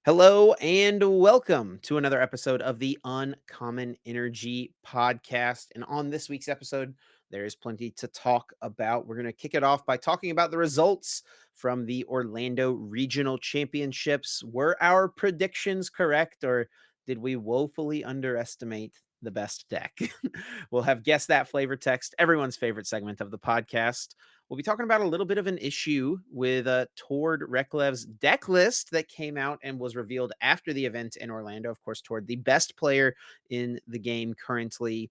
Hello and welcome to another episode of the Uncommon Energy podcast. And on this week's episode, there is plenty to talk about. We're going to kick it off by talking about the results from the Orlando Regional Championships. Were our predictions correct, or did we woefully underestimate the best deck? We'll have Guess That Flavor Text, everyone's favorite segment of the podcast. We'll be talking about a little bit of an issue with Tord Reklev's deck list that came out and was revealed after the event in Orlando. Of course, Tord, the best player in the game currently,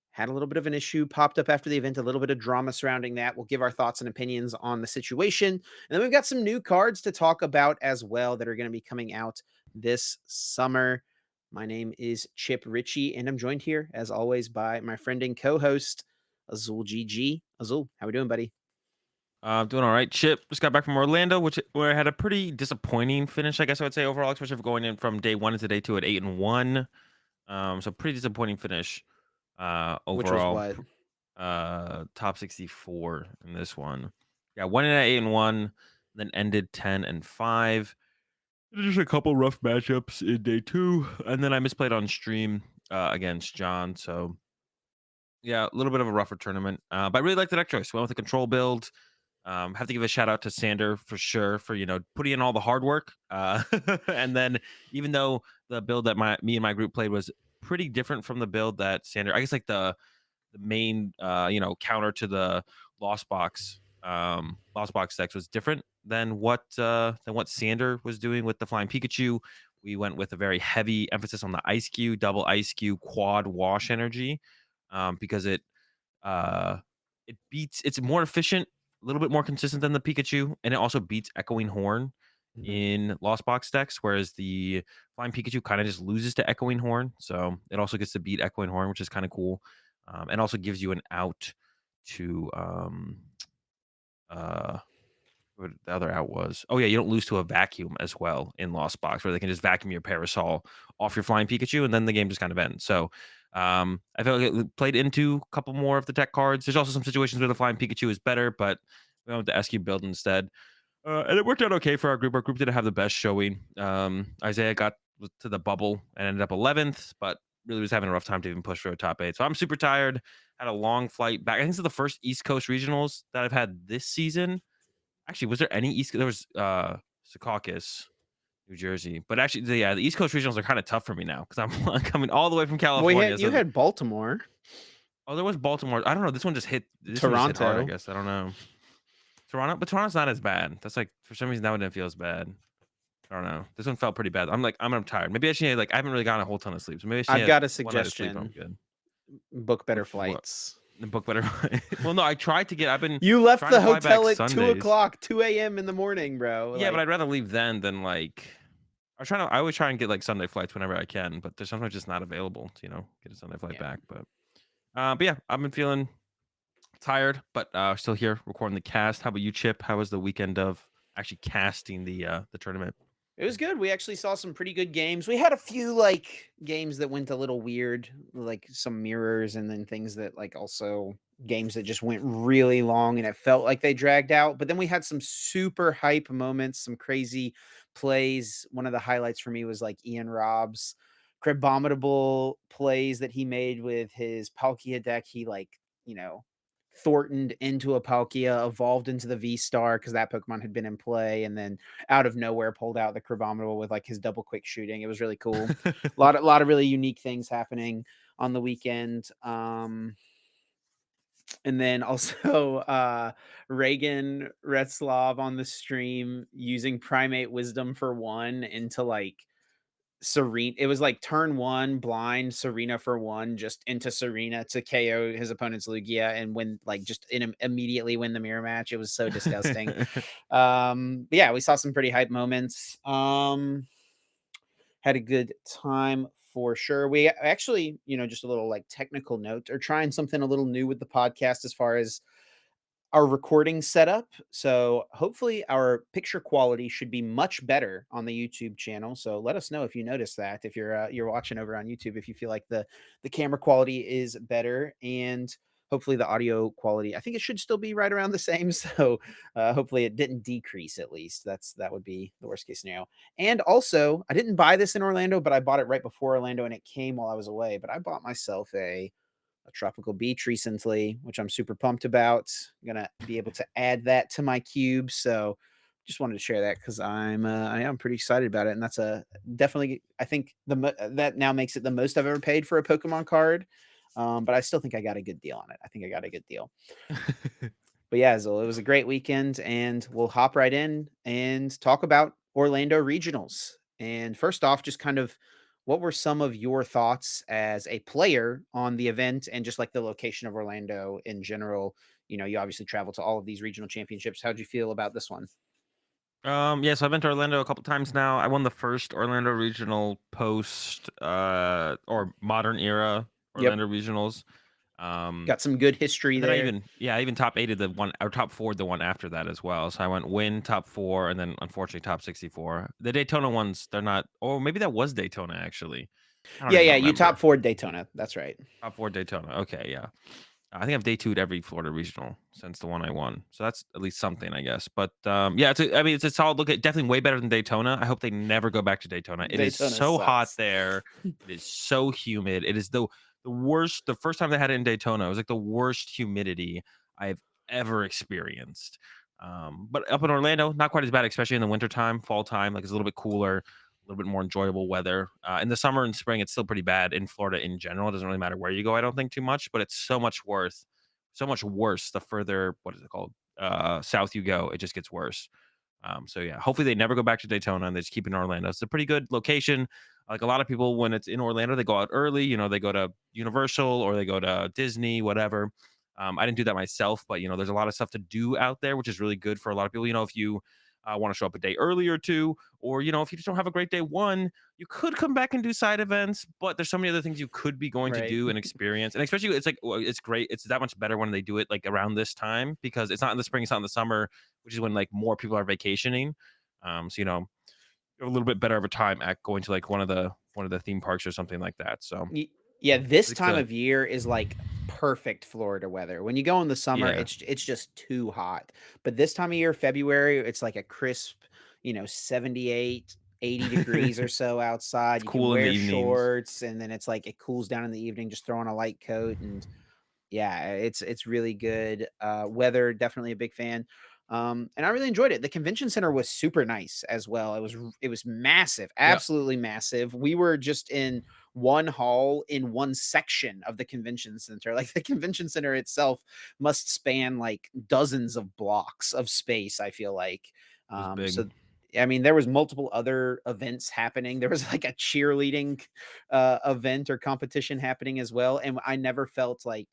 had a little bit of an issue popped up after the event, a little bit of drama surrounding that. We'll give our thoughts and opinions on the situation. And then we've got some new cards to talk about as well that are going to be coming out this summer. My name is Chip Ritchie, and I'm joined here, as always, by my friend and co-host, Azul GG. Azul, how we doing, buddy? Doing all right. Chip just got back from Orlando, where I had a pretty disappointing finish, I guess I would say overall, especially for going in from day one into day two at 8-1. So pretty disappointing finish. Which was Overall, what? top 64 in this one. Yeah, went in at 8-1, then ended 10-5. Just a couple rough matchups in day two, and then I misplayed on stream against John. So yeah, a little bit of a rougher tournament. But I really liked the deck choice. Went with the control build. Have to give a shout out to Sander for sure for putting in all the hard work. And then even though the build that me and my group played was pretty different from the build that Sander, I guess like the main counter to the lost box decks was different than what Sander was doing with the flying Pikachu. We went with a very heavy emphasis on the ice Q, double ice Q, quad wash energy, because uh it's more efficient, a little bit more consistent than the Pikachu, and it also beats Echoing Horn Mhm. in Lost Box decks, whereas the Flying Pikachu kind of just loses to Echoing Horn. So it also gets to beat Echoing Horn, which is kind of cool. And also gives you an out to uh what the other out was. Oh yeah, you don't lose to a vacuum as well in Lost Box, where they can just vacuum your Parasol off your Flying Pikachu, and then the game just kind of ends. So I felt like it played into a couple more of the tech cards. There's also some situations where the Flying Pikachu is better, but we went with the SQ build instead. And it worked out okay for our group. Our group didn't have the best showing. Isaiah got to the bubble and ended up 11th, but really was having a rough time to even push for a top 8. So I'm super tired. Had a long flight back. I think this is the first East Coast regionals that I've had this season. Actually, was there any East? There was Secaucus, New Jersey, but actually, yeah, the East Coast regionals are kind of tough for me now because I'm coming all the way from Well, California. you had Baltimore, There was Baltimore. I don't know. This one just hit. This one just hit hard. I Toronto. guess I don't know. Toronto, but Toronto's not as bad. That's like for some reason that one didn't feel as bad. I don't know. This one felt pretty bad. I'm tired. Maybe I should need, I haven't really gotten a whole ton of sleep, so maybe I should I've get got a 1 night of sleep. I'm suggestion. good. Book better What? flights. The book better. Well, no, I tried to get. I've been You left trying to the fly back hotel at Sundays. 2 a.m. in the morning, bro. Yeah, but I'd rather leave then than like. I always try and get like Sunday flights whenever I can, but there's sometimes just not available to get a Sunday flight Yeah. back. But yeah, I've been feeling tired, but still here recording the cast. How about you, Chip? How was the weekend of actually casting the tournament? It was good. We actually saw some pretty good games. We had a few like games that went a little weird, like some mirrors and then things that like also games that just went really long and it felt like they dragged out. But then we had some super hype moments, some crazy plays. One of the highlights for me was like Ian Robb's crabominable plays that he made with his Palkia deck. He Thorntoned into a Palkia, evolved into the V-Star because that Pokemon had been in play, and then out of nowhere pulled out the Crabominable with like his double quick shooting. It was really cool. A lot of really unique things happening on the weekend. And then also Reagan Retzlav on the stream using Primate Wisdom for one into like Serena. It was like turn one, blind Serena for one, just into Serena to KO his opponent's Lugia and win, like just immediately win the mirror match. It was so disgusting. But yeah, we saw some pretty hype moments. Had a good time for sure. We actually, just a little like technical note, are trying something a little new with the podcast as far as our recording setup. So hopefully our picture quality should be much better on the YouTube channel. So let us know if you notice that, if you're watching over on YouTube, if you feel like the camera quality is better. And hopefully the audio quality, I think it should still be right around the same. So hopefully it didn't decrease at least. That would be the worst case scenario. And also, I didn't buy this in Orlando, but I bought it right before Orlando and it came while I was away. But I bought myself a tropical beach recently, which I'm super pumped about. I'm gonna be able to add that to my cube. So just wanted to share that because I am pretty excited about it, and that's a definitely I think that now makes it the most I've ever paid for a Pokemon card. But I still think I got a good deal on it. I think I got a good deal. But yeah, Azul, it was a great weekend, and we'll hop right in and talk about Orlando regionals. And first off, just kind of what were some of your thoughts as a player on the event and just like the location of Orlando in general? You know, you obviously travel to all of these regional championships. How'd you feel about this one? Yeah, so I've been to Orlando a couple times now. I won the first Orlando Regional post or modern era Yep. Orlando Regionals. Um Got some good history and then there. I even top 8'd the one or top 4'd the one after that as well. So I went win, top 4, and then unfortunately top 64. The Daytona ones, they're not, or maybe that was Daytona actually. I don't Yeah, even yeah. You top remember. four Daytona. That's right. Top 4 Daytona. Okay, yeah. I think I've day 2'd every Florida regional since the one I won. So that's at least something, I guess. But, yeah, I mean, it's a solid look at definitely way better than Daytona. I hope they never go back to Daytona. It is Daytona so hot sucks. there. It is so humid. It is the worst the first time they had it in Daytona, it was like the worst humidity I've ever experienced. But up in Orlando, not quite as bad, especially in the wintertime, fall time, like, it's a little bit cooler, a little bit more enjoyable weather. In the summer and spring, it's still pretty bad in Florida in general. It doesn't really matter where you go, I don't think too much, but it's so much worse the further what is it called? South you go. It just gets worse. So yeah, hopefully they never go back to Daytona and they just keep it in Orlando. It's a pretty good location. Like a lot of people, when it's in Orlando, they go out early. You know, they go to Universal or they go to Disney, whatever. I didn't do that myself, but you know, there's a lot of stuff to do out there, which is really good for a lot of people. You know, if you want to show up a day early or two, or you know, if you just don't have a great day one, you could come back and do side events. But there's so many other things you could be going to Right. do and experience, and especially it's like it's great. It's that much better when they do it like around this time because it's not in the spring, it's not in the summer, which is when like more people are vacationing. So you know, you have a little bit better of a time at going to like one of the theme parks or something like that. So Y Yeah, this it's time of year is, like, perfect Florida weather. When you go in the summer, yeah, it's just too hot, but this time of year, February, it's like a crisp, 78, 80 degrees or so it's outside. You can cool in the wear evenings. shorts, and then it's like it cools down in the evening, just throw on a light coat, and yeah, it's really good. Weather, definitely a big fan. And I really enjoyed it. The convention center was super nice as well. It was massive, Yeah, absolutely massive. We were just in one hall in one section of the convention center. Like the convention center itself must span like dozens of blocks of space, I feel like. it was big. So I mean, there was multiple other events happening. There was like a cheerleading event or competition happening as well. And I never felt like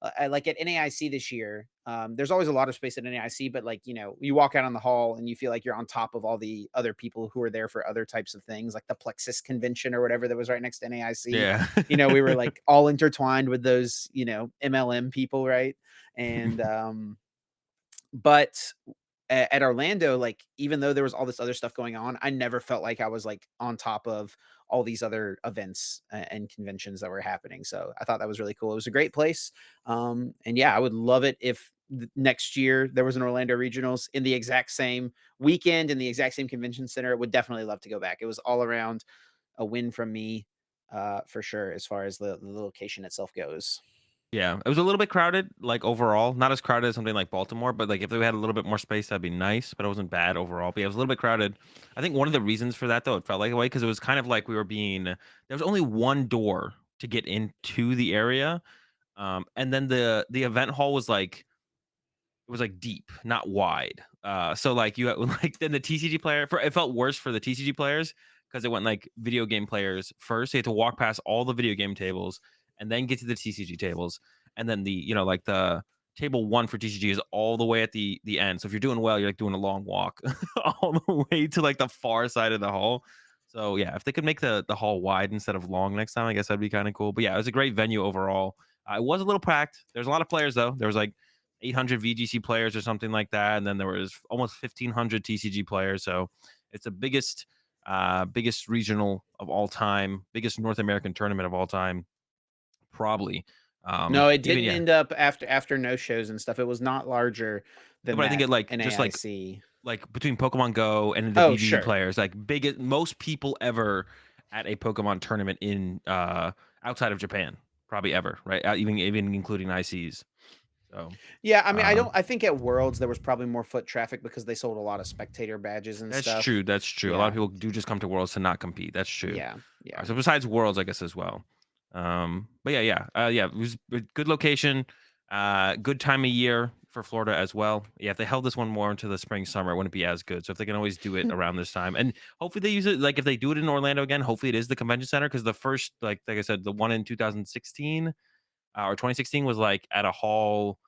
at NAIC this year, there's always a lot of space at NAIC, but like, you walk out on the hall and you feel like you're on top of all the other people who are there for other types of things, like the Plexus convention or whatever that was right next to NAIC. Yeah. We were like all intertwined with those, MLM people, right? And but at Orlando, like, even though there was all this other stuff going on, I never felt like I was, like, on top of all these other events and conventions that were happening, so I thought that was really cool. It was a great place, and yeah, I would love it if next year there was an Orlando Regionals in the exact same weekend in the exact same convention center. Would definitely love to go back. It was all around a win from me, for sure, as far as the location itself goes. Yeah, it was a little bit crowded, like, overall, not as crowded as something like Baltimore, but, like, if they had a little bit more space, that'd be nice, but it wasn't bad overall, but yeah, it was a little bit crowded. I think one of the reasons for that, though, it felt like a way because it was kind of like we were being there was only one door to get into the area, and then the event hall was, like it was, like, deep, not wide. So, like, you had like, then the TCG player for it felt worse for the TCG players because it went, like, video game players first. You had to walk past all the video game tables and then get to the TCG tables, and then like, the table 1 for TCG is all the way at the end. So if you're doing well, you're, like, doing a long walk all the way to, like, the far side of the hall. So, yeah, if they could make the hall wide instead of long next time, I guess that'd be kinda cool. But, yeah, it was a great venue overall. It was a little packed. There's a lot of players, though. There was, like, 800 VGC players or something like that, and then there was almost 1,500 TCG players. So it's the biggest regional of all time, biggest North American tournament of all time, probably. No, it Even didn't yeah, end up after no shows and stuff. It was not larger no, than but I think that it like just NAIC. like between Pokemon Go and the Oh, VVD sure. players, like biggest most people ever at a Pokemon tournament in outside of Japan, probably ever, right? Even including ICs. So Yeah, I mean, um I think at Worlds there was probably more foot traffic because they sold a lot of spectator badges and That's stuff. true, that's true. A lot of Yeah. people do just come to Worlds to not compete. That's true. Yeah. Yeah. So besides Worlds, I guess as well. But yeah. It was a good location, good time of year for Florida as well. Yeah, if they held this one more into the spring summer, it wouldn't be as good. So if they can always do it around this time, and hopefully they use it, like if they do it in Orlando again, hopefully it is the convention center because the first, like I said, the one in 2016 or 2016 was like at a hall.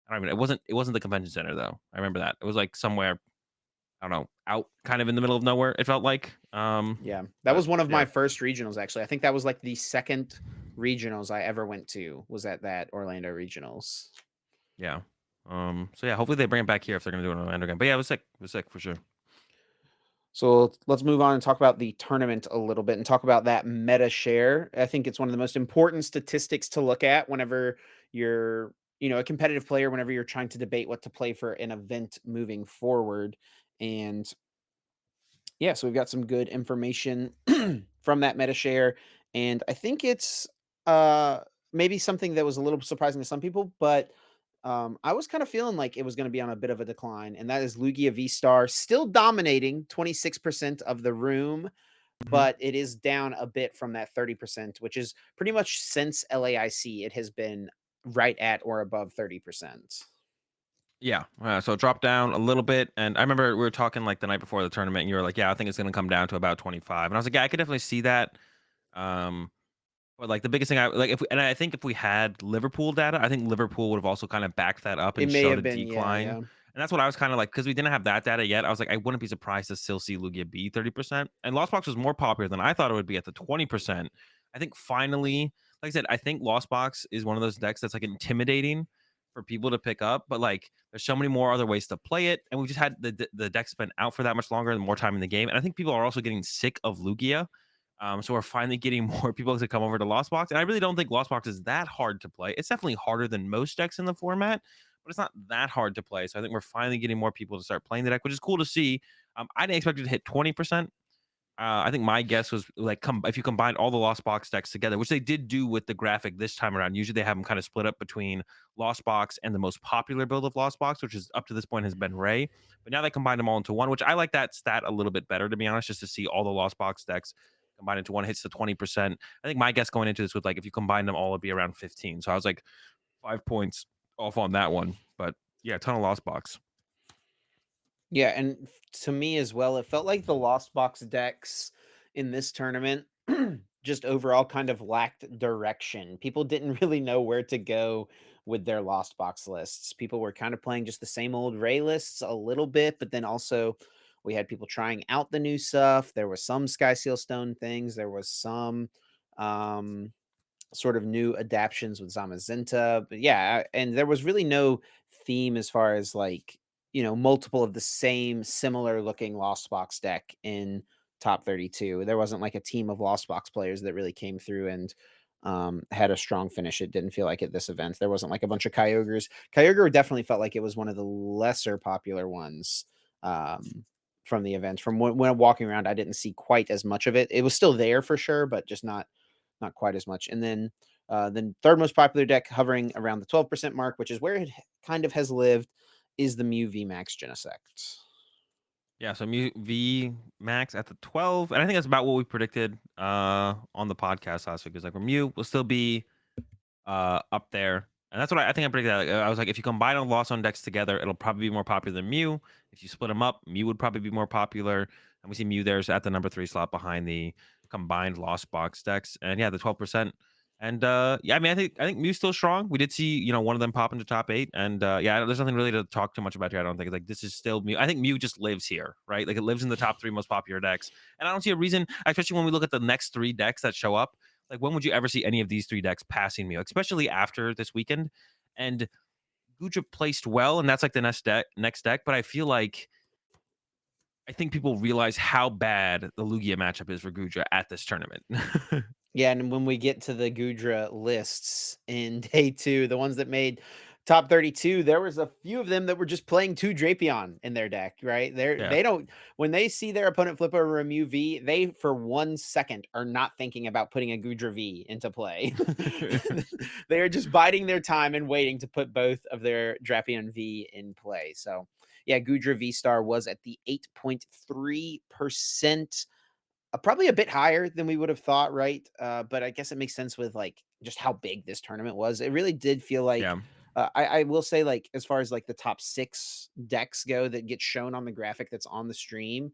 I don't even. It wasn't the convention center though. I remember that. It was like somewhere I don't know, out kind of in the middle of nowhere, it felt like. Yeah. That But was one of yeah, my first regionals actually. I think that was like the second regionals I ever went to was at that Orlando regionals. yeah. So yeah, hopefully they bring it back here if they're gonna do it in Orlando again. But yeah, it was sick. It was sick for sure. So let's move on and talk about the tournament a little bit and talk about that meta share. I think it's one of the most important statistics to look at whenever you're, a competitive player, whenever you're trying to debate what to play for an event moving forward. And yeah, so we've got some good information from that meta share. And I think it's uh maybe something that was a little surprising to some people, but I was kind of feeling like it was going to be on a bit of a decline, and that is Lugia V Star still dominating 26% of the room, Mhm. but it is down a bit from that 30%, which is pretty much since LAIC, it has been right at or above 30%. Yeah, so it dropped down a little bit, and I remember we were talking, like, the night before the tournament, and you were like, "Yeah, I think it's gonna come down to about 25," and I was like, "Yeah, I could definitely see that." Um But, like, the biggest thing I like, if we and I think if we had Liverpool data, I think Liverpool would have also kinda backed that up It and may showed a have been, yeah, decline, yeah. and that's what I was kinda like, because we didn't have that data yet, I was like, I wouldn't be surprised to still see Lugia be 30%, and Lost Box was more popular than I thought it would be at the 20%. I think finally, like I said, I think Lost Box is one of those decks that's, like, intimidating for people to pick up, but, like, there's so many more other ways to play it, and we just had the deck's been out for that much longer and more time in the game, and I think people are also getting sick of Lugia. So we're finally getting more people to come over to Lost Box, and I really don't think Lost Box is that hard to play. It's definitely harder than most decks in the format, but it's not that hard to play. So I think we're finally getting more people to start playing the deck, which is cool to see. I didn't expect it to hit 20%. I think my guess was like if you combine all the Lost Box decks together, which they did do with the graphic this time around. Usually they have them kind of split up between Lost Box and the most popular build of Lost Box, which is up to this point has been Ray. But now they combine them all into one, which I like that stat a little bit better, to be honest, just to see all the Lost Box decks combined into one hits the 20%. I think my guess going into this was like if you combine them all, it'd be around 15. So I was like 5 points off on that one. But yeah, a ton of Lost Box. Yeah, and to me as well, it felt like the Lost Box decks in this tournament just overall kind of lacked direction. People didn't really know where to go with their Lost Box lists. People were kind of playing just the same old Ray lists a little bit, but then also we had people trying out the new stuff. There was some Sky Seal Stone things. There was some um sort of new adaptions with Zamazenta. But yeah, and there was really no theme as far as like, multiple of the same similar looking Lost Box deck in top 32. There wasn't like a team of Lost Box players that really came through and had a strong finish. It didn't feel like at this event. There wasn't like a bunch of Kyogres. Kyogre definitely felt like it was one of the lesser popular ones from the event. From when I'm walking around, I didn't see quite as much of it. It was still there for sure, but just not quite as much. And then third most popular deck hovering around the 12% mark, which is where it kind of has lived, is the Mew V Max Genesect. Yeah, so V Max at the 12, and I think that's about what we predicted on the podcast last week. Is like Mew will still be up there, and that's what I think I predicted. Like, I was like, if you combine all Lost on decks together, it'll probably be more popular than Mew. If you split them up, Mew would probably be more popular, and we see Mew there's at the number 3 slot behind the combined Lost box decks, and yeah, the 12%. And yeah, I mean, I think Mew's still strong. We did see one of them pop into top 8, and yeah, there's nothing really to talk too much about here. I don't think like this is still Mew. I think Mew just lives here, right? Like it lives in the top 3 most popular decks, and I don't see a reason, especially when we look at the next 3 decks that show up. Like, when would you ever see any of these 3 decks passing Mew, especially after this weekend? And Guja placed well, and that's like the next deck. But I feel like I think people realize how bad the Lugia matchup is for Guja at this tournament. Yeah, and when we get to the Gudra lists in day 2, the ones that made top 32, there was a few of them that were just playing 2 Drapion in their deck, right? Yeah. They don't when they see their opponent flip over a Mew V, they for 1 second are not thinking about putting a Gudra V into play. They are just biding their time and waiting to put both of their Drapion V in play. So, yeah, Gudra V Star was at the 8.3%. Probably a bit higher than we would have thought, right? But I guess it makes sense with like just how big this tournament was. It really did feel like Yeah. I will say, like, as far as like the top 6 decks go that get shown on the graphic that's on the stream,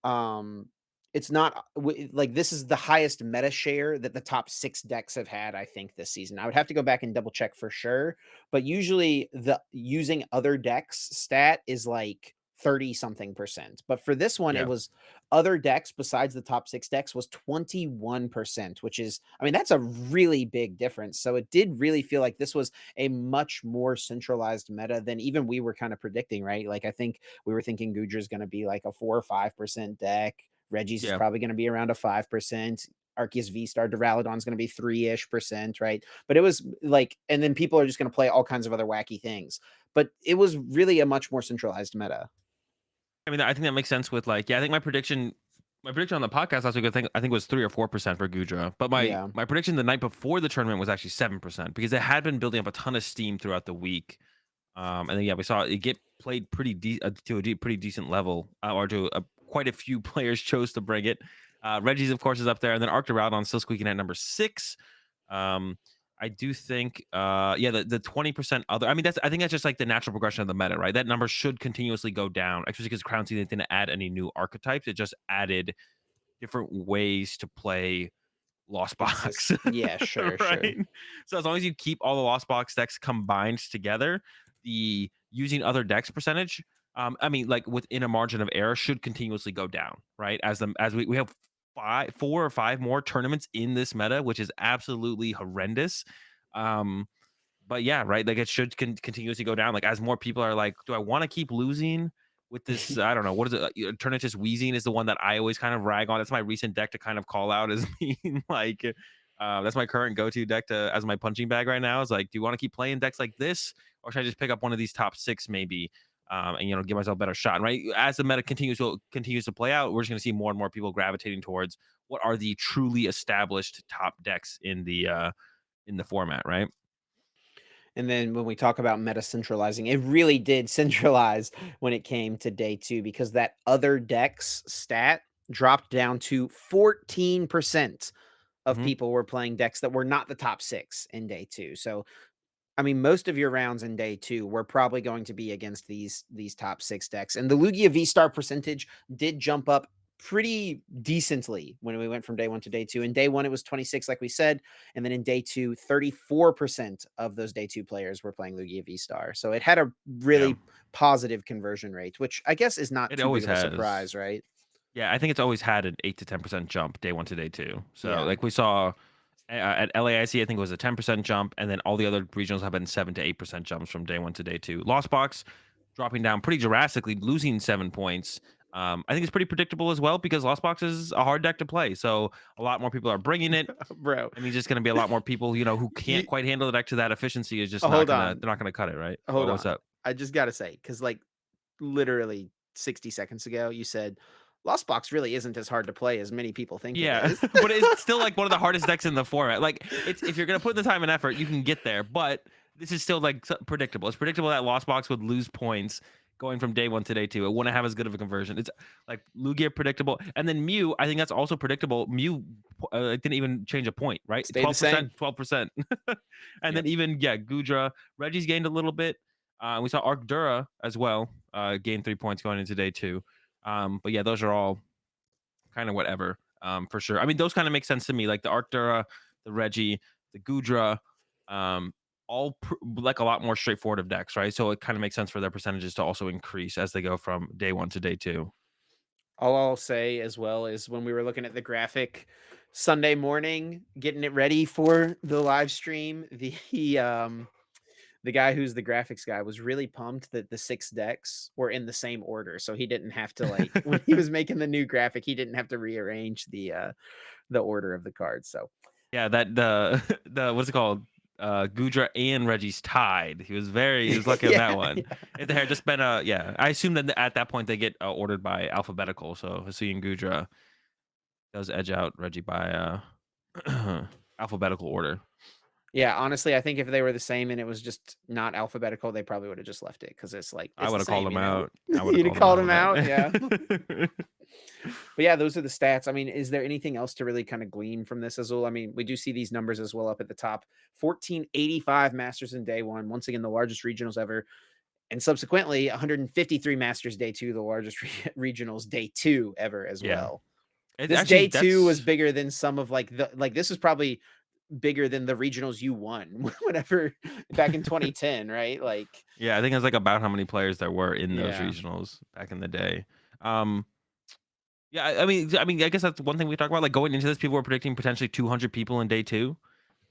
um, it's not like this is the highest meta share that the top 6 decks have had, I think, this season. I would have to go back and double check for sure, but usually the using other decks stat is like 30 something percent. But for this one, it Yeah. was other decks besides the top 6 decks was 21%, which is, I mean, that's a really big difference. So it did really feel like this was a much more centralized meta than even we were kind of predicting, right? Like I think we were thinking Gudra's going to be like a 4 or 5% deck. Reggie's is Yeah. probably going to be around a 5%. Arceus V Star Duraludon's going to be 3-ish%, right? But it was like, and then people are just going to play all kinds of other wacky things. But it was really a much more centralized meta. I mean, I think that makes sense with like, yeah, I think my prediction on the podcast last week, I think was 3 or 4% for Gudra. But my Yeah. my prediction the night before the tournament was actually 7% because it had been building up a ton of steam throughout the week. And then yeah, we saw it get played to a pretty decent level, or to quite a few players chose to bring it. Reggie's of course is up there, and then Arcturalon still squeaking at number 6. Um, I do think, yeah, the 20% other. I mean, I think that's just like the natural progression of the meta, right? That number should continuously go down, especially because Crown Season didn't add any new archetypes. It just added different ways to play Lost Box, Yeah, sure, right? sure. So as long as you keep all the Lost Box decks combined together, the using other decks percentage, I mean, like within a margin of error, should continuously go down, right? As we have 4 or 5 more tournaments in this meta, which is absolutely horrendous. Um, but yeah, right. Like it should continuously go down. Like as more people are like, do I want to keep losing with this? I don't know. What is it? Eternatus Wheezing is the one that I always kind of rag on. That's my recent deck to kind of call out as being like, that's my current go-to deck to as my punching bag right now. Is like, do you want to keep playing decks like this, or should I just pick up one of these top 6 maybe, and give myself a better shot? Right. As the meta continues to play out, we're just going to see more and more people gravitating towards what are the truly established top decks in the format. Right. And then when we talk about meta centralizing, it really did centralize when it came to day 2 because that other decks stat dropped down to 14% of Hmm. people were playing decks that were not the top 6 in day 2. So I mean, most of your rounds in day 2 were probably going to be against these top 6 decks, and the Lugia V-Star percentage did jump up pretty decently when we went from day 1 to day 2. In day 1, it was 26, like we said, and then in day 2, 34% of those day 2 players were playing Lugia V-Star. So it had a Yeah. really positive conversion rate, which I guess is not It too big always of a has. surprise, right? Yeah, I think it's always had an 8 to 10% jump day 1 to day 2. So, Yeah. like we saw at LAIC, I think it was a 10% jump, and then all the other regionals have been 7 to 8% jumps from day 1 to day 2. Lost Box dropping down pretty drastically, losing 7 points. I think it's pretty predictable as well because Lost Box is a hard deck to play. So, a lot more people are bringing it. Bro, I mean, just going to be a lot more people, who can't you quite handle the deck to that efficiency is just not hold going to on. they're not going to cut it, right? Hold What's on. up? I just gotta say, because like literally 60 seconds ago, you said Lost Box really isn't as hard to play as many people think it Yeah, is. but it's still like one of the hardest decks in the format. Like it's if you're gonna put in the time and effort, you can get there. But this is still like predictable. It's predictable that Lost Box would lose points going from day 1 to day 2. It wouldn't have as good of a conversion. It's like Lugia predictable, and then Mew. I think that's also predictable. Mew didn't even change a point, right? Stayed the 12%, same. 12%, and then Yep. even yeah, Gudra, Reggie's gained a little bit. We saw Arcdura as well gain 3 points going into day 2. But yeah, those are all kind of whatever, for sure. I mean, those kind of make sense to me, like the Arctura, the Reggie, the Gudra, um, like a lot more straightforward of decks, right? So it kind of makes sense for their percentages to also increase as they go from day 1 to day 2. All I'll say as well is when we were looking at the graphic Sunday morning, getting it ready for the live stream, the guy who's the graphics guy was really pumped that the 6 decks were in the same order, so he didn't have to, like when he was making the new graphic, he didn't have to rearrange the order of the cards, so Yeah, that the the what's it called? Gudra and Reggie's tied. He was lucky on that yeah, one. yeah. If there had just been a yeah, I assume that at that point they get ordered by alphabetical. So Hasuian and Gudra does edge out Reggie by alphabetical order. Yeah, honestly, I think if they were the same and it was just not alphabetical, they probably would've just left it because it's like, I it's would the have called same, him out. I would have You'd have called him called out him on out, yeah. that. But yeah, those are the stats. I mean, is there anything else to really kind of glean from this, Azul? I mean, we do see these numbers as well up at the top. 1485 Masters in day one, once again, the largest regionals ever. And subsequently, 153 Masters day two, the largest regionals day two ever as Yeah, well. it This actually day two was that's bigger than some of this is probably bigger than the regionals you won whenever back in 2010, right? Like, yeah. I think it's like about how many players there were in those yeah, regionals back in the day. Um, yeah, I guess that's one thing we talk about. Like going into this, people were predicting potentially 200 people in day two.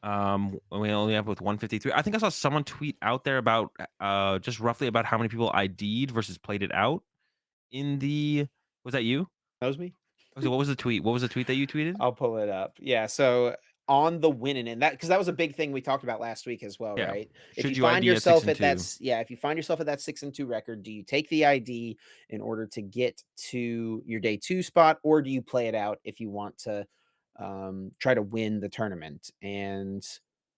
When we only have with 153. I think I saw someone tweet out there about just roughly about how many people ID'd versus played it out in the was that you? knows me. Okay, what was the tweet? What was the tweet that you tweeted? I'll pull it up. Yeah, so on the winning end, that because that was a big thing we talked about last week as well, Yeah. right? If you Should you find ID at 6 yourself and at that 2? yeah, if you find yourself at that 6-2 record, do you take the ID in order to get to your day 2 spot, or do you play it out if you want to, try to win the tournament? And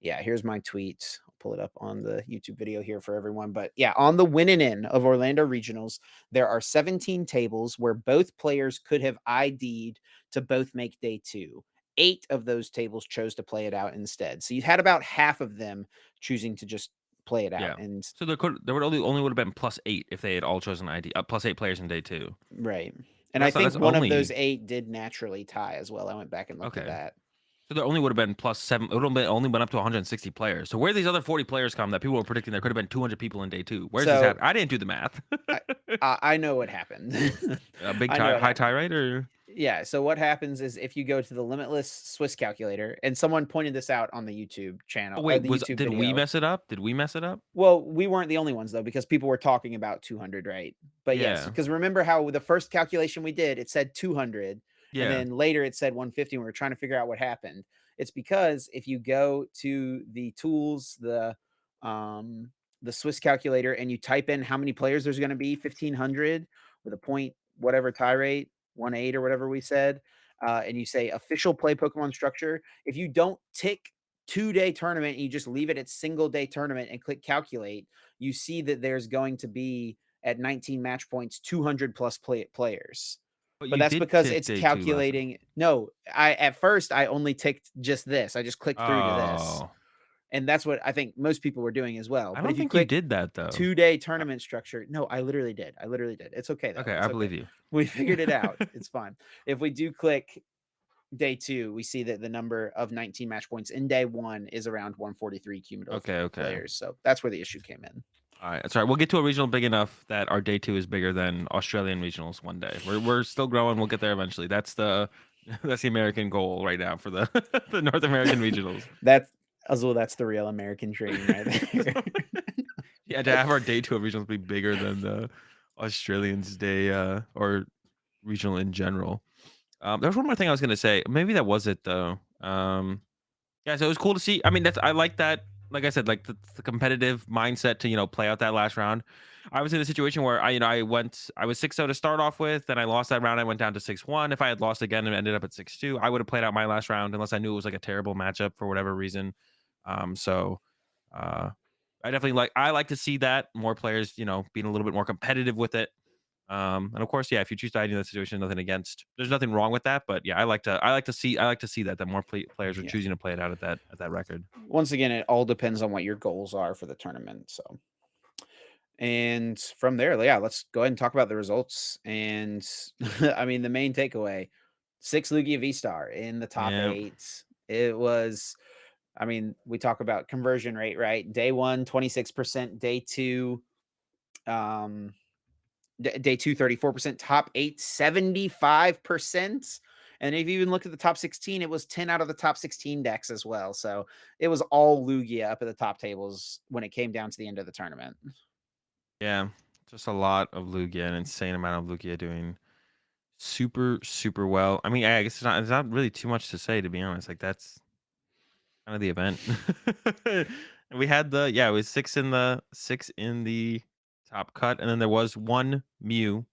yeah, here's my tweet. I'll pull it up on the YouTube video here for everyone, but yeah, on the winning end of Orlando Regionals, there are 17 tables where both players could have ID'd to both make day 2. 8 of those tables chose to play it out instead. So you had about half of them choosing to just play it out, Yeah. and So there would only would have been +8 if they had all chosen ID. +8 players in day 2. right. So And I think that's one of those only 8 did naturally tie as well. I went back and looked at okay. that. So there only would have been +7. It would have been only been up to 160 players. So where these other 40 players come that people were predicting there could have been 200 people in day 2? Where's this So happen? I didn't do the math. I I know what happened. A big I know what high happened. tie rate or Yeah, so what happens is if you go to the limitless Swiss calculator, and someone pointed this out on the YouTube oh channel or wait, the was YouTube did we video. mess it up? Did we mess it up? Well, we weren't the only ones though, because people were talking about 200, right? But yes, Yeah. because remember how the first calculation we did, it said 200, and Yeah. then later it said 150, and we were trying to figure out what happened. It's because if you go to the tools, the Swiss calculator, and you type in how many players there's going to be, 1500 with a point whatever tie rate, 1.8 or whatever we said, and you say official play Pokemon structure. If you don't tick 2-day tournament and you just leave it at single day tournament and click calculate, you see that there's going to be at 19 match points 200 plus players. But But you that's did because tick it's day 2 last time. calculating. No, I at first I only ticked just this. I just clicked through to this. Oh. And that's what I think most people were doing as well. I But don't if you think you click did that though. 2-day Uh, tournament structure, no, I literally did. I literally did. It's okay though. okay, It's I okay. believe you. We figured it out. It's fine. If we do click day 2, we see that the number of 19 match points in day 1 is around 143 cumulative Okay, okay. players. So that's where the issue came in. All right, that's all right. We'll get to a regional big enough that our day 2 is bigger than Australian regionals one day. We're still growing. We'll get there eventually. That's the that's the American goal right now for the the North American regionals. That's Azul, that's the real American dream right there. Yeah, to have our day 2 of regionals be bigger than the Australians' day or regional in general. There was one more thing I was gonna say. Maybe that was it though. Yeah, so it was cool to see. I mean, that's I like that. Like I said, like the competitive mindset to play out that last round. I was in a situation where I was 6-0 to start off with, then I lost that round. I went down to 6-1. If I had lost again and ended up at 6-2, I would have played out my last round unless I knew it was like a terrible matchup for whatever reason. So uh, I like to see that more players, being a little bit more competitive with it. And of course, yeah, if you choose to hide in that situation, nothing against. There's nothing wrong with that, but yeah, I like to see that more players are Yeah. choosing to play it out at that record. Once again, it all depends on what your goals are for the tournament. So, and from there, yeah, let's go ahead and talk about the results. And I mean, the main takeaway: 6 Lugia V Star in the top Yeah, 8. It was, I mean, we talk about conversion rate, right? Day 1, 26%, day 2, day 2, 34%, top 8, 75%. And if you even look at the top 16, it was 10 out of the top 16 decks as well. So it was all Lugia up at the top tables when it came down to the end of the tournament. Yeah, just a lot of Lugia, an insane amount of Lugia doing super, super well. I mean, I guess it's not really too much to say, to be honest. Like, that's kind of the event. And we had it was 6 in the top cut, and then there was 1 Mew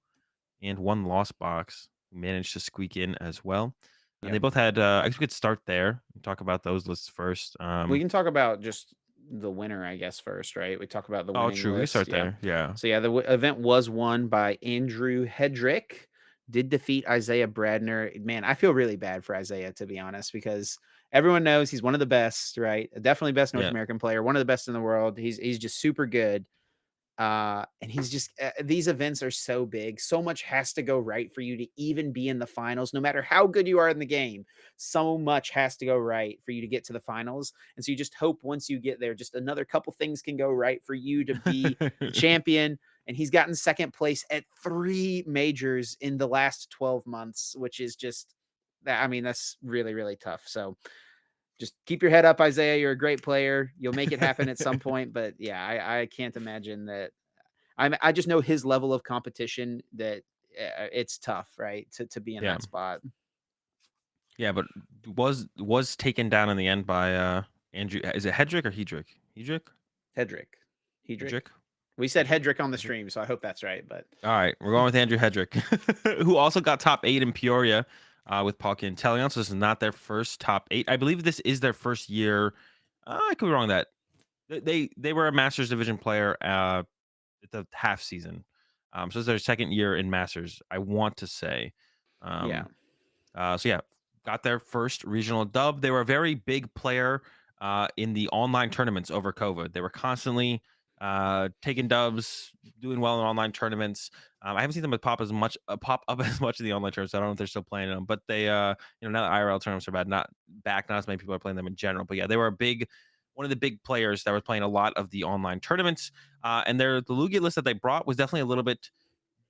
and 1 Lost Box who managed to squeak in as well. And they Yep. both had, I guess we could start there and talk about those lists first. We can talk about just the winner, I guess, first, right? We talk about the Oh, winning true, we can list. start Yeah. there, yeah. So, yeah, the event was won by Andrew Hedrick, did defeat Isaiah Bradner. Man, I feel really bad for Isaiah, to be honest, because everyone knows he's one of the best, right? Definitely best North Yeah. American player, one of the best in the world. He's just super good. And he's just these events are so big. So much has to go right for you to even be in the finals, no matter how good you are in the game. So much has to go right for you to get to the finals. And so you just hope once you get there, just another couple things can go right for you to be the champion. And he's gotten second place at 3 majors in the last 12 months, which is just that. I mean, that's really, really tough. So just keep your head up, Isaiah. You're a great player. You'll make it happen at some point. But yeah, I can't imagine that. I just know his level of competition that it's tough, right? To be in Yeah. that spot. Yeah, but was taken down in the end by, Andrew is it Hedrick or Hedrick? Hedrick? Hedrick. Hedrick. Hedrick? We said Hedrick on the Hedrick? stream, so I hope that's right. But Alright, we're going with Andrew Hedrick, who also got top 8 in Peoria, with Palkia and Teleon, so this is not their first top 8. I believe this is their first year. I could be wrong on that. They were a Masters division player, at the half season. So it's their second year in Masters, I want to say. yeah, Um so yeah, got their first regional dub. They were a very big player in the online tournaments over COVID. They were constantly taking dubs, doing well in online tournaments. I haven't seen them pop up as much in the online tournaments. I don't know if they're still playing them, but they, now that IRL tournaments are back, not as many people are playing them in general. But yeah, they were one of the big players that was playing a lot of the online tournaments. And the Lugia list that they brought was definitely a little bit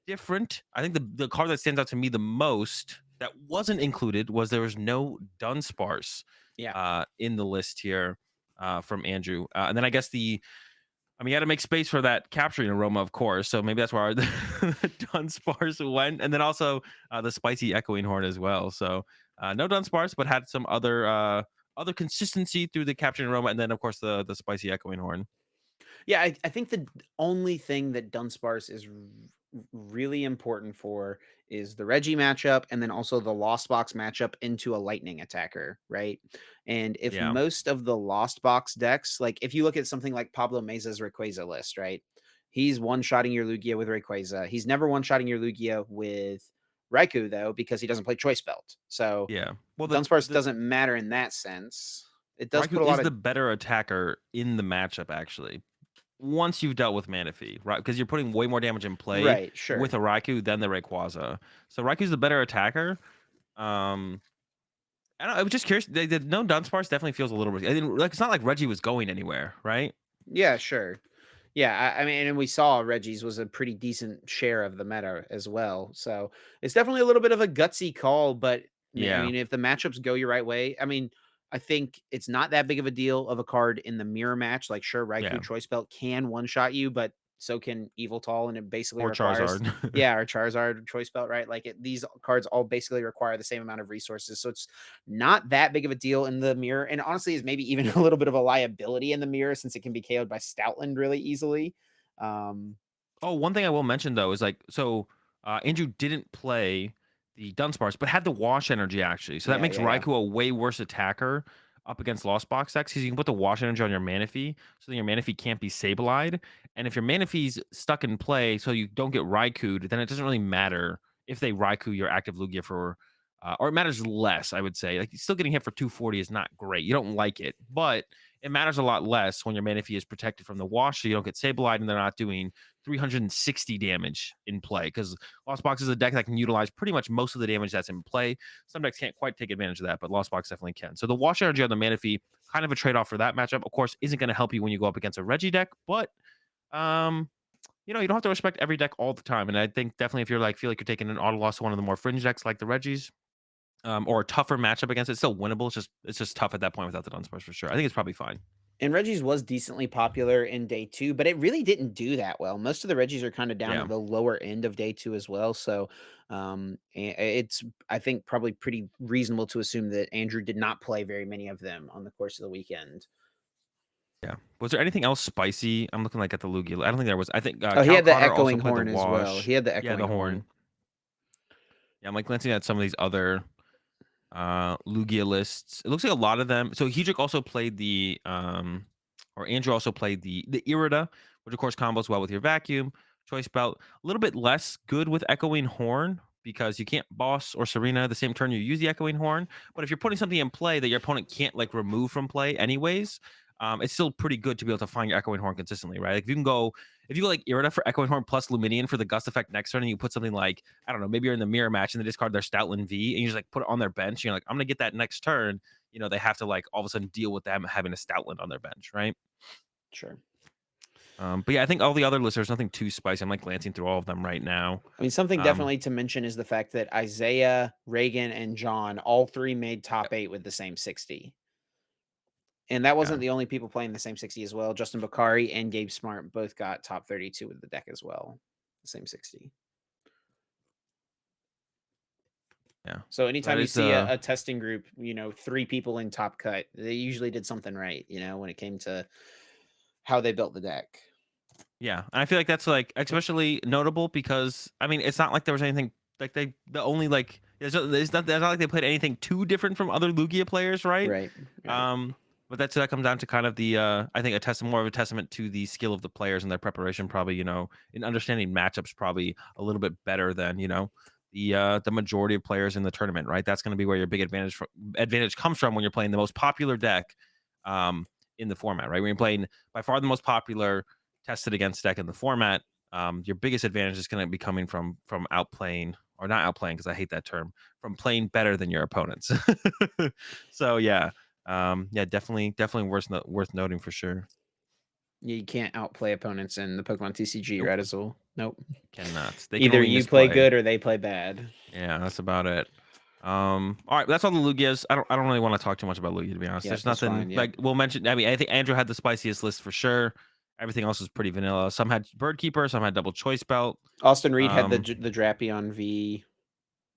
different. I think the card that stands out to me the most that wasn't included was there was no Dunsparce yeah, in the list here from Andrew. And then I guess you got to make space for that capturing aroma, of course. So maybe that's where the Dunsparce went. And then also the spicy echoing horn as well. So no Dunsparce, but had some other consistency through the capturing aroma. And then, of course, the spicy echoing horn. yeah. I think the only thing that Dunsparce is really important for is the Reggie matchup, and then also the Lost Box matchup into a Lightning attacker, right? And if Yeah. most of the Lost Box decks, like if you look at something like Pablo Mesa's Rayquaza list, right? He's one-shotting your Lugia with Rayquaza. He's never one-shotting your Lugia with Raikou, though, because he doesn't play Choice Belt. So Yeah. Well, Dunsparce the doesn't matter in that sense. It does Raikou put a lot is of the better attacker in the matchup, actually. Once you've dealt with Manaphy, right? Because you're putting way more damage in play right, with sure. a Raikou than the Rayquaza. So Raikou's the better attacker. Um, I don't know, I was just curious. The no Dunsparce definitely feels a little bit. I didn't like. It's not like Reggie was going anywhere, right? Yeah, sure. Yeah, I mean, and we saw Reggie's was a pretty decent share of the meta as well. So it's definitely a little bit of a gutsy call, but I Yeah, mean, if the matchups go your right way, I mean, I think it's not that big of a deal of a card in the mirror match. Like, sure, yeah. Raikou Choice Belt can one shot you, but so can Evil Tall, and it basically Or requires, Charizard. yeah, or Charizard Choice Belt, right? Like, these cards all basically require the same amount of resources. So it's not that big of a deal in the mirror, and honestly, is maybe even a little bit of a liability in the mirror since it can be KO'd by Stoutland really easily. Um, Oh, one thing I will mention though is Andrew didn't play the Dunsparce, but had the Wash Energy actually. So that yeah, makes yeah, yeah. Raikou a way worse attacker up against Lost Box decks because you can put the Wash Energy on your Manaphy, so then your Manaphy can't be Sableye. And if your Manaphy's stuck in play, so you don't get Raikou'd, then it doesn't really matter if they Raikou your active Lugia for, or it matters less, I would say. Like still getting hit for 240 is not great. You don't like it, but it matters a lot less when your Manaphy is protected from the Wash, so you don't get Sableye and they're not doing 360 damage in play because Lost Box is a deck that can utilize pretty much most of the damage that's in play. Some decks can't quite take advantage of that, but Lost Box definitely can. So the Wash Energy on the Manaphy, kind of a trade off for that matchup. Of course, isn't going to help you when you go up against a Reggie deck, but um, you don't have to respect every deck all the time. And I think definitely if you're like feel like you're taking an auto loss to one of the more fringe decks like the Reggies, or a tougher matchup against it. It's still winnable. It's just tough at that point without the Dunsparce for sure. I think it's probably fine. And Reggie's was decently popular in day 2, but it really didn't do that well. Most of the Reggies are kinda down Yeah. at the lower end of day 2 as well, so, it's, I think, probably pretty reasonable to assume that Andrew did not play very many of them on the course of the weekend. Yeah. Was there anything else spicy? I'm looking like at the Lugia. I don't think there was. I think Oh, he Cal had the Connor also echoing played the horn as well. wash. He had the Yeah, echoing the horn. horn. Yeah, I'm like glancing at some of these other Lugia lists. It looks like a lot of them. So Hedrick also played or Andrew also played the Irida, which of course combos well with your vacuum. Choice belt, a little bit less good with echoing horn because you can't boss or Serena the same turn you use the echoing horn. But if you're putting something in play that your opponent can't like remove from play anyways, it's still pretty good to be able to find your echoing horn consistently, right? Like if you go like Irida for echoing horn plus Luminion for the gust effect next turn, and you put something like I don't know, maybe you're in the mirror match and they discard their Stoutland V, and you just like put it on their bench. And you're like, I'm gonna get that next turn. They have to like all of a sudden deal with them having a Stoutland on their bench, right? Sure. But yeah, I think all the other lists, there's nothing too spicy. I'm like glancing through all of them right now. I mean, something Um, definitely to mention is the fact that Isaiah, Reagan, and John, all 3 made yeah, top 8 with the same 60. And that yeah, wasn't the only people playing the same 60 as well. Justin Bakari and Gabe Smart both got top 32 with the deck as well. The same 60. yeah. So So that anytime you is see a testing group, 3 people in top cut, they usually did something right, when it came to how they built the deck. yeah. And I feel like that's like especially notable because I mean, it's not like there was anything like the only like there's not like they played anything too different from other Lugia players, right? Right. Right. Um, but that comes down to kind of the I think more of a testament to the skill of the players and their preparation, probably in understanding matchups, probably a little bit better than the majority of players in the tournament, right? That's going to be where your big advantage comes from when you're playing the most popular deck in the format, right? When you're playing by far the most popular tested against deck in the format, your biggest advantage is going to be coming from outplaying or not outplaying because I hate that term, from playing better than your opponents. So yeah, yeah, definitely worth noting for sure. You can't outplay opponents in the Pokemon TCG, Nope, right, Azul? Nope. cannot. They can Either only you play misplay. good or they play bad. Yeah, that's about it. All right, that's all the Lugias. I don't really want to talk too much about Lugia to be honest. Yep, There's that's nothing fine. Yep. like we'll mention. I mean, I think Andrew had the spiciest list for sure. Everything else was pretty vanilla. Some had Bird Keeper, some had Double Choice Belt. Austin Reed had the Um, the Drapion V,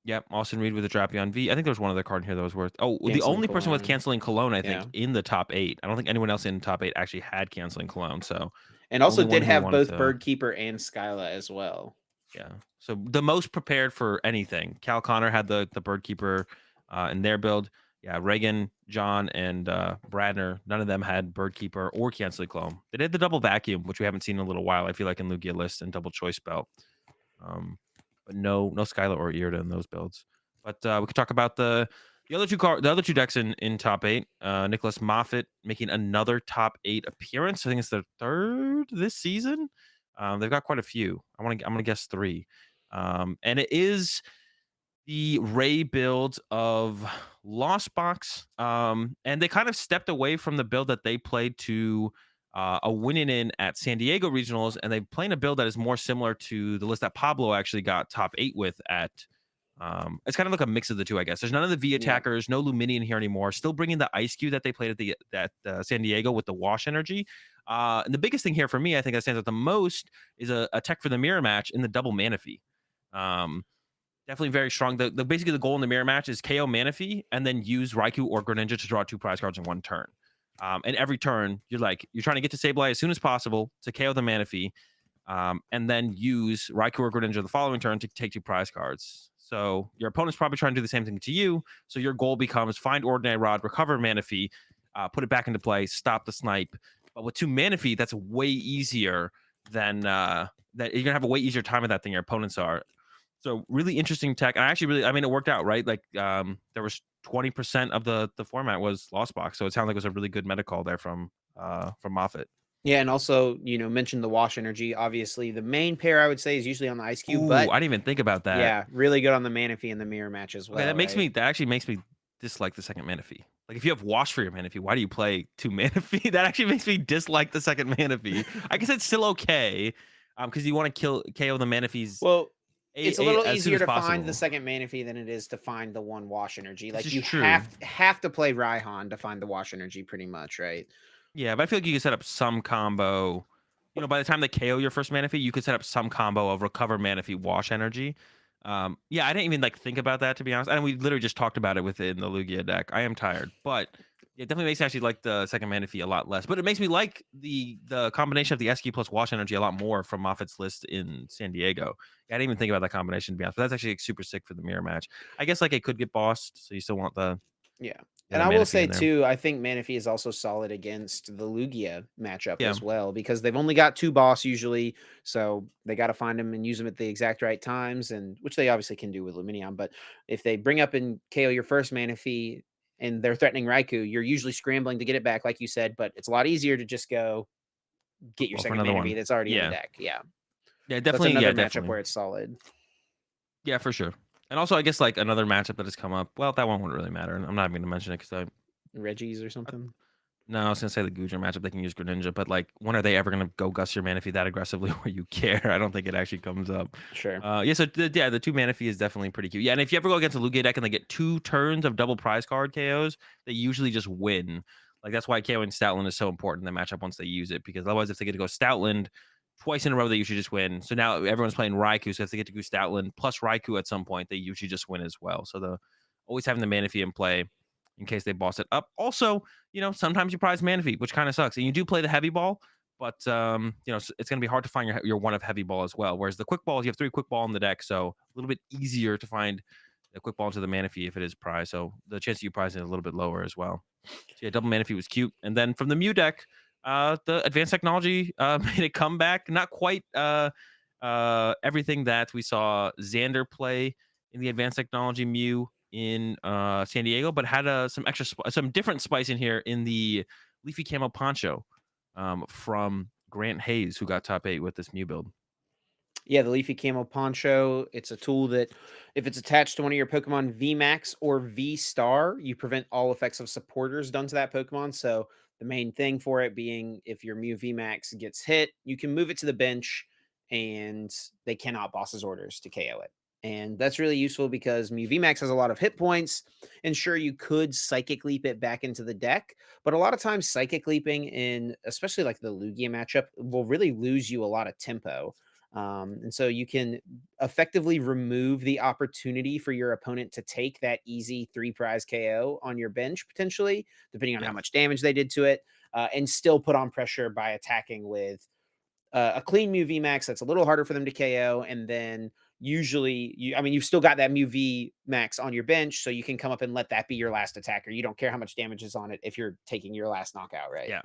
yep, Austin Reed with a Drapion V. I think there was one other card in here that was worth. Oh, the canceling only person with Cologne. canceling Cologne, I think, Yeah. in the top 8. I don't think anyone else in top 8 actually had canceling Cologne. So And the also only one did who have wanted both to, Birdkeeper and Skyla as well. yeah. So the most prepared for anything. Cal Connor had the Bird Keeper in their build. Yeah, Reagan, John, and Bradner, none of them had Bird Keeper or Canceling Clone. They did the double vacuum, which we haven't seen in a little while. I feel like in Lugia list and double choice belt. But no Skyla or Irida in those builds. But we could talk about the other two decks in top 8. Nicholas Moffat making another top 8 appearance. I think it's their third this season. They've got quite a few. I'm gonna guess 3. And it is the Ray build of Lost Box. And they kind of stepped away from the build that they played to a winning in at San Diego Regionals, and they playing a build that is more similar to the list that Pablo actually got top 8 with at. It's kind of like a mix of the two, I guess. There's none of the V Yeah. attackers, no Luminion here anymore. Still bringing the Ice Cube that they played at San Diego with the Wash energy. And the biggest thing here for me, I think that stands out the most, is a tech for the mirror match in the double Manaphy. Um, Definitely very strong. The basically the goal in the mirror match is KO Manaphy and then use Raikou or Greninja to draw 2 prize cards in one turn. And every turn you're trying to get to Sableye as soon as possible to KO the Manaphy, and then use Raikou or Greninja the following turn to take 2 prize cards. So your opponent's probably trying to do the same thing to you. So your goal becomes find Ordinary Rod, recover Manaphy, put it back into play, stop the snipe. But with 2 Manaphy, that's way easier than that. You're gonna have a way easier time of that than your opponents are. So really interesting tech. And I actually I mean, it worked out, right? Like there was 20% of the format was Lost Box. So it sounded like it was a really good meta call there from Moffat. Yeah, and also, mentioned the Wash energy. Obviously, the main pair I would say is usually on the Ice Cube, Ooh, but I didn't even think about that. yeah, really good on the Manaphy and the mirror match as Okay, well, right? that actually makes me dislike the second Manaphy. Like if you have Wash for your Manaphy, why do you play 2 Manaphy? That actually makes me dislike the second Manaphy. I guess it's still okay. Because you want to KO the Manaphy's Well, it's a little as soon easier as to find the possible. second Manaphy than it is to find the one Wash Energy. This Like, is you true. have to play Raihan to find the Wash Energy pretty much, right? Yeah, but I feel like you could set up some combo. By the time they KO your first Manaphy, you could set up some combo of recover Manaphy, wash energy. Yeah, I didn't even like think about that to be honest. And we literally just talked about it within the Lugia deck. I am tired, but it definitely makes me actually like the second Manaphy a lot less. But it makes me like the combination of the SQ plus wash energy a lot more from Moffat's list in San Diego. Yeah, I didn't even think about that combination to be honest. But that's actually like, super sick for the mirror match. I guess like it could get bossed, so you still want Yeah. the And other I will Manaphy say in there. too, I think Manaphy is also solid against the Lugia matchup Yeah, as well because they've only got 2 boss usually, so they gotta find them and use them at the exact right times, and which they obviously can do with Luminion, but if they bring up and KO your first Manaphy and they're threatening Raikou, you're usually scrambling to get it back, like you said, but it's a lot easier to just go get your well for second another Manaphy one. that's already in the Yeah, deck, yeah. yeah, So that's definitely. Yeah, another matchup definitely. where it's solid. Yeah, for sure. And also, I guess like another matchup that has come up. Well, that one wouldn't really matter. And I'm not even going to mention it because Reggie's or I something? no, I was gonna say the Gujar matchup. They can use Greninja, but like, when are they ever gonna go Gus your Manaphy that aggressively where you care? I don't think it actually comes up. Sure. Yeah, so the two Manaphy is definitely pretty cute. Yeah, and if you ever go against a Lugia deck and they get 2 turns of double prize card KOs, they usually just win. Like that's why KOing Stoutland is so important in the matchup once they use it, because otherwise, if they get to go Stoutland twice in a row, they usually just win. So now everyone's playing Raikou, so if they get to go Stoutland plus Raikou at some point, they usually just win as well. So the always having the Manaphy in play in case they boss it up. Also, sometimes you prize Manaphy, which kind of sucks. And you do play the heavy ball, but it's going to be hard to find your one of heavy ball as well. Whereas the quick balls, you have 3 quick ball in the deck, so a little bit easier to find the quick ball into the Manaphy if it is prize. So the chance of you prizing is a little bit lower as well. So yeah, double Manaphy was cute. And then from the Mew deck, the advanced technology made a comeback. Not quite everything that we saw Xander play in the advanced technology Mew in San Diego, but had some different spice in here in the leafy camo poncho from Grant Hayes, who got top 8 with this Mew build. Yeah, the Leafy Camo Poncho. It's a tool that, if it's attached to one of your Pokemon VMAX or V Star, you prevent all effects of supporters done to that Pokemon. So the main thing for it being, if your Mew VMAX gets hit, you can move it to the bench, and they cannot boss's orders to KO it. And that's really useful because Mew VMAX has a lot of hit points. And sure, you could Psychic Leap it back into the deck, but a lot of times Psychic Leaping in, especially like the Lugia matchup, will really lose you a lot of tempo, and so you can effectively remove the opportunity for your opponent to take that easy 3 prize KO on your bench, potentially, depending on Yeah, how much damage they did to it, and still put on pressure by attacking with a clean Mew VMAX that's a little harder for them to KO. And then usually, I mean, you've still got that Mew VMAX on your bench, so you can come up and let that be your last attacker. You don't care how much damage is on it if you're taking your last knockout, right? yeah.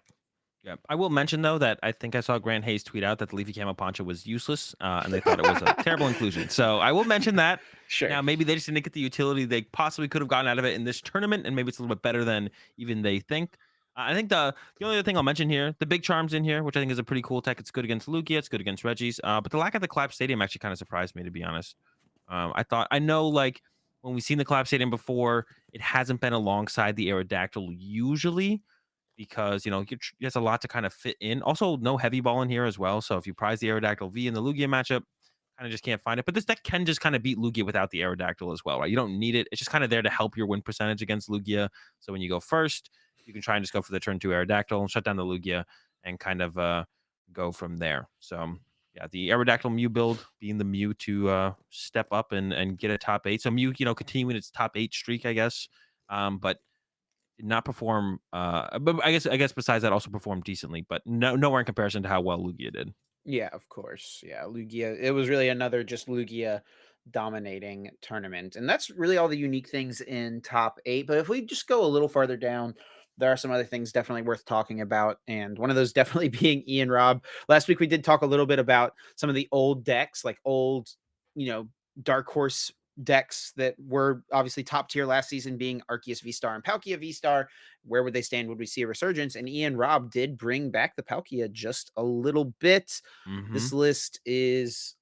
Yeah, I will mention though that I think I saw Grant Hayes tweet out that the leafy camo poncho was useless, and they thought it was a terrible inclusion. So I will mention that. Sure. Now maybe they just didn't get the utility they possibly could have gotten out of it in this tournament, and maybe it's a little bit better than even they think. I think the only other thing I'll mention here, the big charms in here, which I think is a pretty cool tech. It's good against Lugia, it's good against Reggie's, but the lack of the collapse stadium actually kind of surprised me to be honest. I know like when we've seen the collapse stadium before, it hasn't been alongside the Aerodactyl usually because there's a lot to kind of fit in. Also, no heavy ball in here as well. So if you prize the Aerodactyl V in the Lugia matchup, kind of just can't find it. But this deck can just kind of beat Lugia without the Aerodactyl as well, right? You don't need it. It's just kind of there to help your win percentage against Lugia. So when you go first, you can try and just go for the turn 2 Aerodactyl, shut down the Lugia, and kind of go from there. So yeah, the Aerodactyl Mew build being the Mew to step up and get a top 8. So Mew, continuing its top 8 streak, I guess. But did not perform, but I guess besides that also performed decently, but nowhere in comparison to how well Lugia did. Yeah, of course. Yeah, Lugia. It was really another just Lugia dominating tournament. And that's really all the unique things in top 8. But if we just go a little farther down, there are some other things definitely worth talking about. And one of those definitely being Ian Robb. Last week we did talk a little bit about some of the old decks, like old, you know, dark horse decks that were obviously top tier last season, being Arceus V Star and Palkia V Star. Where would they stand? Would we see a resurgence? And Ian Robb did bring back the Palkia just a little bit. This Mhm. list is,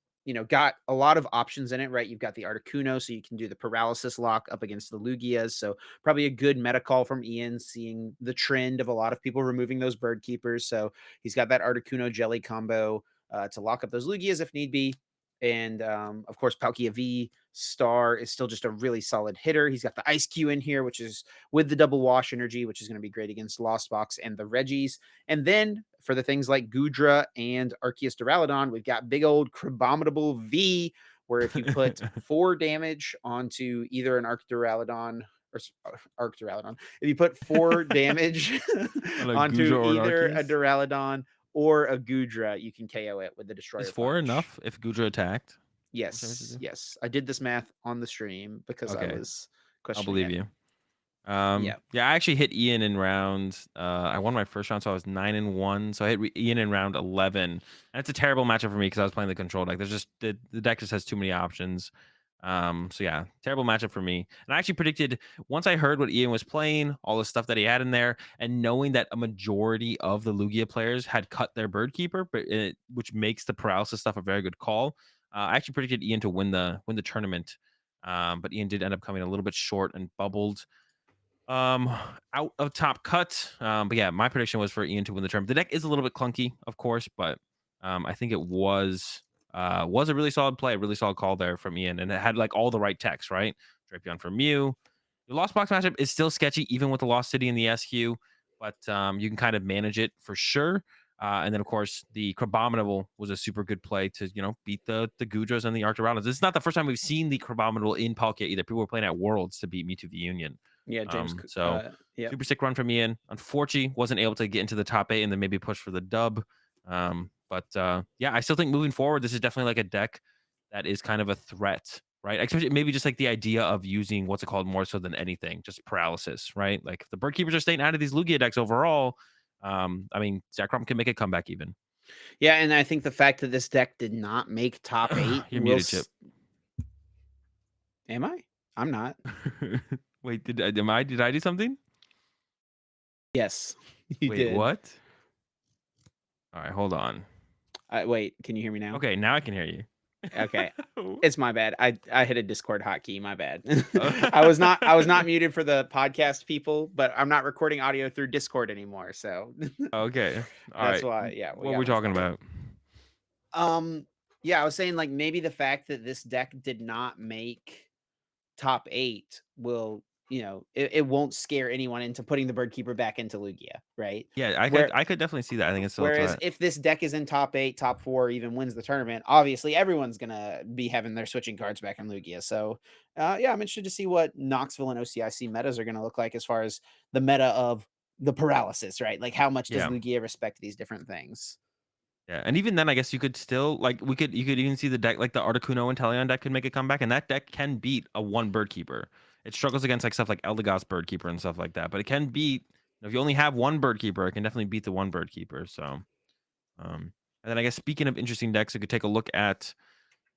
got a lot of options in it, right? You've got the Articuno, so you can do the paralysis lock up against the Lugias. So probably a good meta call from Ian, seeing the trend of a lot of people removing those bird keepers. So he's got that Articuno jelly combo to lock up those Lugias if need be. And of course, Palkia V Star is still just a really solid hitter. He's got the Ice Q in here, which is with the double wash energy, which is going to be great against Lost Box and the Reggies. And then for the things like Gudra and Arceus Duraludon, we've got big old Crabominable V, where if you put 4 damage onto either an Arc Duraludon or Arc Duraludon, if you put 4 damage On a onto Gudra or an either a Arceus? Duraludon or a Gudra, you can KO it with the Is Destroyer 4 Punch. enough if Gudra attacked? How much damage does it Yes, do? yes. I did this math on the stream because I Okay, was I'll questioning believe it. you. Yeah. Yeah, I actually hit Ian in round. I won my first round, so I was 9-1. So I hit Ian in round 11, and it's a terrible matchup for me because I was playing the control deck. There's just the deck just has too many options. So yeah, terrible matchup for me. And I actually predicted once I heard what Ian was playing, all the stuff that he had in there, and knowing that a majority of the Lugia players had cut their Bird Keeper, which makes the paralysis stuff a very good call. I actually predicted Ian to win the tournament, but Ian did end up coming a little bit short and bubbled um, out of top cut. But yeah, my prediction was for Ian to win the term. The deck is a little bit clunky, of course, but I think it was a really solid play, a really solid call there from Ian, and it had like all the right techs, right? Drapion for Mew. The Lost Box matchup is still sketchy, even with the Lost City and the SQ, but you can kind of manage it for sure. And then, of course, the Crabominable was a super good play to beat the Gudras and the Arcturanas. This is not the first time we've seen the Crabominable in Palkia either. People were playing at Worlds to beat Mewtwo the Union. Yeah, So yep. super sick run from Ian. Unfortunately, wasn't able to get into the top 8 and then maybe push for the dub. But yeah, I still think moving forward, this is definitely like a deck that is kind of a threat, right? Especially maybe just like the idea of using what's it called more so than anything, just paralysis, right? Like if the bird keepers are staying out of these Lugia decks overall. I mean, Zekrom can make a comeback even. Yeah, and I think the fact that this deck did not make top 8 You're muted, Chip. Am I? I'm not. Wait, did I do something? Yes, you Wait, did. what? All right, hold on. Wait, can you hear me now? Okay, now I can hear you. Okay. It's my bad. I hit a Discord hotkey, my bad. I was not muted for the podcast people, but I'm not recording audio through Discord anymore, so Okay. All that's right. why, yeah, we What were got we me talking flipped. about? Um, yeah, I was saying, like, maybe the fact that this deck did not make top 8 will, it won't scare anyone into putting the Bird Keeper back into Lugia, right? Yeah, I could Where I could definitely see that. I think it's still a Whereas threat. if this deck is in top 8, top 4, or even wins the tournament, obviously everyone's gonna be having their switching cards back in Lugia. So, yeah, I'm interested to see what Knoxville and OCIC metas are gonna look like as far as the meta of the paralysis, right? Like, how much does Yeah. Lugia respect these different things? Yeah. And even then I guess you could still like you could even see the deck like the Articuno and Teleon deck could make a comeback, and that deck can beat a one bird keeper. It struggles against like stuff like Eldegoss bird keeper and stuff like that, but it can beat if you only have one bird keeper, it can definitely beat the one bird keeper. So and then I guess speaking of interesting decks, you could take a look at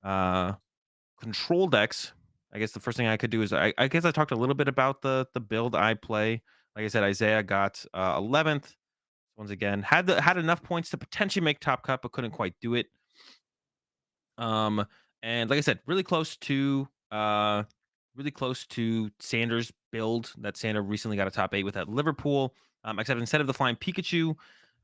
uh control decks. I guess the first thing I could do is I guess I talked a little bit about the build I play. Like I said, Isaiah got 11th. Once again, had enough points to potentially make top cut, but couldn't quite do it. Um, and like I said, really close to Sanders' build that Sander recently got a top 8 with at Liverpool. Except instead of the flying Pikachu,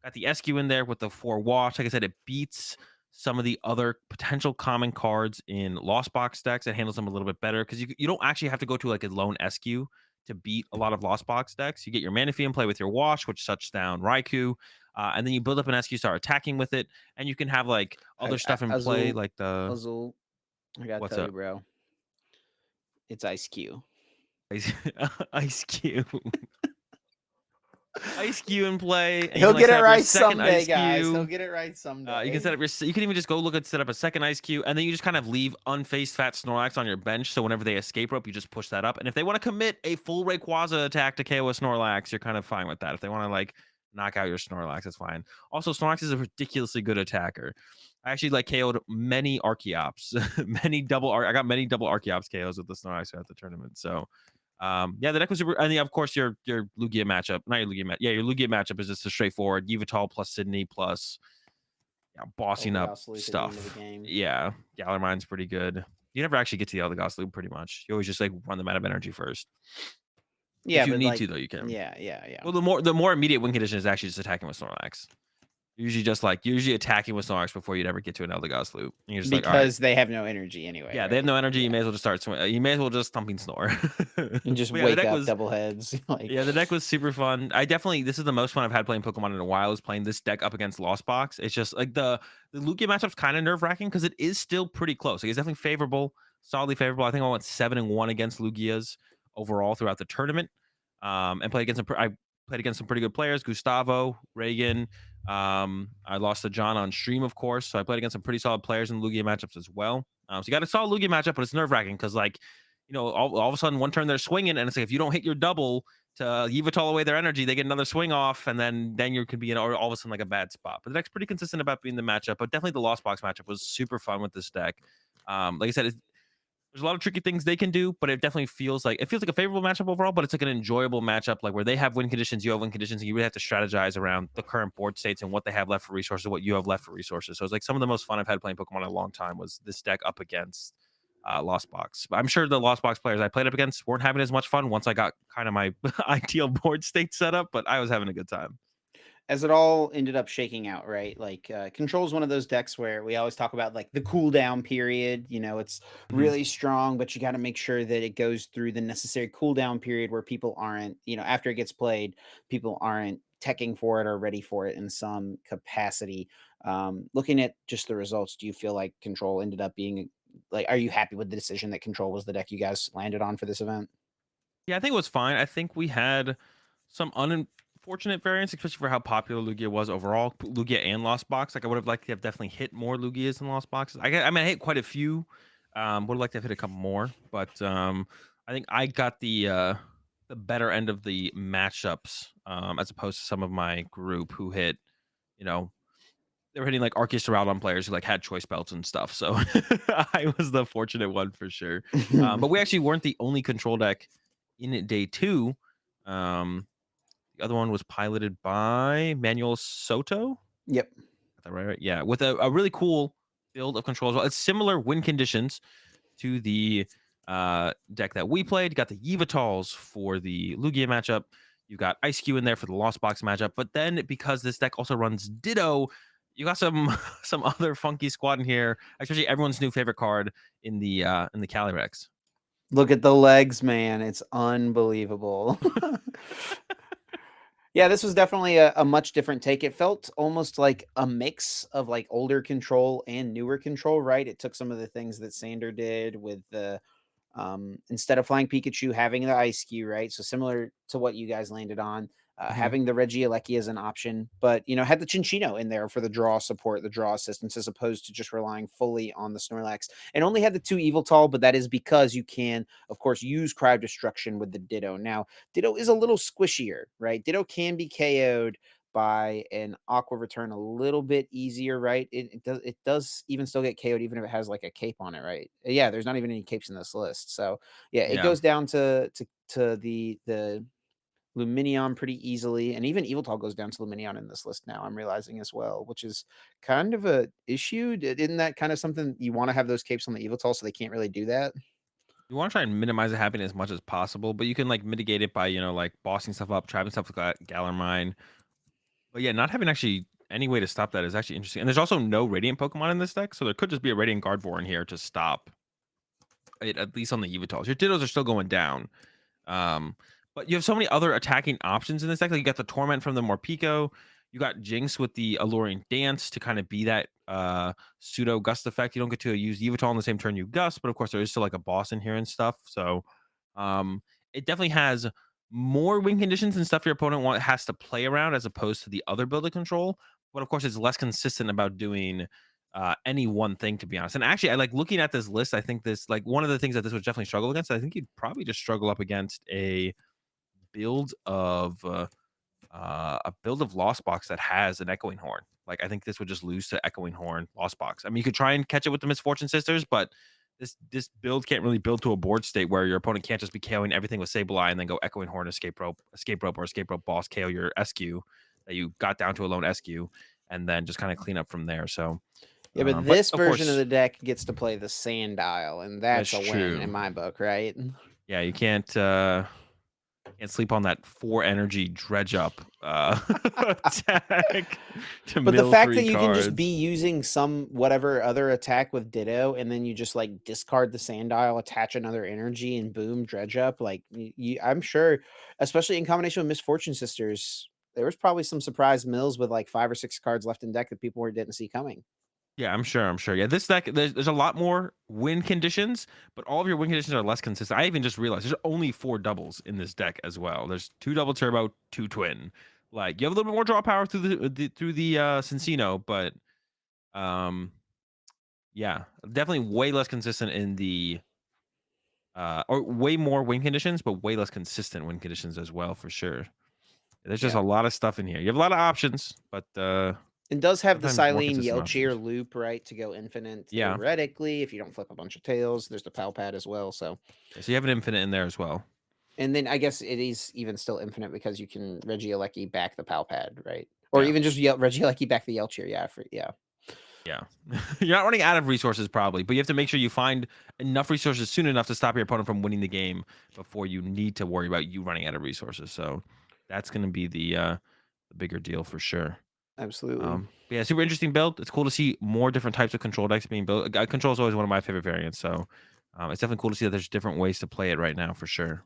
got the SQ in there with the 4 wash. Like I said, it beats some of the other potential common cards in Lost Box decks. It handles them a little bit better because you don't actually have to go to like a lone SQ to beat a lot of Lost Box decks. You get your Manaphy in play with your wash, which shuts down Raikou. And then you build up an SQ, start attacking with it, and you can have like other stuff in play, Azul, like the Azul, I gotta what's tell you, up? bro, it's Ice Q. Ice, Ice Cube, Ice Cube in play, and you He'll can like get set it up your right second someday, Ice guys. He'll Cube. get it right You can someday. set up your. You can even just go look at set up a second Ice Cube, and then you just kind of leave unfaced Fat Snorlax on your bench. So whenever they escape rope, you just push that up. And if they want to commit a full Rayquaza attack to KO a Snorlax, you're kind of fine with that. If they want to like knock out your Snorlax, that's fine. Also, Snorlax is a ridiculously good attacker. I actually like KO'd many Archeops, I got many double Archeops KOs with the Snorlax at the tournament. So yeah, the deck was super, and yeah, of course your Lugia matchup, not your Lugia match, yeah, your Lugia matchup is just a straightforward Yveltal plus Sydney plus bossing up Eldegoss Loop at the end of the stuff. game. Yeah, Gallermine's pretty good. You never actually get to the Eldegoss loop pretty much. You always just like run them out of energy first. Yeah, If you but need like, to though, you can. yeah, yeah, yeah. Well, the more immediate win condition is actually just attacking with Snorlax. Usually just like you're usually attacking with Snorlax before you'd ever get to an Eldegoss loop. And you're just like, all right, because they have no energy anyway, yeah, they have right? no energy. You Yeah. may as well just you may as well just thumping Snore. And just But yeah, the wake deck up was double heads. Like, yeah, the deck was super fun. I definitely this is the most fun I've had playing Pokemon in a while. Is playing this deck up against Lost Box. It's just like the Lugia matchup's kind of nerve wracking because it is still pretty close. Like, it's definitely favorable, solidly favorable. I think I went 7-1 against Lugias overall throughout the tournament. And played against I played against some pretty good players: Gustavo, Reagan. I lost to John on stream, of course. So I played against some pretty solid players in Lugia matchups as well. So you got a solid Lugia matchup, but it's nerve wracking because like all of a sudden one turn they're swinging, and it's like if you don't hit your double to Yveltal away their energy, they get another swing off, and then you could be in all of a sudden like a bad spot. But the deck's pretty consistent about being the matchup. But definitely the Lost Box matchup was super fun with this deck. Like I said, there's a lot of tricky things they can do, but it definitely feels like a favorable matchup overall. But it's like an enjoyable matchup, like where they have win conditions, you have win conditions, and you really have to strategize around the current board states and what they have left for resources, what you have left for resources. So it's like some of the most fun I've had playing Pokemon in a long time was this deck up against Lost Box. But I'm sure the Lost Box players I played up against weren't having as much fun once I got kind of my ideal board state set up, but I was having a good time. as it all ended up shaking out, right? Like, Control is one of those decks where we always talk about like the cooldown period. It's Mhm. really strong, but you got to make sure that it goes through the necessary cooldown period where people aren't, after it gets played, people aren't teching for it or ready for it in some capacity. Looking at just the results, do you feel like Control ended up being like, are you happy with the decision that Control was the deck you guys landed on for this event? Yeah, I think it was fine. I think we had some unfortunate variants, especially for how popular Lugia was overall. Lugia and Lost Box. Like I would have liked to have definitely hit more Lugias than Lost Boxes. I mean, I hit quite a few. Would have liked to have hit a couple more, but I think I got the better end of the matchups as opposed to some of my group who hit, you know, they were hitting like Arceus Aroudon players who like had choice belts and stuff. So I was the fortunate one for sure. But we actually weren't the only control deck in day two. Um, the other one was piloted by Manuel Soto. Yep. Got that right? Yeah, with a really cool build of control as well. It's similar win conditions to the deck that we played. You got the Yveltals for the Lugia matchup. You got Ice Cube in there for the Lost Box matchup. But then because this deck also runs Ditto, you got some some other funky squad in here, especially everyone's new favorite card in the Calyrex. Look at the legs, man. It's unbelievable. Yeah, this was definitely a much different take. It felt almost like a mix of like older control and newer control, right? It took some of the things that Sander did with the instead of flying Pikachu, having the Ice Cube, right? So similar to what you guys landed on, Mhm. having the Regieleki as an option, but had the Chinchino in there for the draw support, the draw assistance, as opposed to just relying fully on the Snorlax, and only had the two Evil Tall, but that is because you can, of course, use Cryo Destruction with the Ditto. Now, Ditto is a little squishier, right? Ditto can be KO'd by an Aqua Return a little bit easier, right? It does even still get KO'd even if it has like a cape on it, right? Yeah, there's not even any capes in this list. So yeah, it Yeah. goes down to the Luminion pretty easily, and even Eviltal goes down to Luminion in this list now. I'm realizing as well, which is kind of a issue. Isn't that kind of something you want to have those capes on the Eviltal so they can't really do that? You want to try and minimize it happening as much as possible, but you can like mitigate it by, like bossing stuff up, trapping stuff with Galarmine. But yeah, not having actually any way to stop that is actually interesting. And there's also no Radiant Pokemon in this deck, so there could just be a Radiant Gardevoir in here to stop it, at least on the Yveltals. Your Dittos are still going down. Um, but you have so many other attacking options in this deck. Like you got the Torment from the Morpeko. You got Jinx with the Alluring Dance to kind of be that pseudo gust effect. You don't get to use Yveltal on the same turn you gust, but of course there is still like a boss in here and stuff. So it definitely has more win conditions and stuff your opponent has to play around as opposed to the other build of control. But of course, it's less consistent about doing any one thing, to be honest. And actually, I like looking at this list. I think this, like, one of the things that this would definitely struggle against. I think you'd probably just struggle up against build of a build of Lost Box that has an Echoing Horn. Like, I think this would just lose to Echoing Horn Lost Box. I mean, you could try and catch it with the Misfortune Sisters, but this build can't really build to a board state where your opponent can't just be KOing everything with Sableye and then go Echoing Horn, escape rope, or escape rope boss KO your SQ that you got down to a lone SQ, and then just kind of clean up from there. So, Yeah, but but this of version of course, the deck gets to play the Sand Isle, and that's that's a win in true. my book, right? Yeah, you can't. Can't sleep on that 4 energy dredge up attack to But the mill fact that 3 you can just cards. be using some whatever other attack with Ditto, and then you just like discard the sand dial, attach another energy, and boom, dredge up. Like I'm sure, especially in combination with Misfortune Sisters, there was probably some surprise mills with like 5 or 6 cards left in deck that people didn't see coming. Yeah, I'm sure. Yeah, this deck, there's a lot more win conditions, but all of your win conditions are less consistent. I even just realized there's only 4 doubles in this deck as well. There's 2 double turbo, 2 twin. Like, you have a little bit more draw power through the Cincino, but, um, yeah, definitely way less consistent in the, or way more win conditions, but way less consistent win conditions as well, for sure. There's just Yeah. a lot of stuff in here. You have a lot of options, but, And does have the sometimes more Silene consistent Yelchier options. loop, right, to go infinite Yeah. theoretically if you don't flip a bunch of tails. There's the Pal Pad as well. So, Yeah, so you have an infinite in there as well. and then I guess it is even still infinite because you can Regieleki back the Pal Pad, right? Or Yeah. even just Regieleki back the Yelchier. Yeah, yeah. Yeah. You're not running out of resources probably, but you have to make sure you find enough resources soon enough to stop your opponent from winning the game before you need to worry about you running out of resources. So that's going to be the bigger deal for sure. Absolutely. But yeah, super interesting build. It's cool to see more different types of control decks being built. Control is always one of my favorite variants, so it's definitely cool to see that there's different ways to play it right now for sure.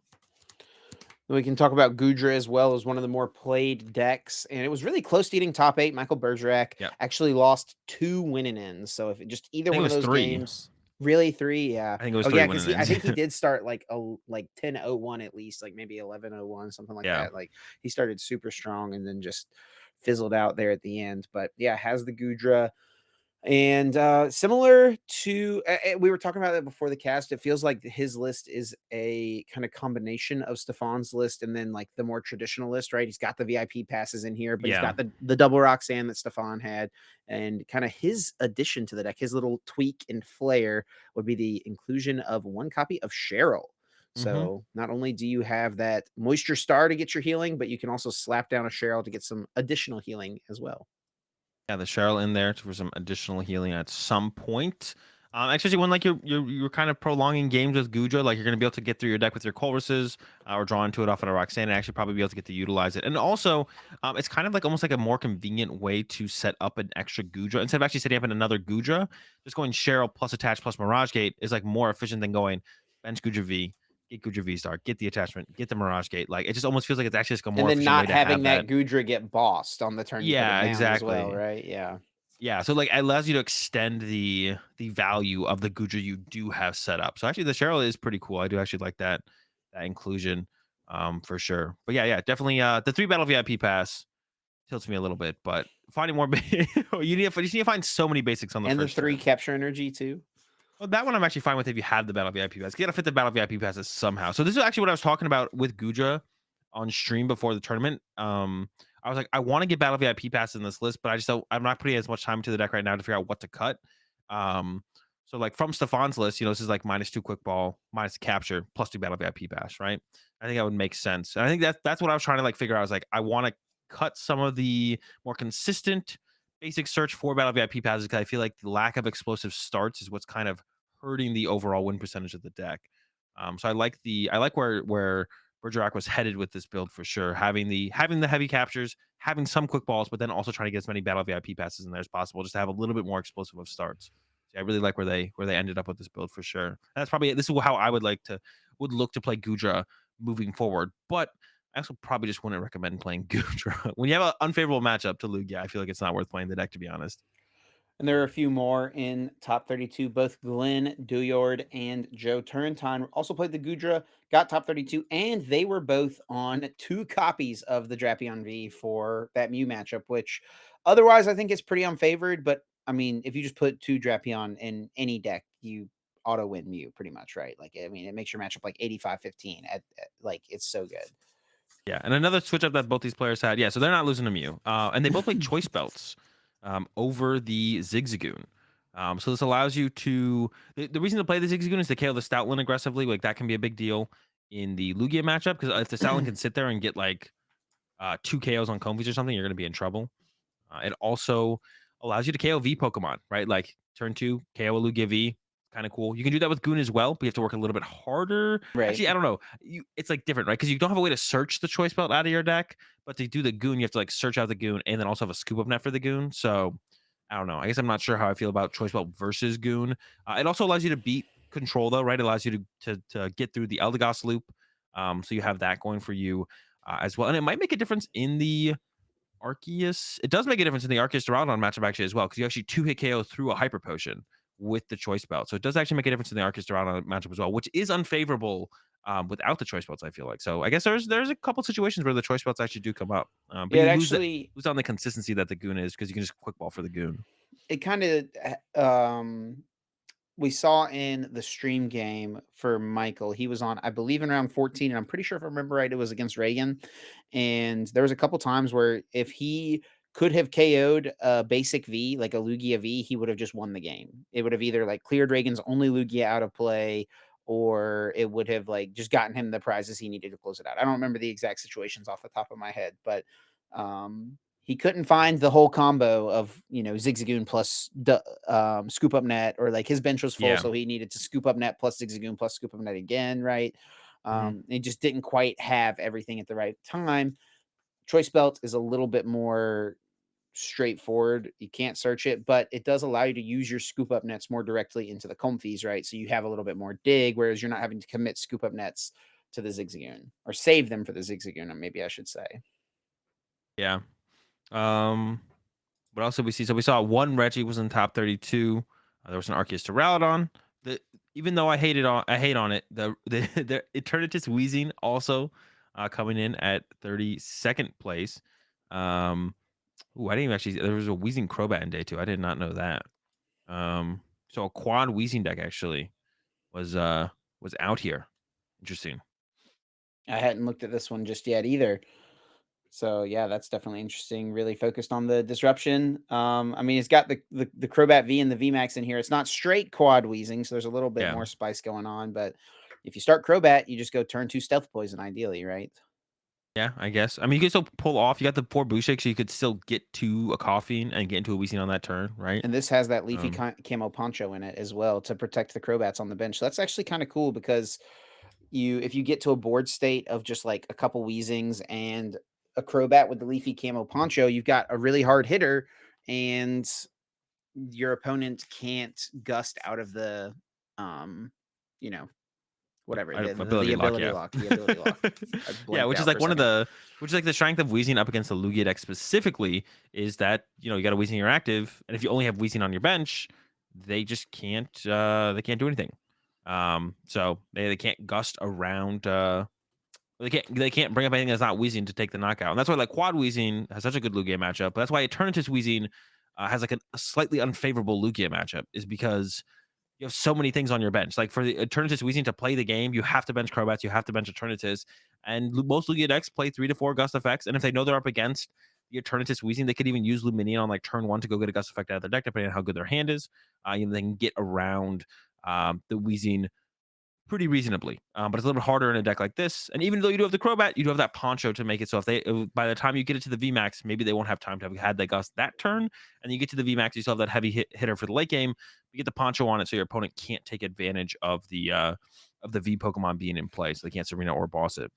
We can talk about Gudra as well as one of the more played decks, and it was really close to getting top 8. Michael Bergerac Yeah, actually lost 2 winning ends, so if it just either I think it one of was those 3. games. Really? 3? Yeah. I think it was Oh, 3 yeah, because winning I ends. think he did start, like, like 10-01 at least, like, maybe 11-01, something like Yeah. that, like, he started super strong and then just fizzled out there at the end, but, yeah, has the Gudra. And, similar to we were talking about that before the cast, it feels like his list is a kinda combination of Stefan's list and then, like, the more traditional list, right? He's got the VIP passes in here, but he's Yeah. got the double Roxanne that Stefan had, and kinda his addition to the deck, his little tweak and flair would be the inclusion of 1 copy of Cheryl. Mhm. So, not only do you have that Moisture Star to get your healing, but you can also slap down a Cheryl to get some additional healing as well. Yeah, the Cheryl in there for some additional healing at some point. Especially when like you're kind of prolonging games with Gudra, like you're gonna be able to get through your deck with your Colruses, or draw into it off of a Roxanne, and actually probably be able to get to utilize it. And also, it's kind of like almost like a more convenient way to set up an extra Gudra instead of actually setting up another Gudra. Just going Cheryl plus attach plus Mirage Gate is like more efficient than going bench Gudra V, get Gudra V Star, get the attachment, get the Mirage Gate. Like it just almost feels like it's actually just a And more then efficient way not to have having that. that Gudra get bossed on the turn you put it Yeah, down as well, exactly. right? Yeah. Yeah, so, like, it allows you to extend the value of the Guja you do have set up. So, actually, the Cheryl is pretty cool. I do actually like that inclusion, for sure. But, yeah, definitely, the 3 battle VIP pass tilts me a little bit, but finding more ba you just need to find so many basics on the And the first 3 turn. capture energy too. Well, that one I'm actually fine with if you have the Battle VIP pass. You gotta fit the Battle VIP passes somehow. So this is actually what I was talking about with Guja on stream before the tournament. I was like, I want to get Battle VIP passes in this list, but I just don't. I'm not putting as much time into the deck right now to figure out what to cut. Um, so like from Stefan's list, this is like -2 quick ball, minus capture, +2 Battle VIP pass, right? I think that would make sense. And I think that's what I was trying to like figure out. I was like, I want to cut some of the more consistent basic search for Battle VIP passes because I feel like the lack of explosive starts is what's kind of hurting the overall win percentage of the deck. So I like where Bergerac was headed with this build for sure. Having the heavy captures, having some quick balls, but then also trying to get as many battle VIP passes in there as possible, just to have a little bit more explosive of starts. So I really like where they ended up with this build for sure. And that's probably this is how I would look to play Gudra moving forward. But I also probably just wouldn't recommend playing Gudra when you have an unfavorable matchup to Lugia. I feel like it's not worth playing the deck to be honest. And there are a few more in top 32. Both Glenn Douillard and Joe Turrentine also played the Gudra, got top 32, and they were both on 2 copies of the Drapion V for that Mew matchup, which otherwise I think is pretty unfavored. But I mean, if you just put 2 Drapion in any deck, you auto win Mew pretty much, right? Like, I mean, it makes your matchup like 85-15 like it's so good. Yeah, and another switch up that both these players had. Yeah, so they're not losing to Mew, and they both play choice belts over the Zigzagoon. So this allows you to. The reason to play the Zigzagoon is to KO the Stoutland aggressively. Like that can be a big deal in the Lugia matchup because if the Stoutland can sit there and get like 2 KOs on Comfeys or something, you're going to be in trouble. It also allows you to KO V Pokemon, right? Like turn 2, KO a Lugia V, kind of cool. You can do that with Goon as well, but you have to work a little bit harder. Right. Actually, I don't know. It's like different, right? Because you don't have a way to search the choice belt out of your deck, but to do the Goon, you have to like search out the Goon and then also have a scoop up net for the Goon. So I don't know. I guess I'm not sure how I feel about choice belt versus Goon. It also allows you to beat control though, right? It allows you to get through the Eldegoss loop. So you have that going for you as well, and it might make a difference in the Arceus. It does make a difference in the Arceus Duraludon matchup actually as well, because you actually two hit KO through a Hyper Potion with the choice belt. So it does actually make a difference in the Arceus Duraludon matchup as well, which is unfavorable without the choice belts. I feel like so. I guess there's a couple situations where the choice belts actually do come up, but Yeah, it you actually lose on the consistency that the Goon is because you can just quick ball for the Goon. it kind of we saw in the stream game for Michael, he was on, I believe, in round 14, and I'm pretty sure if I remember right, it was against Reagan. And there was a couple times where if he could have KO'd a basic V, like a Lugia V, he would have just won the game. It would have either like cleared Reagan's only Lugia out of play, or it would have like just gotten him the prizes he needed to close it out. I don't remember the exact situations off the top of my head, but he couldn't find the whole combo of, Zigzagoon plus scoop up net, or like his bench was full, Yeah. so he needed to scoop up net plus Zigzagoon plus scoop up net again, right? Mhm. He just didn't quite have everything at the right time. Choice belt is a little bit more straightforward. You can't search it, but it does allow you to use your scoop up nets more directly into the comfies, right? So you have a little bit more dig, whereas you're not having to commit scoop up nets to the Zigzagoon, or save them for the Zigzagoon, maybe I should say. Yeah. Um, what else did we see? So we saw one Reggie was in top 32. There was an Arceus Duraludon. The Even though I hate on it. The Eternatus Wheezing also coming in at 32nd place. Um, I didn't even actually. There was a Wheezing Crobat in day two. I did not know that. So a quad Wheezing deck actually was uh was out here. Interesting. I hadn't looked at this one just yet either. So yeah, that's definitely interesting. Really focused on the disruption. I mean, it's got the Crobat V and the VMAX in here. It's not straight quad wheezing, so there's a little bit Yeah. more spice going on. But if you start Crobat, you just go turn two Stealth Poison, ideally, right? Yeah, I guess. I mean, you can still pull off. You got the four Bouchik, so you could still get to a Coughing and get into a Weezing on that turn, right? And this has that leafy Um, camo poncho in it as well to protect the Crobats on the bench. So that's actually kind of cool, because if you get to a board state of just like a couple Weezings and a Crobat with the leafy camo poncho, you've got a really hard hitter, and your opponent can't gust out of the um you know whatever, the ability lock, ability yeah. lock, the ability lock. I Yeah, blanked which is out for like a second. the strength of Weezing up against the Lugia deck specifically is that, you got a Weezing in your active, and if you only have Weezing on your bench, they can't do anything. So they can't gust around they can't bring up anything that's not Weezing to take the knockout. And that's why like quad Weezing has such a good Lugia matchup. But that's why Eternatus Weezing has like a slightly unfavorable Lugia matchup, is because you have so many things on your bench. Like for the Eternatus Weezing to play the game, you have to bench Crobats, you have to bench Eternatus. And most Lugia decks play 3 to 4 Gust effects. And if they know they're up against the Eternatus Weezing, they could even use Luminion on like turn one to go get a Gust effect out of their deck, depending on how good their hand is. They can get around the Weezing pretty reasonably. But it's a little bit harder in a deck like this. And even though you do have the Crobat, you do have that Poncho to make it so by the time you get it to the VMAX, maybe they won't have time to have had that Gust that turn. And you get to the VMAX, you still have that heavy hitter for the late game. You get the Poncho on it, so your opponent can't take advantage of the V Pokemon being in play, so they can't Serena or boss it.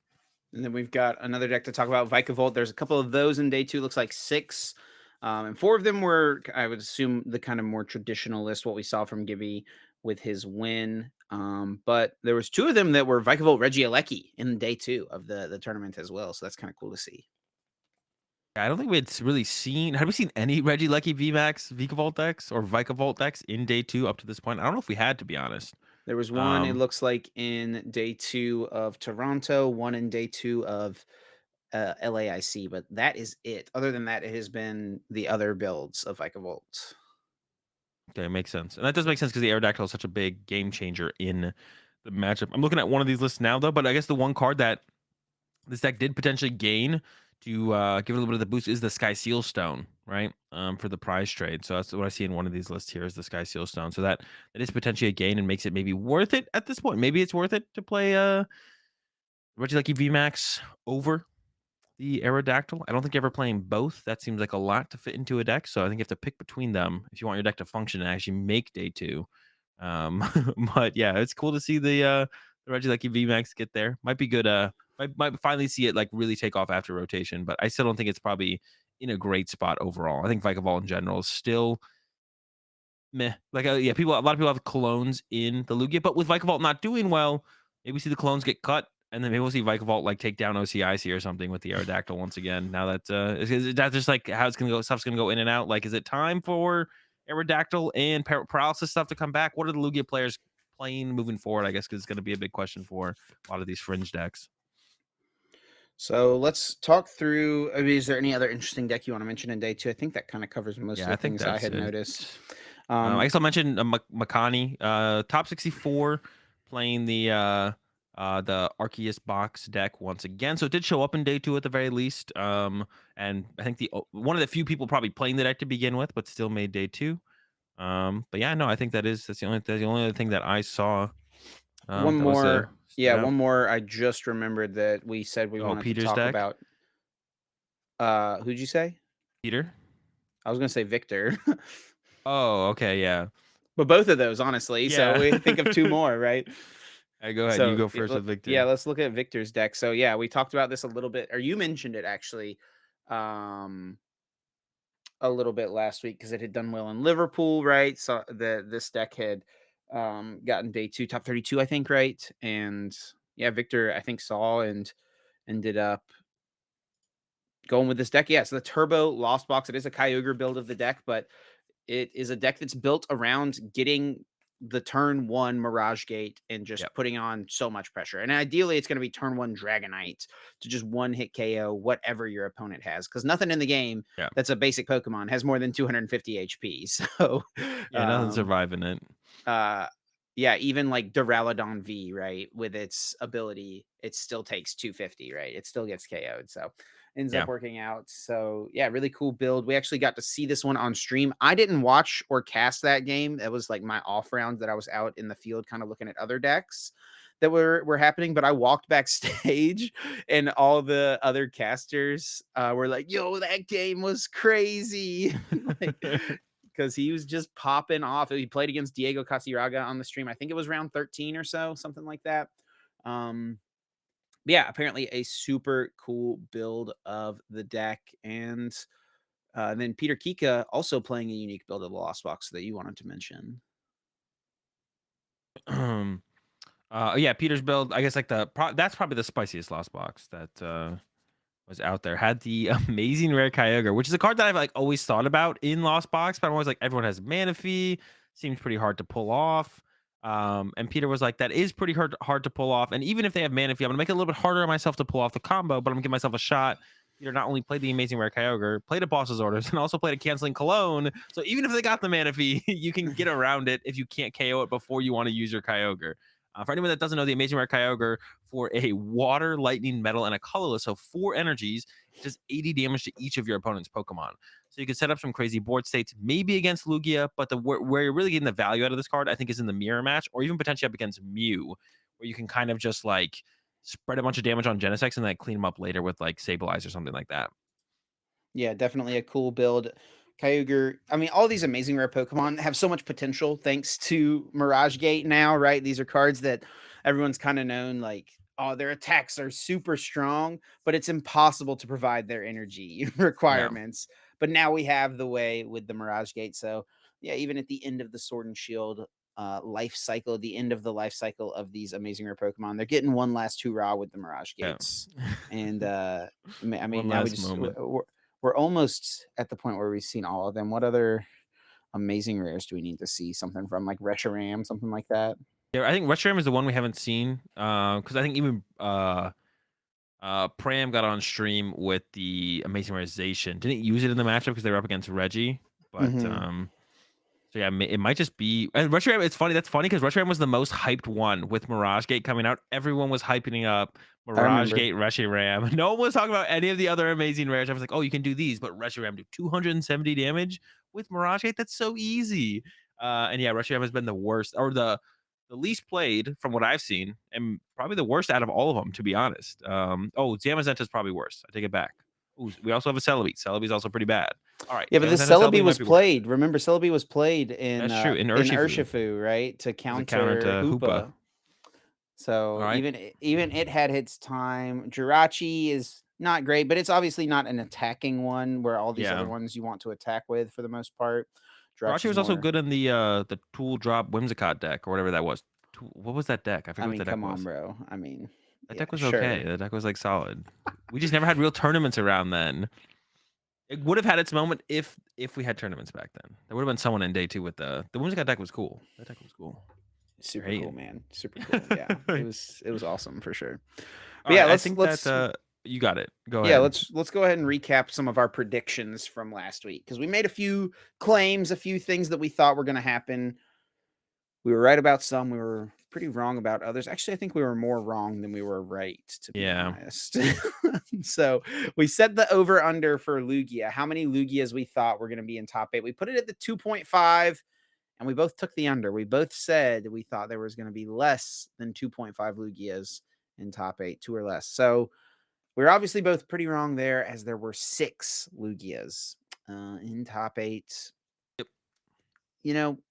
And then we've got another deck to talk about, Vikavolt. There's a couple of those in day two. Looks like six, and four of them were, I would assume, the kind of more traditional list, what we saw from Gibby with his win. But there was two of them that were Vikavolt Regieleki in day two of the tournament as well, so that's kind of cool to see. I don't think we had really seen. Had we seen any Regieleki VMAX Vikavolt decks or Vikavolt decks in day two up to this point? I don't know if we had, to be honest. There was one, it Um, looks like, in day two of Toronto, one in day two of LAIC, but that is it. Other than that, it has been the other builds of Vikavolt. Okay, makes sense. And that does make sense because the Aerodactyl is such a big game changer in the matchup. I'm looking at one of these lists now, though, but I guess the one card that this deck did potentially gain to give it a little bit of the boost is the Sky Seal Stone, right? For the prize trade. So that's what I see in one of these lists here is the Sky Seal Stone. So that is potentially a gain and makes it maybe worth it at this point. Maybe it's worth it to play Regieleki VMAX over the Aerodactyl. I don't think you're ever playing both. That seems like a lot to fit into a deck. So I think you have to pick between them if you want your deck to function and actually make day two. But yeah, it's cool to see the Regieleki VMAX get there. Might be good. Might finally see it like really take off after rotation, but I still don't think it's probably in a great spot overall. I think Vikavolt in general is still meh. Like, yeah, a lot of people have clones in the Lugia, but with Vikavolt not doing well, maybe we see the clones get cut, and then maybe we'll see Vikavolt like take down OCIC or something with the Aerodactyl once again. Now that is that just like how it's gonna go? Stuff's gonna go in and out. Like, is it time for Aerodactyl and paralysis stuff to come back? What are the Lugia players playing moving forward? I guess because it's gonna be a big question for a lot of these fringe decks. So let's talk through. I mean, is there any other interesting deck you want to mention in day two? I think that kind of covers most Yeah, of I the think things I that's had it. noticed. I Um, guess I'll mention Makani, top 64, playing the Arceus box deck once again. So it did show up in day two at the very least. And I think the one of the few people probably playing the deck to begin with, but still made day two. But yeah, no, I think that's the only other thing that I saw. one That was more, stood yeah, out. one more. I just remembered that we said we Oh, wanted to Peter's talk deck, about. Who'd you say? Peter. I was gonna say Victor, Oh, okay, yeah, but both of those, honestly. So yeah. we think of two more, right? Go ahead. You So go first with yeah, Victor. let's look at Victor's deck. So yeah, we talked about this a little bit, or you mentioned it actually. Um, a little bit last week because it had done well in Liverpool, right? So this deck had gotten day two, top 32, I think, right? And yeah, Victor, I think, saw and ended up going with this deck. Yeah, so the Turbo Lost Box, it is a Kyogre build of the deck, but it is a deck that's built around getting the turn one Mirage Gate and just Yep. putting on so much pressure. And ideally, it's going to be turn one Dragonite to just one hit KO whatever your opponent has, because nothing in the game Yeah. that's a basic Pokemon has more than 250 HP. So, Yeah. Nothing um, surviving it. uh, yeah, even like Duraludon V, right, with its ability, it still takes 250, right? It still gets KO'd, so ends up Yeah. working out. So yeah, really cool build. We actually got to see this one on stream. I didn't watch or cast that game. That was like my off round that I was out in the field, kind of looking at other decks that were happening. But I walked backstage, and all the other casters were like, "Yo, that game was crazy!" like because he was just popping off. He played against Diego Casiraga on the stream. I think it was round 13 or so, something like that. Um, yeah, apparently a super cool build of the deck. And then Peter Kika also playing a unique build of the Lost Box that you wanted to mention. Yeah, Peter's build. I guess like that's probably the spiciest lost box that was out there. Had the amazing rare Kyogre, which is a card that I've like always thought about in lost box, but I'm always like everyone has Manaphy, seems pretty hard to pull off. And Peter was like, that is pretty hard to pull off. And even if they have Manaphy, I'm gonna make it a little bit harder on myself to pull off the combo, but I'm gonna give myself a shot. Peter not only played the amazing rare Kyogre, played a boss's orders, and also played a canceling cologne. So even if they got the Manaphy, you can get around it if you can't KO it before you want to use your Kyogre. For anyone that doesn't know, the Amazing Rare Kyogre for a water, lightning, metal, and a colorless, so 4 energies, it does 80 damage to each of your opponent's Pokemon. So you can set up some crazy board states, maybe against Lugia, but where you're really getting the value out of this card, I think, is in the mirror match, or even potentially up against Mew, where you can kind of just like spread a bunch of damage on Genesect and then clean them up later with like Sableye or something like that. Yeah, definitely a cool build. Kyogre, I mean, all these amazing rare Pokemon have so much potential thanks to Mirage Gate now, right? These are cards that everyone's kind of known, like, oh, their attacks are super strong, but it's impossible to provide their energy Yeah. requirements. But now we have the way with the Mirage Gate. So, yeah, even at the end of the Sword and Shield life cycle, the end of the life cycle of these amazing rare Pokemon, they're getting one last hurrah with the Mirage Yeah. Gates. And I One mean, now we last just moment. we're almost at the point where we've seen all of them. What other amazing rares do we need to see? Something from like Reshiram, something like that? Yeah, I think Reshiram is the one we haven't seen. Because I think even Pram got on stream with the Amazing Realization. Didn't use it in the matchup because they were up against Reggie. But Mhm. so yeah, it might just be and Reshiram. It's funny. That's funny because Reshiram was the most hyped one with Mirage Gate coming out. Everyone was hyping it up. I Mirage remember. Gate, Reshiram. No one was talking about any of the other amazing rares. I was like, oh, you can do these, but Reshiram do 270 damage with Mirage Gate. That's so easy. And yeah, Reshiram has been the worst or the least played from what I've seen, and probably the worst out of all of them, to be honest. Oh, Zamazenta is probably worse. I take it back. Ooh, we also have a Celebi. Celebi's also pretty bad. All right, Yeah, but the Gamma Celebi Celebi might was be worth it. played. Remember, Celebi was played That's true. in Urshifu Urshifu, right, to as a counter counter to Hoopa. Hoopa. All So right. even it had its time. Jirachi is not great, but it's obviously not an attacking one where all these other Yeah. ones you want to attack with for the most part. Jirachi Jirachi's was also more. good in the tool drop Whimsicott deck or whatever that was. What was that deck? I I forget what mean, the deck come on, was. bro. I mean, That yeah, deck was okay. sure. That deck was like solid. We just never had real tournaments around then. It would have had its moment if we had tournaments back then. There would have been someone in day two with the Whimsicott deck was cool. That deck was cool. You're Super cool, hating. man. Super cool. Yeah. It was awesome for sure. All But yeah, right, I think that let's you got it. Go yeah, ahead. let's go ahead and recap some of our predictions from last week because we made a few claims, a few things that we thought were going to happen. We were right about some, we were pretty wrong about others. Actually, I think we were more wrong than we were right, to be Yeah. honest. So we set the over under for Lugia, how many Lugias we thought were going to be in top eight. We put it at the 2.5, and we both took the under. We both said we thought there was going to be less than 2.5 Lugias in top eight, two or less. So we're obviously both pretty wrong there, as there were 6 Lugias in top eight. Yep.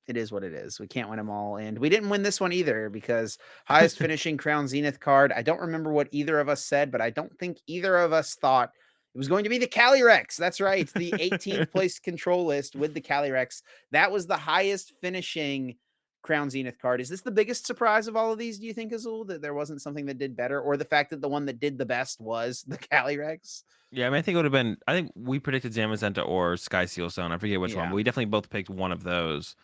It is what it is. We can't win them all. And we didn't win this one either because highest finishing Crown Zenith card. I don't remember what either of us said, but I don't think either of us thought it was going to be the Calyrex. That's right. The 18th place control list with the Calyrex. That was the highest finishing Crown Zenith card. Is this the biggest surprise of all of these, do you think, Azul, that there wasn't something that did better, or the fact that the one that did the best was the Calyrex? Yeah, I mean, I think it would have been. I think we predicted Zamazenta or Sky Seal Stone. I forget which one, Yeah. but we definitely both picked one of those.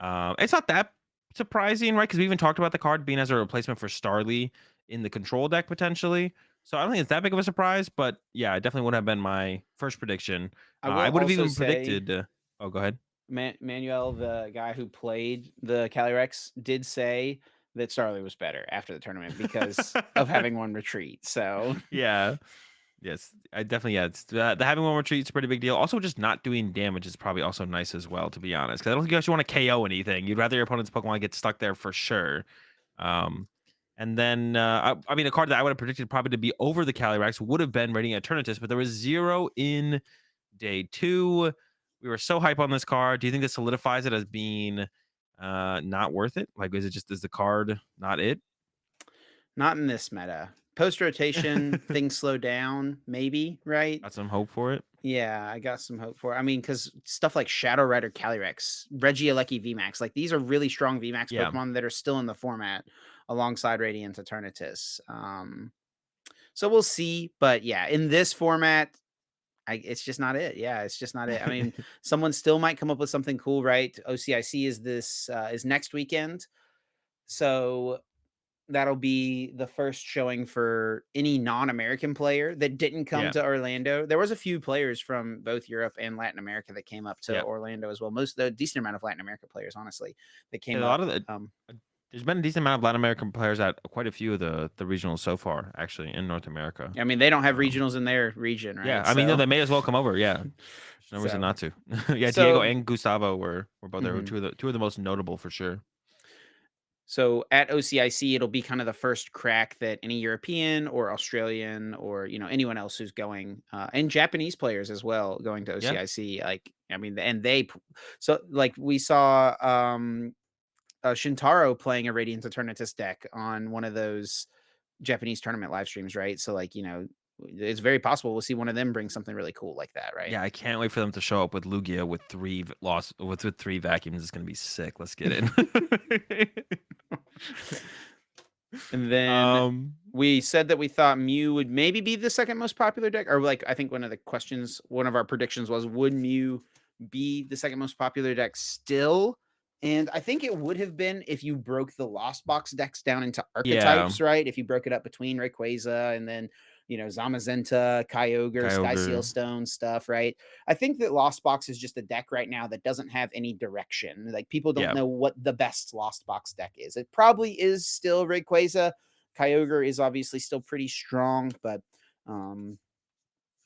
It's not that surprising, right? Because we even talked about the card being as a replacement for Starly in the control deck potentially. So I don't think it's that big of a surprise. But yeah, it definitely would have been my first prediction. I I will would have also even say predicted. Oh, go ahead. Manuel, the guy who played the Calyrex, did say that Starly was better after the tournament because of having one retreat. So Yeah. Yes, I definitely yeah. It's, the having one retreat is a pretty big deal. Also, just not doing damage is probably also nice as well, to be honest. Because I don't think you actually want to KO anything. You'd rather your opponent's Pokemon get stuck there for sure. Um, and then I mean, a card that I would have predicted probably to be over the Calyrex would have been Radiant Eternatus, but there was 0 in day 2. We were so hype on this card. Do you think this solidifies it as being not worth it? Like, is the card not it? not in this meta. Post rotation, things slow down, maybe, right? Got some hope for it. Yeah, I got some hope for it. I mean, because stuff like Shadow Rider Calyrex, Regieleki VMAX, like these are really strong VMAX Yeah. Pokemon that are still in the format alongside Radiant Eternatus. So we'll see. But yeah, in this format, it's just not it. Yeah, it's just not it. I mean, someone still might come up with something cool, right? OCIC is next weekend, so that'll be the first showing for any non-American player that didn't come Yeah. to Orlando. There was a few players from both Europe and Latin America that came up to Yeah. Orlando as well. Most the decent amount of Latin America players, honestly, that Yeah, came a up. lot of the there's been a decent amount of Latin American players at quite a few of the regionals so far, actually, in North America. I mean, they don't have Um, regionals in their region, yeah, right? I mean, no, So, they may as well come over. Yeah, there's no reason so, not to. Yeah, Diego so. and Gustavo were both there. Mhm. Two of the most notable for sure. So at OCIC, it'll be kind of the first crack that any European or Australian or anyone else who's going, and Japanese players as well going to Yeah, OCIC. Like, I mean, and so like we saw Shintaro playing a Radiant Eternatus deck on one of those Japanese tournament live streams, right? So like it's very possible we'll see one of them bring something really cool like that, right? yeah. I can't wait for them to show up with Lugia with with 3 vacuums. It's gonna be sick. Let's get it. And then um, we said that we thought Mew would maybe be the second most popular deck, or like I think one of our predictions was, would Mew be the second most popular deck still? And I think it would have been if you broke the Lost Box decks down into yeah, archetypes, right? If you broke it up between Rayquaza and then Zamazenta, Kyogre, Sky Seal Kyogre. Stone stuff, right? I think that Lost Box is just a deck right now that doesn't have any direction. Like people don't Yeah, know what the best Lost Box deck is. It probably is still Rayquaza. Kyogre is obviously still pretty strong, but um,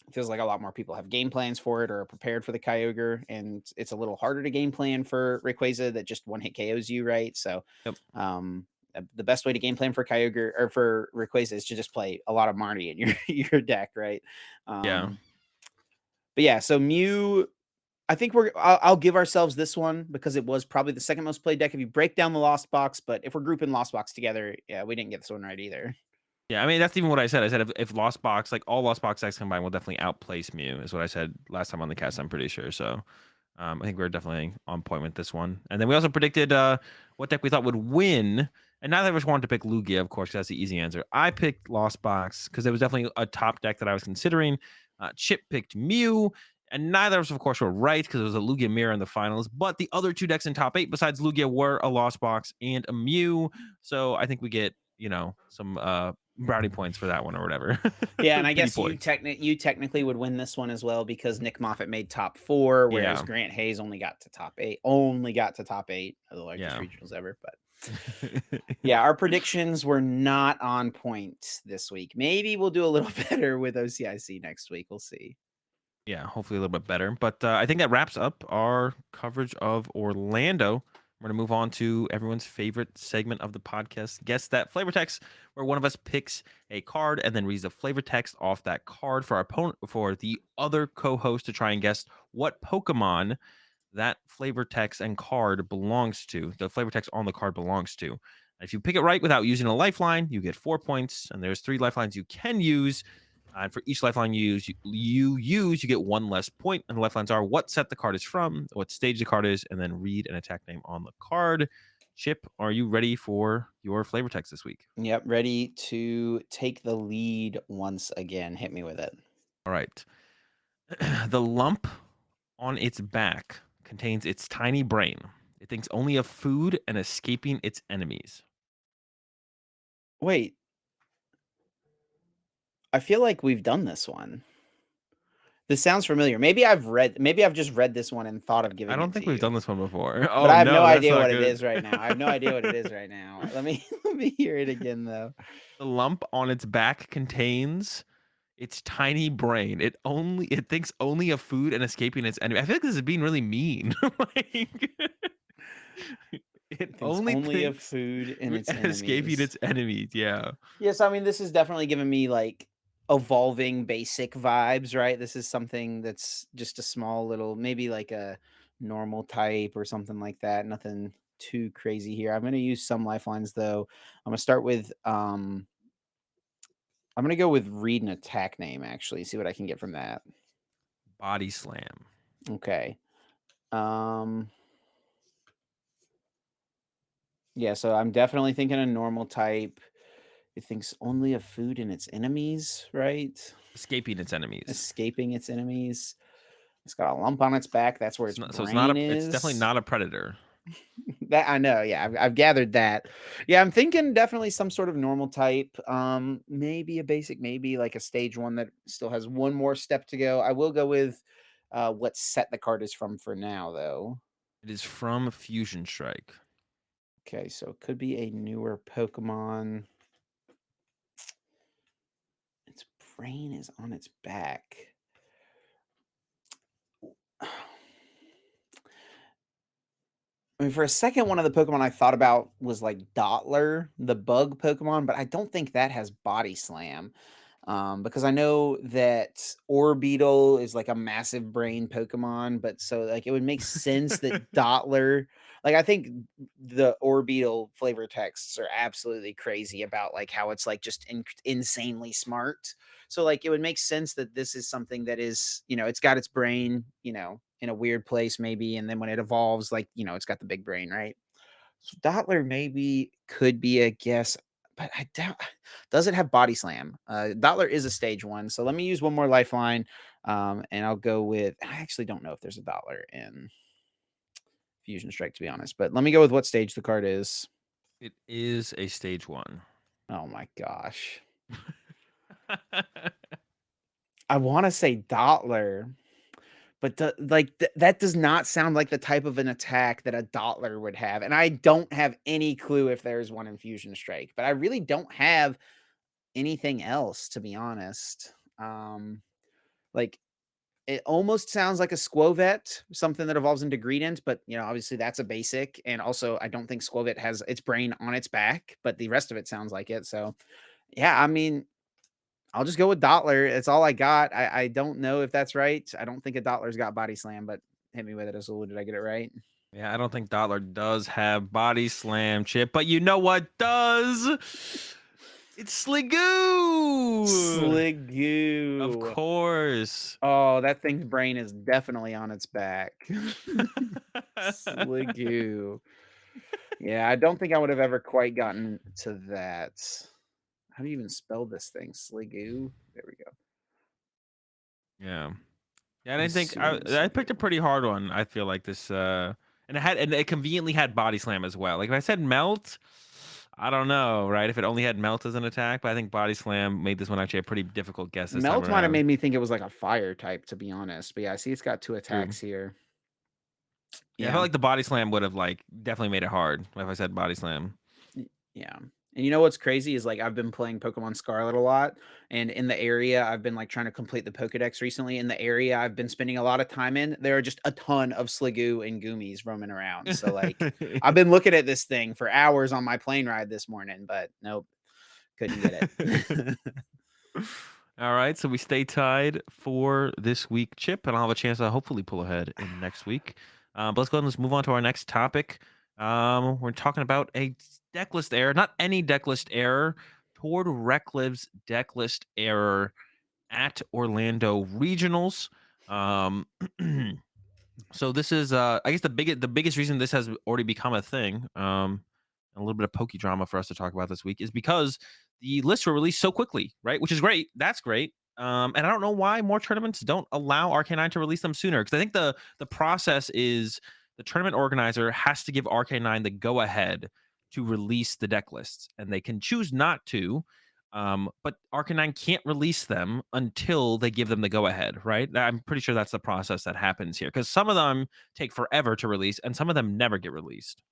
it feels like a lot more people have game plans for it or are prepared for the Kyogre, and it's a little harder to game plan for Rayquaza that just one hit KOs you, right? So, yep, the best way to game plan for Kyogre or for Rayquaza is to just play a lot of Marnie in your your deck, right? yeah. Um, But yeah, so Mew, I think I'll give ourselves this one because it was probably the second most played deck if you break down the Lost Box, but if we're grouping Lost Box together, yeah, we didn't get this one right either. Yeah, I mean, that's even what I said. I said if Lost Box, like all Lost Box decks combined, will definitely outplace Mew, is what I said last time on the cast. I'm pretty sure. So I think we're definitely on point with this one. And then we also predicted what deck we thought would win. And neither of us wanted to pick Lugia, of course, 'cause that's the easy answer. I picked Lost Box because it was definitely a top deck that I was considering. Chip picked Mew. And neither of us, of course, were right because it was a Lugia mirror in the finals. But the other two decks in top 8 besides Lugia were a Lost Box and a Mew. So I think we get, some brownie points for that one or whatever. Yeah, and I Pity guess points. you technically would win this one as well because Nick Moffat made top 4, whereas Yeah. Grant Hayes only got to top 8. Only got to top 8 of the largest Yeah. regionals ever. But yeah, our predictions were not on point this week. Maybe we'll do a little better with OCIC next week. We'll see. Yeah, hopefully a little bit better. But I think that wraps up our coverage of Orlando. We're going to move on to everyone's favorite segment of the podcast, Guess That Flavor Text, where one of us picks a card and then reads the flavor text off that card for our opponent, for the other co-host to try and guess what Pokemon that flavor text and card belongs to. The flavor text on the card belongs to. If you pick it right without using a lifeline, you get 4 points, and there's 3 lifelines you can use. And for each lifeline you get 1 less point. And the lifelines are what set the card is from, what stage the card is, and then read an attack name on the card. Chip, are you ready for your flavor text this week? Yep, ready to take the lead once again. Hit me with it. All right. The lump on its back contains its tiny brain. It thinks only of food and escaping its enemies. Wait, I feel like we've done this one. This sounds familiar. Maybe I've just read this one and thought of I giving don't it to think we've you. done this one before. But Oh I have no no, that's idea not what it good. is right now. I have no idea what it is right now. Let me let me hear it again though. The lump on its back contains its tiny brain. It thinks only of food and escaping its enemy. I feel like this is being really mean. Like, it It thinks only only of thinks food and its escaping enemies. its enemies. Yeah. Yes, I mean this is definitely giving me like evolving basic vibes, right? This is something that's just a small little, maybe like a normal type or something like that. Nothing too crazy here. I'm gonna use some lifelines though. I'm gonna start with I'm gonna go with read an attack name actually, see what I can get from that. Body slam. Okay. Um yeah, so I'm definitely thinking a normal type. It thinks only of food and its enemies, right? Escaping its enemies. Escaping its enemies. It's got a lump on its back. That's where its So it's not brain it's definitely is. not a predator. That I know. Yeah, I've gathered that. Yeah, I'm thinking definitely some sort of normal type. Maybe a basic, maybe like a stage one that still has one more step to go. I will go with what set the card is from for now, though. It is from Fusion Strike. Okay, so it could be a newer Pokemon. Its brain is on its back. I mean, for a second, one of the Pokemon I thought about was like Dottler, the bug Pokemon, but I don't think that has Body Slam. Because I know that Orbeetle is like a massive brain Pokemon, but so like it would make sense that Dottler, like I think the Orbeetle flavor texts are absolutely crazy about like how it's like just insanely smart. So like it would make sense that this is something that is, it's got its brain, in a weird place maybe, and then when it evolves, like, it's got the big brain, right? So Dottler maybe could be a guess, but I doubt. Does it have body slam? Dottler is a stage one, so let me use one more lifeline, and I'll go with. I actually don't know if there's a Dottler in Fusion Strike, to be honest, but let me go with what stage the card is. It is a stage 1. Oh my gosh, I want to say Dottler, but that does not sound like the type of an attack that a Dottler would have, and I don't have any clue if there's one in Fusion Strike, but I really don't have anything else, to be honest. Like it almost sounds like a Squovet, something that evolves into Greedent, but obviously that's a basic. And also, I don't think Squovet has its brain on its back, but the rest of it sounds like it. So, yeah, I mean, I'll just go with Dottler. It's all I got. I don't know if that's right. I don't think a Dottler's got body slam, but hit me with it, Azul. Did I get it right? Yeah, I don't think Dollar does have body slam chip, but you know what does? It's Sligoo! Of Sligoo. course. Oh, that thing's brain is definitely on its back. Sligoo. Yeah, I don't think I would have ever quite gotten to that. How do you even spell this thing? Sligoo? There we go. Yeah. Yeah, and I think Asu I picked a Sligoo. pretty hard one. I feel like this, and it conveniently had body slam as well. Like, if I said melt, I don't know, right? If it only had melt as an attack, but I think body slam made this one actually a pretty difficult guess this time Melt might have around. made me think it was like a fire type, to be honest. But yeah, I see it's got 2 True. attacks here. Yeah, I Yeah. felt like the body slam would have, like, definitely made it hard if I said body slam. Yeah. And you know what's crazy is like I've been playing Pokemon Scarlet a lot, and in the area I've been like trying to complete the Pokedex recently. In the area I've been spending a lot of time in, there are just a ton of Sligoo and Goomies roaming around. So like I've been looking at this thing for hours on my plane ride this morning, but nope, couldn't get it. All right, so we stay tied for this week, Chip, and I'll have a chance to hopefully pull ahead in next week. But let's go ahead and let's move on to our next topic. We're talking about a deck list error, not any deck list error. Tord Reklev's deck list error at Orlando Regionals. Um, So this is, I guess the biggest reason this has already become a thing, a little bit of pokey drama for us to talk about this week is because the lists were released so quickly, right? Which is great. That's great. And I don't know why more tournaments don't allow RK9 to release them sooner. Because I think the process is the tournament organizer has to give RK9 the go ahead to release the deck lists, and they can choose not to. But Arcanine can't release them until they give them the go ahead, right? I'm pretty sure that's the process that happens here because some of them take forever to release and some of them never get released.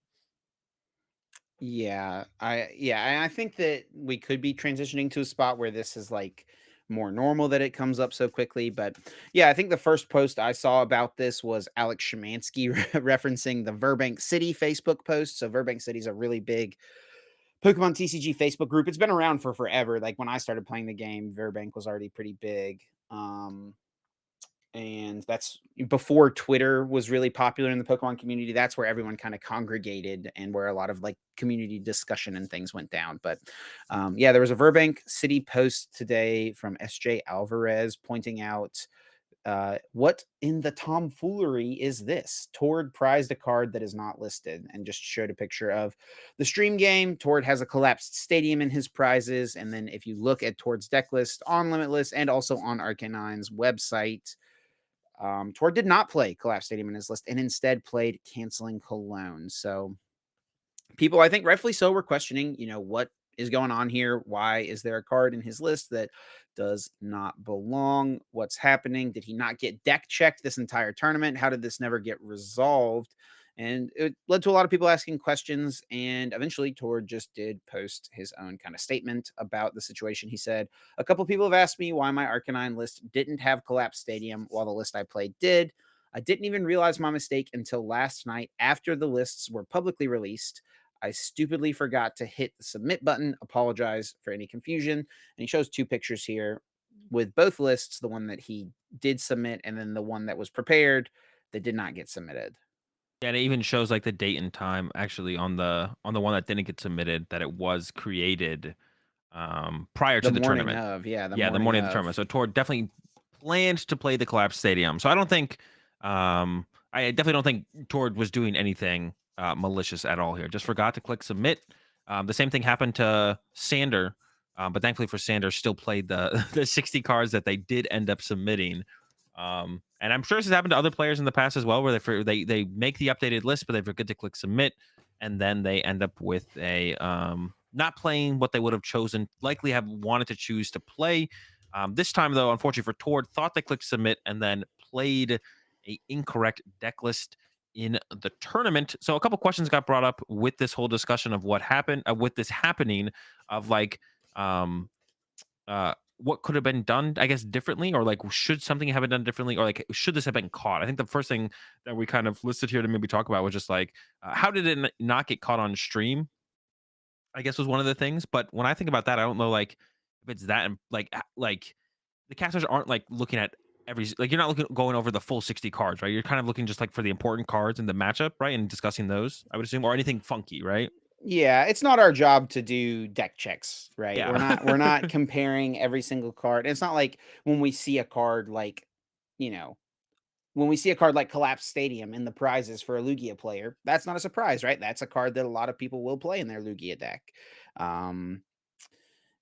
And I think that we could be transitioning to a spot where this is like more normal that it comes up so quickly. But yeah, I think the first post I saw about this was Alex Shemansky referencing the Burbank City Facebook post. So Burbank City is a really big Pokemon TCG Facebook group. It's been around for forever. Like when I started playing the game, Burbank was already pretty big. And that's before Twitter was really popular in the Pokemon community. That's where everyone kind of congregated and where a lot of like community discussion and things went down. But yeah, there was a Burbank City post today from SJ Alvarez pointing out what in the tomfoolery is this? Tord prized a card that is not listed and just showed a picture of the stream game. Tord has a collapsed stadium in his prizes. And then if you look at Tord's deck list on Limitless and also on Arcanine's website, Tor did not play Collapse Stadium in his list and instead played Canceling Cologne. So people, I think rightfully so, were questioning, what is going on here? Why is there a card in his list that does not belong? What's happening? Did he not get deck checked this entire tournament? How did this never get resolved? And it led to a lot of people asking questions. And eventually, Tor just did post his own kind of statement about the situation. He said, a couple people have asked me why my Arcanine list didn't have Collapse Stadium while the list I played did. I didn't even realize my mistake until last night after the lists were publicly released. I stupidly forgot to hit the submit button. Apologize for any confusion. And he shows two pictures here with both lists, the one that he did submit and then the one that was prepared that did not get submitted. Yeah, and it even shows like the date and time actually on the one that didn't get submitted that it was created prior The to the morning tournament. of, yeah, the Yeah, the morning morning of the tournament. of. So Tor definitely planned to play the collapsed stadium. So I don't think I definitely don't think Tord was doing anything malicious at all here. Just forgot to click submit. The same thing happened to Sander, but thankfully for Sander, still played the the 60 cards that they did end up submitting. And I'm sure this has happened to other players in the past as well, where they make the updated list, but they forget to click submit, and then they end up with a not playing what they would have chosen, likely have wanted to choose to play. This time, though, unfortunately for Tord, thought they clicked submit and then played a incorrect deck list in the tournament. So a couple questions got brought up with this whole discussion of what happened with this happening of like um what could have been done, I guess, differently, or like should something have been done differently, or like should this have been caught? I think the first thing that we kind of listed here to maybe talk about was just like how did it not get caught on stream, I guess, was one of the things. But when I think about that, I don't know, like if it's that, like the casters aren't like looking at like you're not looking going over the full 60 cards, right? You're kind of looking just like for the important cards in the matchup, right? And discussing those, I would assume, or anything funky, right? Yeah, it's not our job to do deck checks, right? Yeah. We're not comparing every single card. It's not like when we see a card like, you know, when we see a card like Collapse Stadium in the prizes for a Lugia player, that's not a surprise, right? That's a card that a lot of people will play in their Lugia deck. Um,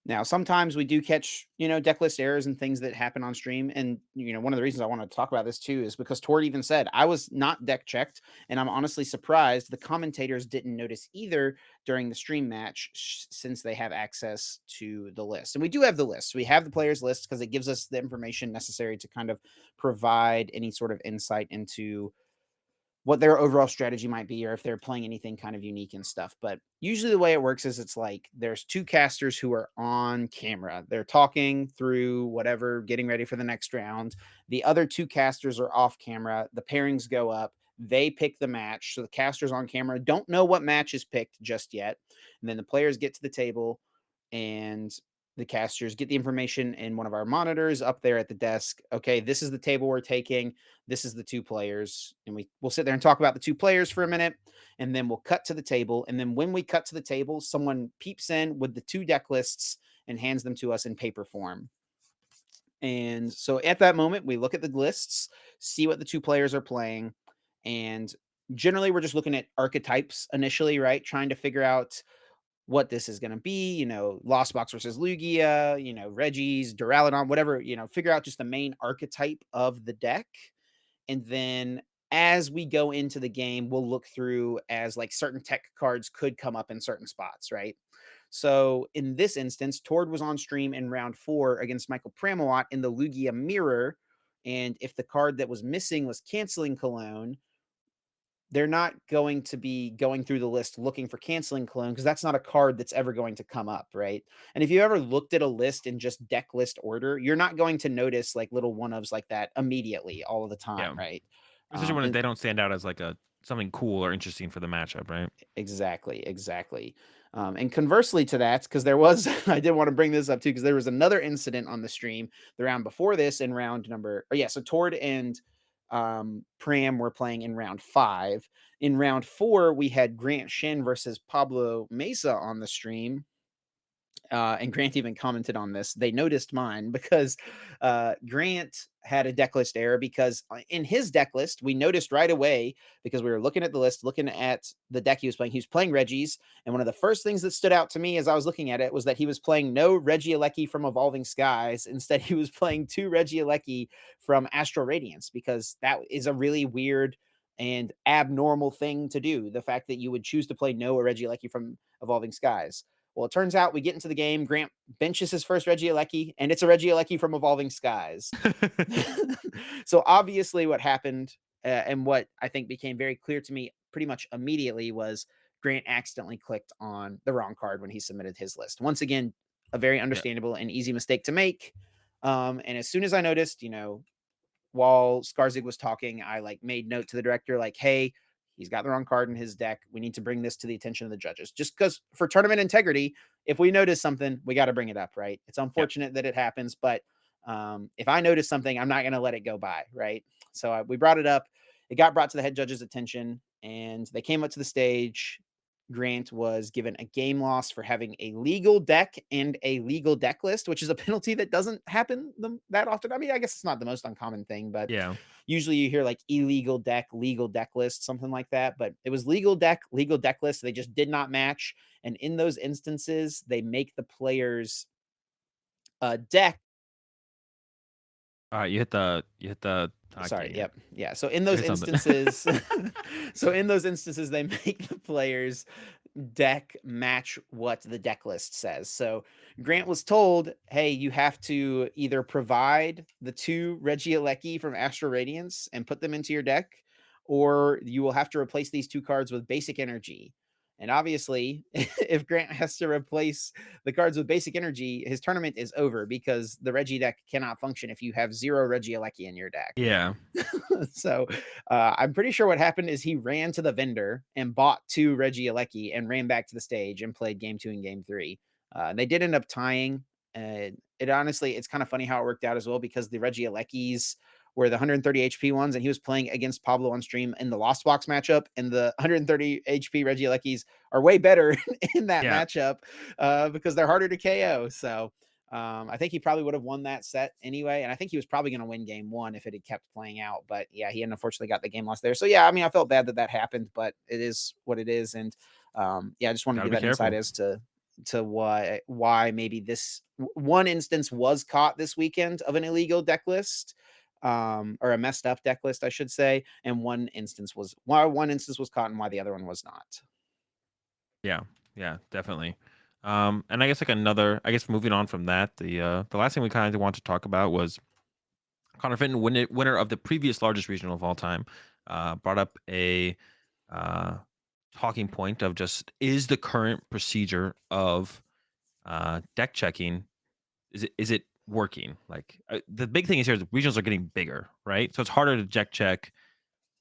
Now, sometimes we do catch, deck list errors and things that happen on stream. And, one of the reasons I want to talk about this too is because Tord even said, I was not deck checked. And I'm honestly surprised the commentators didn't notice either during the stream match since they have access to the list. And we do have the list. We have the players list because it gives us the information necessary to kind of provide any sort of insight into what their overall strategy might be or if they're playing anything kind of unique and stuff. But usually the way it works is it's like there's two casters who are on camera. They're talking through whatever, getting ready for the next round. The other two casters are off camera. The pairings go up. They pick the match. So the casters on camera don't know what match is picked just yet. And then the players get to the table and the casters get the information in one of our monitors up there at the desk. Okay, this is the table we're taking, this is the two players, and we'll sit there and talk about the two players for a minute, and then we'll cut to the table. And then when we cut to the table, someone peeps in with the two deck lists and hands them to us in paper form. And so at that moment, we look at the lists, see what the two players are playing, and generally we're just looking at archetypes initially, right? Trying to figure out what this is going to be, Lost Box versus Lugia, Reggie's, Duraludon, whatever, figure out just the main archetype of the deck. And then as we go into the game, we'll look through as like certain tech cards could come up in certain spots, right? So in this instance, Tord was on stream in round 4 against Michael Pramawat in the Lugia Mirror. And if the card that was missing was Canceling Cologne, they're not going to be going through the list looking for Canceling Cologne because that's not a card that's ever going to come up, right? And if you ever looked at a list in just deck list order, you're not going to notice like little one ofs like that immediately all of the time, Yeah. right? Especially when And they don't stand out as like a something cool or interesting for the matchup, right? exactly, exactly. And conversely to that, because there was, I did want to bring this up too, because there was another incident on the stream the round before this in round number, oh yeah, so Tord and Pram were playing in round 5. In round 4, we had Grant Shin versus Pablo Mesa on the stream, and Grant even commented on this. They noticed mine because Grant had a deck list error because in his deck list, we noticed right away because we were looking at the list, looking at the deck he was playing. He was playing Reggie's. And one of the first things that stood out to me as I was looking at it was that he was playing no Regieleki from Evolving Skies. Instead, he was playing two Regieleki from Astral Radiance because that is a really weird and abnormal thing to do. The fact that you would choose to play no Regieleki from Evolving Skies. Well, it turns out we get into the game. Grant benches his first Regieleki, and it's a Regieleki from Evolving Skies. So obviously, what happened and what I think became very clear to me pretty much immediately was Grant accidentally clicked on the wrong card when he submitted his list. Once again, a very Yeah. understandable and easy mistake to make. And as soon as I noticed, while Skarzig was talking, I like made note to the director, like, hey, he's got the wrong card in his deck. We need to bring this to the attention of the judges. Just because for tournament integrity, if we notice something, we got to bring it up, right? It's Yeah. unfortunate that it happens, but if I notice something, I'm not going to let it go by, right? So we brought it up. It got brought to the head judge's attention, and they came up to the stage. Grant was given a game loss for having a legal deck and a legal deck list, which is a penalty that doesn't happen that often. I mean, I guess it's not the most uncommon thing, but Yeah. usually you hear like illegal deck, legal deck list, something like that. But it was legal deck, legal deck list. They just did not match. And in those instances, they make the players deck. You hit the Sorry, hotkey. yep. Yeah. So in those Say something. instances, they make the players deck match what the deck list says. So Grant was told, hey, you have to either provide the two Regieleki from Astral Radiance and put them into your deck, or you will have to replace these two cards with basic energy. And obviously, if Grant has to replace the cards with basic energy, his tournament is over because the Reggie deck cannot function if you have zero Regieleki in your deck. Yeah. So I'm pretty sure what happened is he ran to the vendor and bought two Regieleki and ran back to the stage and played game 2 and game 3. They did end up tying And it honestly, it's kind of funny how it worked out as well because the Regieleckis were the 130 HP ones, and he was playing against Pablo on stream in the Lost Box matchup, and the 130 HP Regieleckis are way better in that Yeah, matchup because they're harder to KO. So I think he probably would have won that set anyway, and I think he was probably going to win game one if it had kept playing out. But yeah, he unfortunately got the game lost there. So yeah, I mean, I felt bad that that happened, but it is what it is, and yeah, I just wanted to gotta give be that insight careful. as to why maybe one instance was caught this weekend of an illegal deck list, or a messed up deck list, I should say, and one instance was caught and why the other one was not. Yeah, yeah, definitely. And I guess like another, I guess moving on from that, the last thing we kind of want to talk about was Connor Fenton, winner of the previous largest regional of all time, brought up a uh, talking point of just is the current procedure of deck checking, is it working? Like the big thing is here is the regionals are getting bigger, right? So it's harder to deck check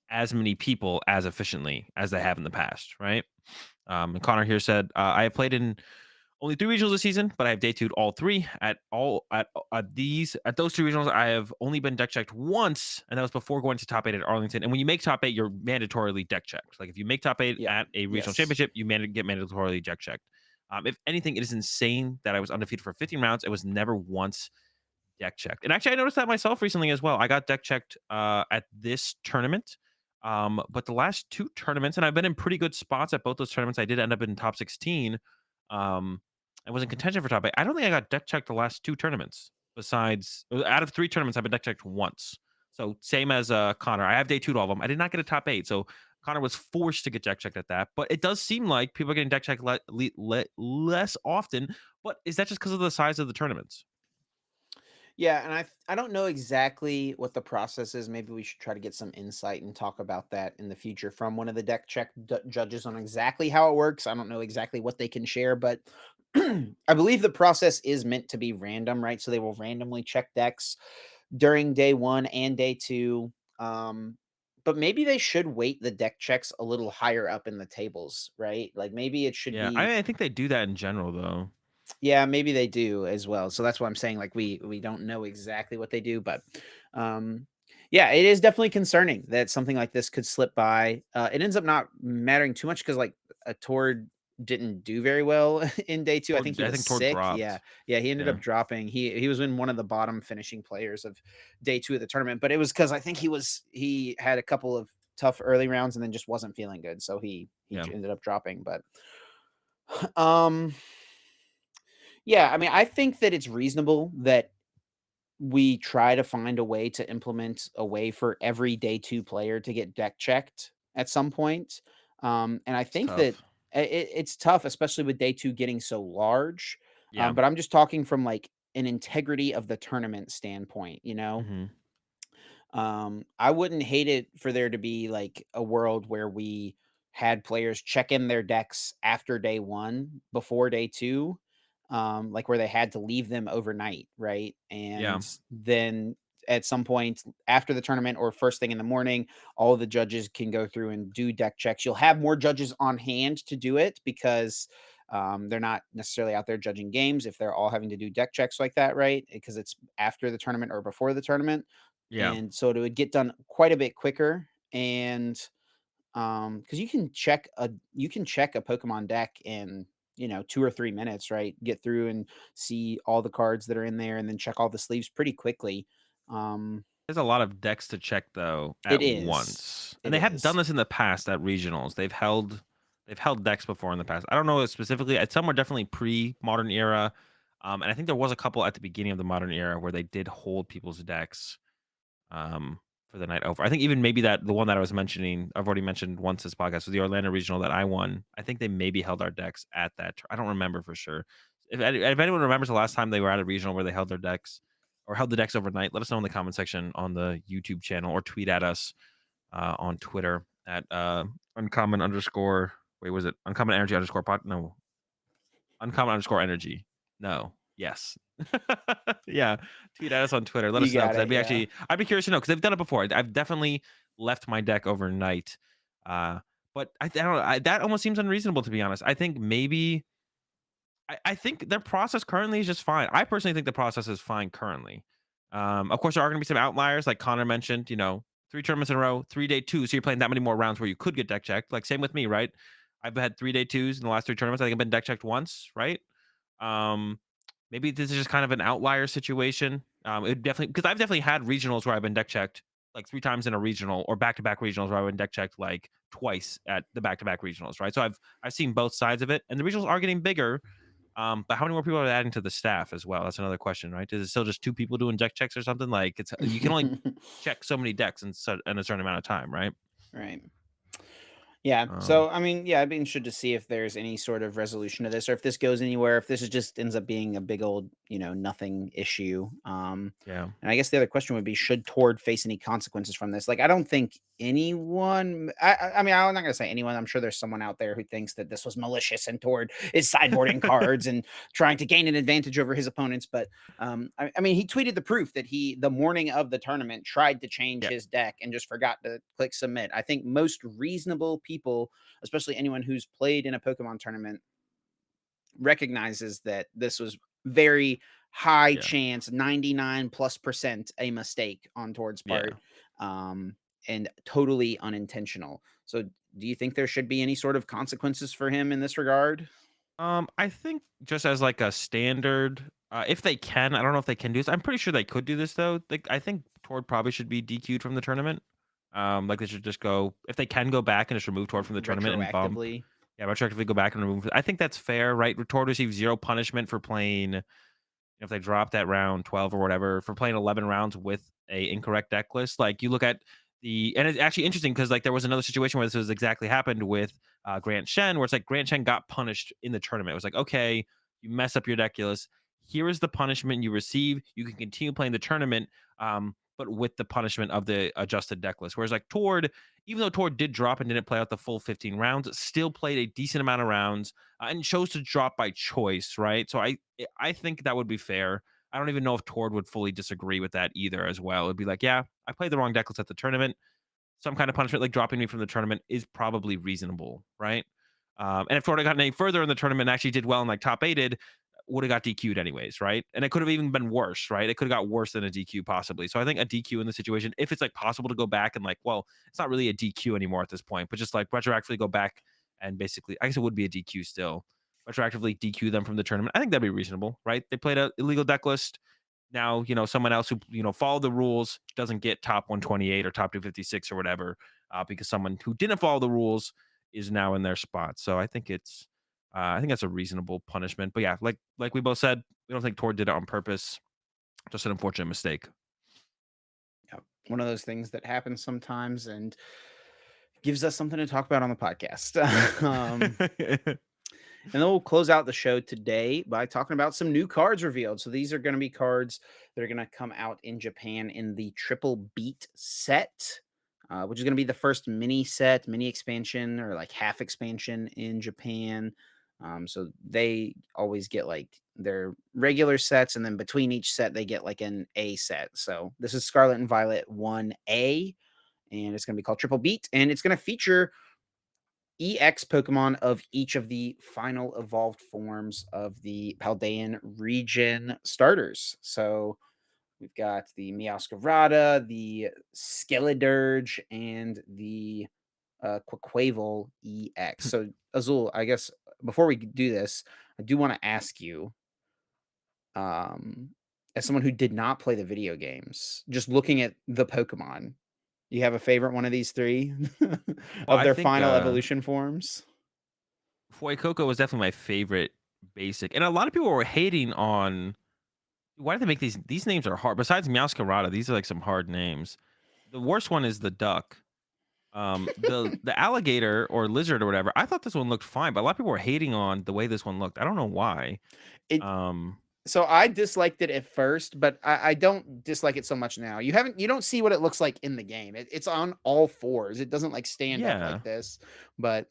as many people as efficiently as they have in the past, right? And Connor here said, I have played in only 3 regionals this season, but I have day 2'd all 3. At those 2 regionals, I have only been deck checked once, and that was before going to top 8 at Arlington. And when you make top 8, you're mandatorily deck checked. Like if you make top 8 Yeah. at a regional Yes. championship, you get mandatorily deck checked. If anything, it is insane that I was undefeated for 15 rounds. It was never once deck checked. And actually, I noticed that myself recently as well. I got deck checked at this tournament. But the last 2 tournaments, and I've been in pretty good spots at both those tournaments. I did end up in top 16. Um, I was in contention for top 8. I don't think I got deck checked the last 2 tournaments. Besides, out of 3 tournaments, I've been deck checked once. So same as Connor. I have day 2 to all of them. I did not get a top 8. So Connor was forced to get deck checked at that. But it does seem like people are getting deck checked less often. But is that just because of the size of the tournaments? Yeah, and I don't know exactly what the process is. Maybe we should try to get some insight and talk about that in the future from one of the deck check judges on exactly how it works. I don't know exactly what they can share, but I believe the process is meant to be random, right? So they will randomly check decks during day one and day two. But maybe they should weight the deck checks a little higher up in the tables, right? Like maybe it should Yeah, be I think they do that in general, though. yeah, maybe they do as well. So that's why I'm saying like we don't know exactly what they do, but um yeah, it is definitely concerning that something like this could slip by. It ends up not mattering too much because like a Tord didn't do very well in day two. I think he I was think Tord sick. Yeah. dropped. Yeah, he ended Yeah, up dropping. He was in one of the bottom finishing players of day two of the tournament, but it was because I think he had a couple of tough early rounds and then just wasn't feeling good. So he yeah, ended up dropping. But um yeah, I mean, I think that it's reasonable that we try to find a way to implement a way for every day two player to get deck checked at some point. And I it's think that tough. it's tough, especially with day two getting so large. Yeah, But I'm just talking from like an integrity of the tournament standpoint, you know? mhm, I wouldn't hate it for there to be like a world where we had players check in their decks after day one, before day two, like where they had to leave them overnight, right? yeah. And then at some point after the tournament or first thing in the morning, all the judges can go through and do deck checks. You'll have more judges on hand to do it because they're not necessarily out there judging games if they're all having to do deck checks like that, right? Because it's after the tournament or before the tournament, Yeah. and so it would get done quite a bit quicker. And because you can check a Pokemon deck in 2 or 3 minutes, right? Get through and see all the cards that are in there, and then check all the sleeves pretty quickly. um There's a lot of decks to check though it at is once, and it they have done is this in the past at regionals. They've held decks before in the past. I don't know specifically. Some were definitely pre-modern era, and I think there was a couple at the beginning of the modern era where they did hold people's decks. For the night over. I think even maybe that the one that I was mentioning, I've already mentioned once this podcast, was the Orlando Regional that I won. I think they maybe held our decks at that. I don't remember for sure. If anyone remembers the last time they were at a regional where they held their decks or held the decks overnight, let us know in the comment section on the YouTube channel or tweet at us on Twitter at uncommon underscore. Wait, was it uncommon energy underscore pot? No, uncommon underscore energy. No. Yes. Yeah. Tweet at us on Twitter. Let you us know got because it, yeah. I'd be curious to know because they've done it before. I've definitely left my deck overnight. Uh, but I don't know. That almost seems unreasonable to be honest. I think maybe I think their process currently is just fine. I personally think the process is fine currently. Of course, there are going to be some outliers, like Connor mentioned. 3 tournaments in a row, 3-day two. So you're playing that many more rounds where you could get deck checked. Like same with me, right? I've had 3-day twos in the last 3 tournaments. I think I've been deck checked once, right? Um, Maybe this is just kind of an outlier situation. It definitely because I've definitely had regionals where I've been deck checked like 3 times in a regional, or back to back regionals where I've been deck checked like twice at the back to back regionals, right? So I've seen both sides of it, and the regionals are getting bigger. But how many more people are adding to the staff as well? That's another question, right? Is it still just 2 people doing deck checks or something? Like you can only check so many decks in a certain amount of time, right? Right. Yeah. Um, So, I mean, yeah, I'd be interested to see if there's any sort of resolution to this, or if this goes anywhere, if this is just ends up being a big old, nothing issue. yeah, And I guess the other question would be, should Tord face any consequences from this? Like, I don't think anyone, I mean, I'm not going to say anyone. I'm sure there's someone out there who thinks that this was malicious and Tord is sideboarding cards and trying to gain an advantage over his opponents. But I mean, he tweeted the proof that the morning of the tournament, tried to change yeah, his deck and just forgot to click submit. I think most reasonable people, especially anyone who's played in a Pokemon tournament, recognizes that this was very high yeah, chance, 99 plus percent, a mistake on Tord's yeah. part, um, and totally unintentional. So, do you think there should be any sort of consequences for him in this regard? I think just as like a standard, if they can, I don't know if they can do this. I'm pretty sure they could do this though. Like I think Tord probably should be DQ'd from the tournament. Like they should just go if they can go back and just remove Tord from the tournament and bump. Retroactively? Yeah, retroactively go back and remove. I think that's fair, right? Tord receives zero punishment for playing if they drop that round 12 or whatever for playing 11 rounds with a incorrect deck list. Like you look at and it's actually interesting because like there was another situation where this was exactly happened with Grant Shen, where it's like Grant Shen got punished in the tournament. It was like, okay, you mess up your deck list. Here is the punishment you receive. You can continue playing the tournament, but with the punishment of the adjusted deck list. Whereas like Tord, even though Tord did drop and didn't play out the full 15 rounds, still played a decent amount of rounds and chose to drop by choice, right? So I think that would be fair. I don't even know if Tord would fully disagree with that either as well. It'd be like, yeah, I played the wrong deck list at the tournament. Some kind of punishment like dropping me from the tournament is probably reasonable, right? And if Tord had gotten any further in the tournament and actually did well and like top eighted, would have got DQ'd anyways, right? And it could have even been worse, right? It could have got worse than a DQ possibly. So I think a DQ in the situation, if it's like possible to go back and like, well, it's not really a DQ anymore at this point, but just like retroactively go back and basically, I guess it would be a DQ still, retroactively DQ them from the tournament. I think that'd be reasonable, right? They played a illegal deck list. Now, someone else who, followed the rules doesn't get top 128 or top 256 or whatever, because someone who didn't follow the rules is now in their spot. So I think that's a reasonable punishment. But yeah, like we both said, we don't think Tor did it on purpose. Just an unfortunate mistake. Yeah. One of those things that happens sometimes and gives us something to talk about on the podcast. And then we'll close out the show today by talking about some new cards revealed. So these are going to be cards that are going to come out in Japan in the Triple Beat set, which is going to be the first mini set, mini expansion, or like half expansion in Japan. So they always get like their regular sets, and then between each set, they get like an A set. So this is Scarlet and Violet 1A, and it's going to be called Triple Beat, and it's going to feature EX Pokemon of each of the final evolved forms of the Paldean region starters. So we've got the Meowscarada, the Skeledirge, and the Quaquaval EX. So Azul, I guess before we do this, I do want to ask you, um, as someone who did not play the video games, just looking at the Pokemon, you have a favorite one of these three Well, of I their think final evolution forms? Fuecoco was definitely my favorite basic. And a lot of people were hating on why do they make these names are hard. Besides Meowscarada, these are like some hard names. The worst one is the duck. The alligator or lizard or whatever, I thought this one looked fine, but a lot of people were hating on the way this one looked. I don't know why. It Um, So I disliked it at first, but I don't dislike it so much now. You don't see what it looks like in the game. It's on all fours. It doesn't like stand up yeah, like this, but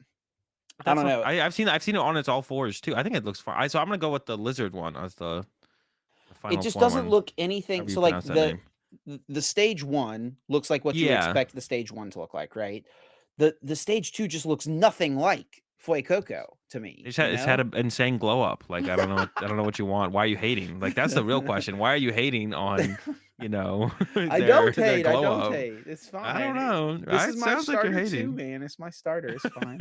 I that's don't what know. I've seen it on its all fours too. I think it looks fine. So I'm gonna go with the lizard one as the It final just form doesn't one, look anything. however you So like pronounce that name. the stage one looks like what you would Yeah, expect the stage one to look like, right? The stage two just looks nothing like Fuecoco to me, you It's had know? an insane glow up. Like, I don't know what you want. Why are you hating? Like, that's the real question. Why are you hating on, you know, their I glow don't up? hate. It's I don't fine. know. This is It my sounds like you're starter too, hating. man. It's my starter. It's fine.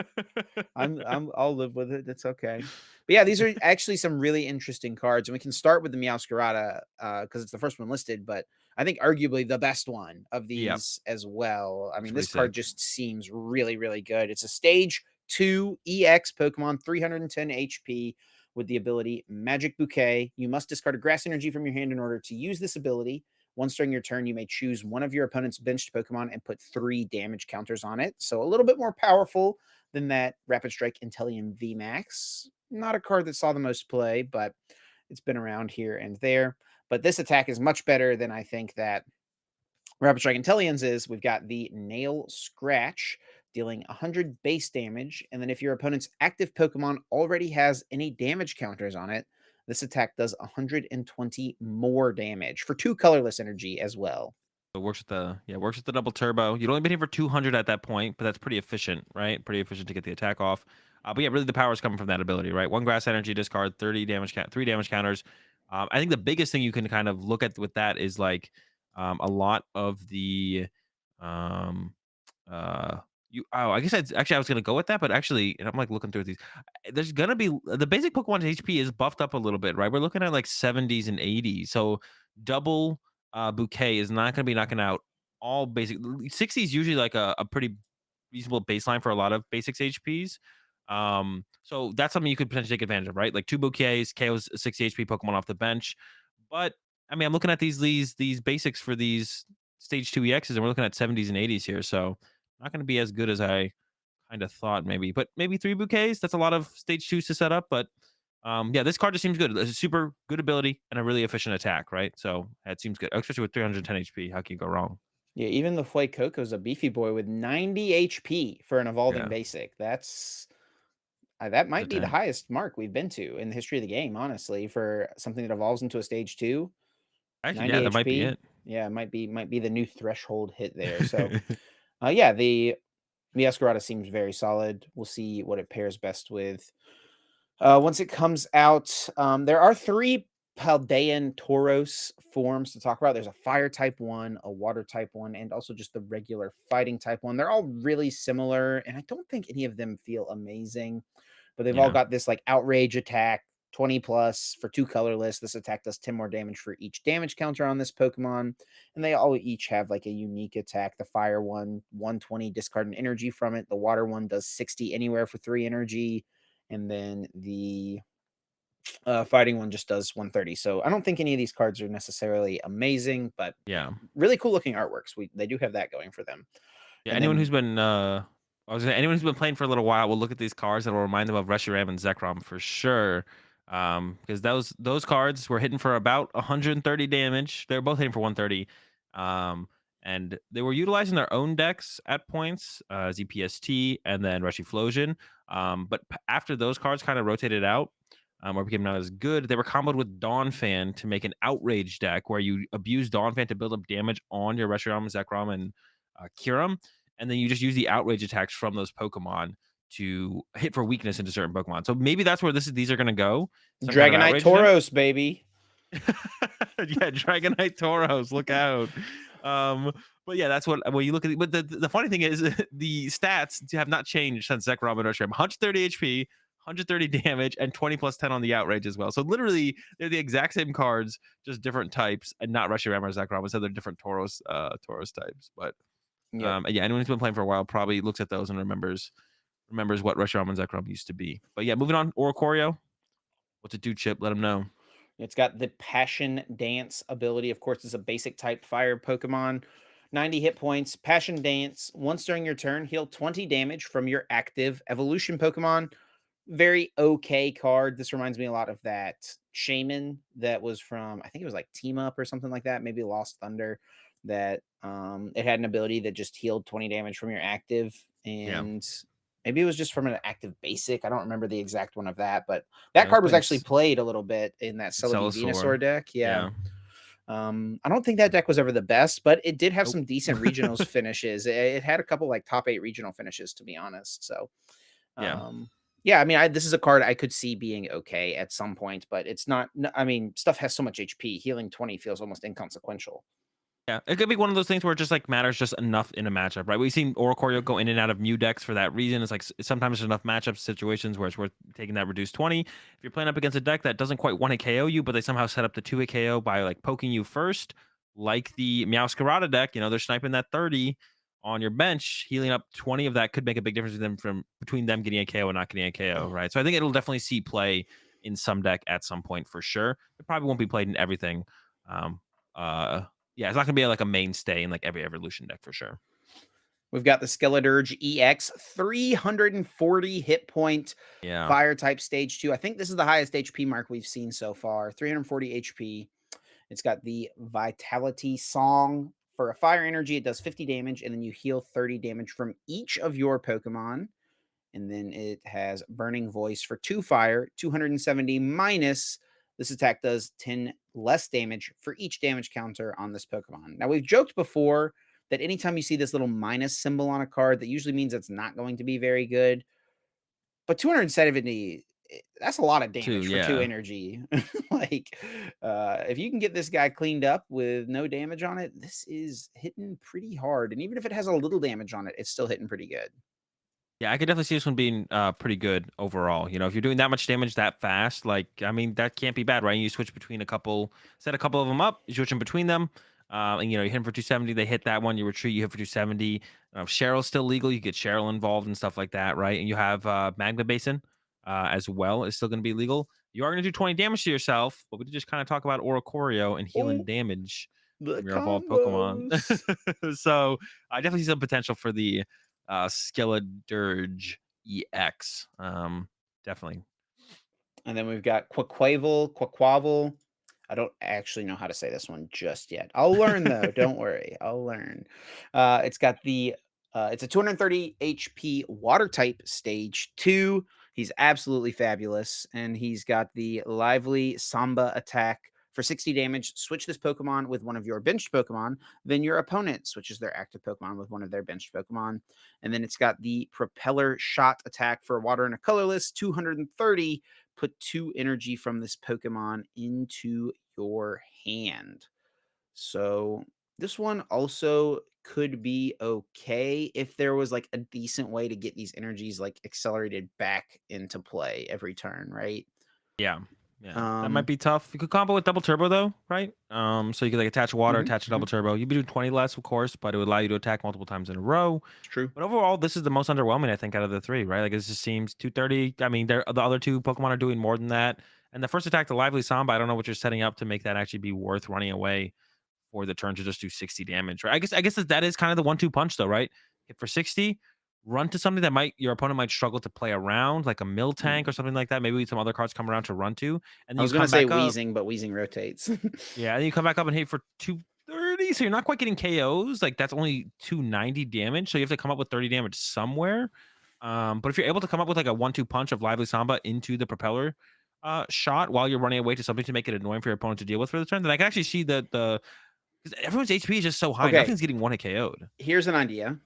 I'll live with it. It's okay. But yeah, these are actually some really interesting cards, and we can start with the Meowscarada because it's the first one listed, but I think arguably the best one of Yep, these as well. I looks mean, pretty this card sick. just seems really, really good. It's a stage 2 EX Pokemon, 310 HP with the ability Magic Bouquet. You must discard a grass energy from your hand in order to use this ability. Once during your turn, you may choose one of your opponent's benched Pokemon and put 3 damage counters on it. So a little bit more powerful than that Rapid Strike Intellium VMAX. Not a card that saw the most play, but it's been around here and there. But this attack is much better than I think that Rapid Strike Intellience is. We've got the Nail Scratch, dealing 100 base damage. And then if your opponent's active Pokemon already has any damage counters on it, this attack does 120 more damage for 2 colorless energy as well. It works with it works with the double turbo. You'd only been here for 200 at that point, but that's pretty efficient, right? Pretty efficient to get the attack off. But yeah, really the power is coming from that ability, right? One grass energy, discard 30 damage, 3 damage counters. I think the biggest thing you can kind of look at with that is like a lot of the um, I guess I was gonna go with that, but actually, and I'm like looking through these. There's gonna be the basic Pokemon's HP is buffed up a little bit, right? We're looking at like 70s and 80s. So double bouquet is not gonna be knocking out all basic 60s usually like a pretty reasonable baseline for a lot of basics HPs. So that's something you could potentially take advantage of, right? Like two bouquets, KO's 60 HP Pokemon off the bench. But I mean, I'm looking at these basics for these stage 2 EXs, and we're looking at 70s and 80s here. So not going to be as good as I kind of thought maybe, but maybe three bouquets. That's a lot of stage twos to set up. But yeah, this card just seems good. It's a super good ability and a really efficient attack, right? So it seems good, especially with 310 HP. How can you go wrong? Yeah, even the Fuecoco is a beefy boy with 90 HP for an evolving Yeah, basic. That it's a might be the tank. highest mark we've been to in the history of the game, honestly, for something that evolves into a stage 2. Actually, 90 yeah, that might be HP. it. Yeah, might be the new threshold hit there. So, yeah, the Escarada seems very solid. We'll see what it pairs best with. Once it comes out, there are 3 Paldean Tauros forms to talk about. There's a fire type one, a water type one, and also just the regular fighting type one. They're all really similar, and I don't think any of them feel amazing, but they've all Yeah, got this like outrage attack, 20 plus for 2 colorless. This attack does 10 more damage for each damage counter on this Pokemon, and they all each have like a unique attack. The fire one, 120, discard an energy from it. The water one does 60 anywhere for 3 energy, and then the fighting one just does 130. So I don't think any of these cards are necessarily amazing, but yeah. really cool looking artworks. They do have that going for them. Yeah, And anyone then who's been anyone who's been playing for a little while will look at these cards and will remind them of Reshiram and Zekrom for sure. Because those cards were hitting for about 130 damage. They were both hitting for 130. Um, and they were utilizing their own decks at points, ZPST and then Reshiflosion. But after those cards kind of rotated out, or became not as good, they were comboed with Dawn Fan to make an outrage deck where you abuse Dawn Fan to build up damage on your Reshiram, Zekrom, and Kyurem, and then you just use the outrage attacks from those Pokemon to hit for weakness into certain Pokemon. So maybe that's where these are gonna go. Some kind of Dragonite outrage deck. Tauros, baby. Yeah, Dragonite Tauros, look out. Um, but yeah, that's what you look at. But the funny thing is, the stats have not changed since Zekrom and Reshiram. 130 HP, 130 damage, and 20 plus 10 on the outrage as well. So literally, they're the exact same cards, just different types, and not Reshiram or Zekrom. Instead, they're different Tauros types. But Yep. yeah, anyone who's been playing for a while probably looks at those and remembers what Reshiram and Zekrom used to be. But yeah, moving on. Oricorio, what's it do, Chip? Let him know. It's got the Passion Dance ability. Of course, it's a basic type fire Pokemon. 90 hit points. Passion Dance. Once during your turn, heal 20 damage from your active evolution Pokemon. Very okay card. This reminds me a lot of that Shaman that was from, I think it was like Team Up or something like that, maybe Lost Thunder. That it had an ability that just healed 20 damage from your active, Yeah, and maybe it was just from an active basic. I don't remember the exact one of that, but that yeah, it's card was playing actually played a little bit in that Celebi Celosaur. Venusaur deck. Yeah. Yeah. I don't think that deck was ever the best, but it did have Nope. some decent regionals finishes. It had a couple like top 8 regional finishes, to be honest. So, Yeah. um, Yeah, I mean, this is a card I could see being okay at some point, but it's not. I mean, stuff has so much HP. Healing 20 feels almost inconsequential. Yeah, it could be one of those things where it just like matters just enough in a matchup, right? We've seen Oricorio go in and out of Mew decks for that reason. It's like sometimes there's enough matchup situations where it's worth taking that reduced 20. If you're playing up against a deck that doesn't quite want to KO you, but they somehow set up the 2-hit KO by like poking you first, like the Meowscarada deck, they're sniping that 30 on your bench, healing up 20 of that could make a big difference between them getting a KO and not getting a KO, right? So I think it'll definitely see play in some deck at some point for sure. It probably won't be played in everything. Um, uh, yeah, it's not gonna be like a mainstay in like every evolution deck for sure. We've got the Skeledirge EX, 340 hit point, Yeah. fire type stage 2. I think this is the highest HP mark we've seen so far. 340 HP. It's got the Vitality Song. For a fire energy, it does 50 damage, and then you heal 30 damage from each of your Pokemon. And then it has Burning Voice for 2 fire, 270 minus. This attack does 10 less damage for each damage counter on this Pokemon. Now, we've joked before that anytime you see this little minus symbol on a card, that usually means it's not going to be very good. But 270, that's a lot of 2, damage for 2 yeah. energy. Like, if you can get this guy cleaned up with no damage on it, this is hitting pretty hard. And even if it has a little damage on it, it's still hitting pretty good. Yeah, I could definitely see this one being pretty good overall. If you're doing that much damage that fast, like I mean, that can't be bad, right? You switch between set a couple of them up, you switch them between them, and you hit them for 270. They hit that one, you retreat, you hit for 270. Cheryl's still legal. You get Cheryl involved and stuff like that, right? And you have Magma Basin as well is still going to be legal. You are going to do 20 damage to yourself, but we did just kind of talk about Oricorio and healing Oh, damage the from your evolved Pokemon. combos. So I definitely see some potential for the Skeledirge EX. Definitely. And then we've got Quaquavel. I don't actually know how to say this one just yet. I'll learn though. Don't worry. I'll learn. It's got it's a 230 HP water type stage 2. He's absolutely fabulous. And he's got the lively Samba attack for 60 damage. Switch this Pokemon with one of your benched Pokemon. Then your opponent switches their active Pokemon with one of their benched Pokemon. And then it's got the propeller shot attack for water and a colorless, 230. Put 2 energy from this Pokemon into your hand. So this one also could be okay if there was like a decent way to get these energies like accelerated back into play every turn, right? Yeah. Yeah. That might Um, be tough. You could combo with double turbo though, right? So you could like attach water, mhm, attach a double mhm, turbo. You'd be doing 20 less, of course, but it would allow you to attack multiple times in a row. it's true. But overall, this is the most underwhelming, I think, out of the three, right? Like it just seems 230. I mean, the other two Pokemon are doing more than that. And the first attack, the lively Samba, I don't know what you're setting up to make that actually be worth running away for the turn to just do 60 damage, right? I guess that is kind of the 1-2 punch though, right? Hit for 60, run to something that might your opponent might struggle to play around, like a mill tank or Mm. something like that. Maybe some other cards come around to run to, and I then you was gonna come say back up. Wheezing, but Wheezing rotates. Yeah, and then you come back up and hit for 230. So you're not quite getting KOs. Like that's only 290 damage. So you have to come up with 30 damage somewhere. But if you're able to come up with like a 1-2 punch of lively Samba into the propeller shot while you're running away to something to make it annoying for your opponent to deal with for the turn, then I can actually see that the because everyone's HP is just so high. Okay, Nothing's getting 1-hit KO'd. here's an idea.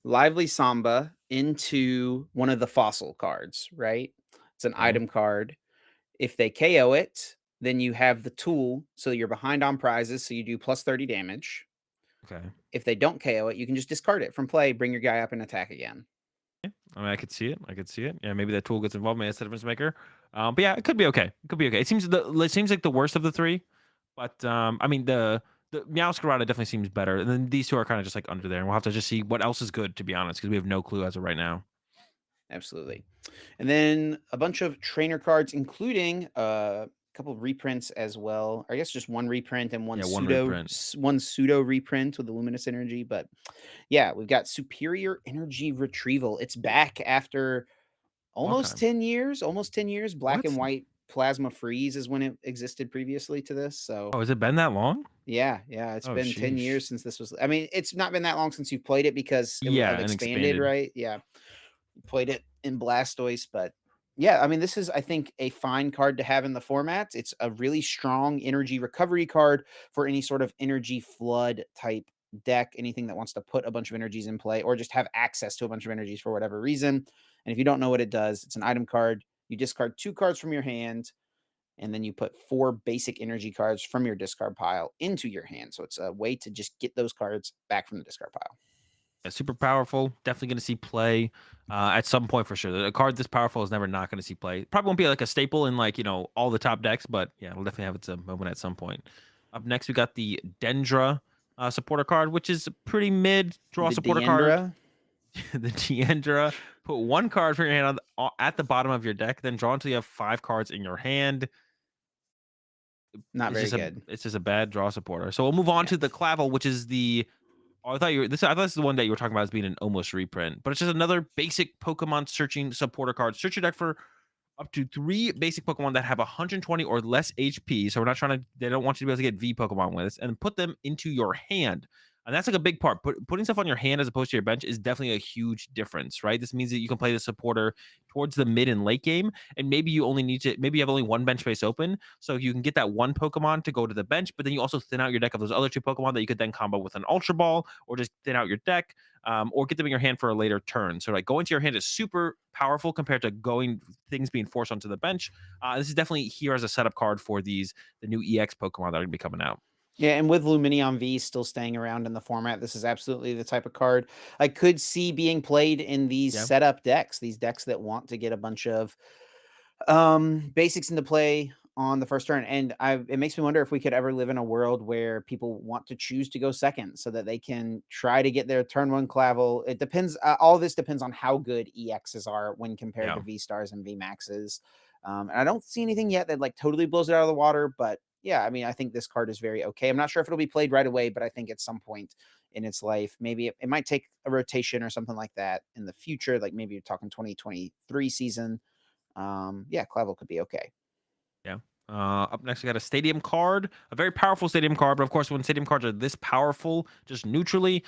Lively Samba into one of the fossil cards, right? It's an Okay. item card. If they KO it, then you have the tool, so you're behind on prizes, so you do plus 30 damage. Okay. If they don't KO it, you can just discard it from play, bring your guy up and attack again. Yeah. I mean, I could see it. I could see it. Yeah, maybe that tool gets involved, maybe that's the difference maker. But yeah, it could be okay. It could be okay. It seems like the worst of the three, but I mean the Meowscarada definitely seems better, and then these two are kind of just like under there, and we'll have to just see what else is good to be honest, because we have no clue as of right now. Absolutely. And then a bunch of trainer cards, including a couple of reprints as well. Or I guess just one reprint and Yeah, one reprint. one pseudo reprint with the luminous energy. But yeah, we've got superior energy retrieval. It's back after Long almost time. 10 years, almost 10 years. Black and What? white plasma freeze is when it existed previously to this. So Oh, has it been that long? yeah, it's Oh, been 10 sheesh. years since this was. I mean, it's not been that long since you played it because it was Yeah, and expanded, expanded. right? Yeah, played it in Blastoise, but yeah, I mean, this is, I think, a fine card to have in the format. It's a really strong energy recovery card for any sort of energy flood type deck, anything that wants to put a bunch of energies in play or just have access to a bunch of energies for whatever reason. And if you don't know what it does, it's an item card. You discard 2 cards from your hand, and then you put 4 basic energy cards from your discard pile into your hand. So it's a way to just get those cards back from the discard pile. Yeah, super powerful. Definitely going to see play at some point for sure. A card this powerful is never not going to see play. Probably won't be like a staple in like all the top decks, but yeah, it'll definitely have its moment at some point. Up next, we got the Dendra supporter card, which is a pretty mid draw The supporter card. Deandra, The Tiendra. Put one card from your hand at the bottom of your deck, then draw until you have 5 cards in your hand. not It's very just a good. it's just a bad draw supporter. So we'll move on Yeah. to the Clavel, which is the I thought this is the one that you were talking about as being an almost reprint, but it's just another basic Pokemon searching supporter card. Search your deck for up to 3 basic Pokemon that have 120 or less HP. So we're not trying to they don't want you to be able to get V Pokemon with this, and put them into your hand. And that's like a big part. Putting stuff on your hand as opposed to your bench is definitely a huge difference, right? This means that you can play the supporter towards the mid and late game, and maybe you have only one bench space open, so you can get that one Pokemon to go to the bench, but then you also thin out your deck of those other 2 Pokemon that you could then combo with an Ultra Ball, or just thin out your deck, or get them in your hand for a later turn. So like going to your hand is super powerful compared to going things being forced onto the bench. This is definitely here as a setup card for the new EX Pokemon that are going to be coming out. Yeah, and with Luminion V still staying around in the format, this is absolutely the type of card I could see being played in these Yeah, setup decks, these decks that want to get a bunch of basics into play on the first turn. And it makes me wonder if we could ever live in a world where people want to choose to go second so that they can try to get their turn one clavel. It depends. All this depends on how good EXs are when compared to yeah, V stars and V maxes. And I don't see anything yet that like totally blows it out of the water. But yeah, I mean, I think this card is very okay. I'm not sure if it'll be played right away, but I think at some point in its life, maybe it might take a rotation or something like that in the future. Like maybe you're talking 2023 season. Yeah, Clavel could be okay. yeah. Up next, we got a stadium card, a very powerful stadium card. But of course, when stadium cards are this powerful, just neutrally,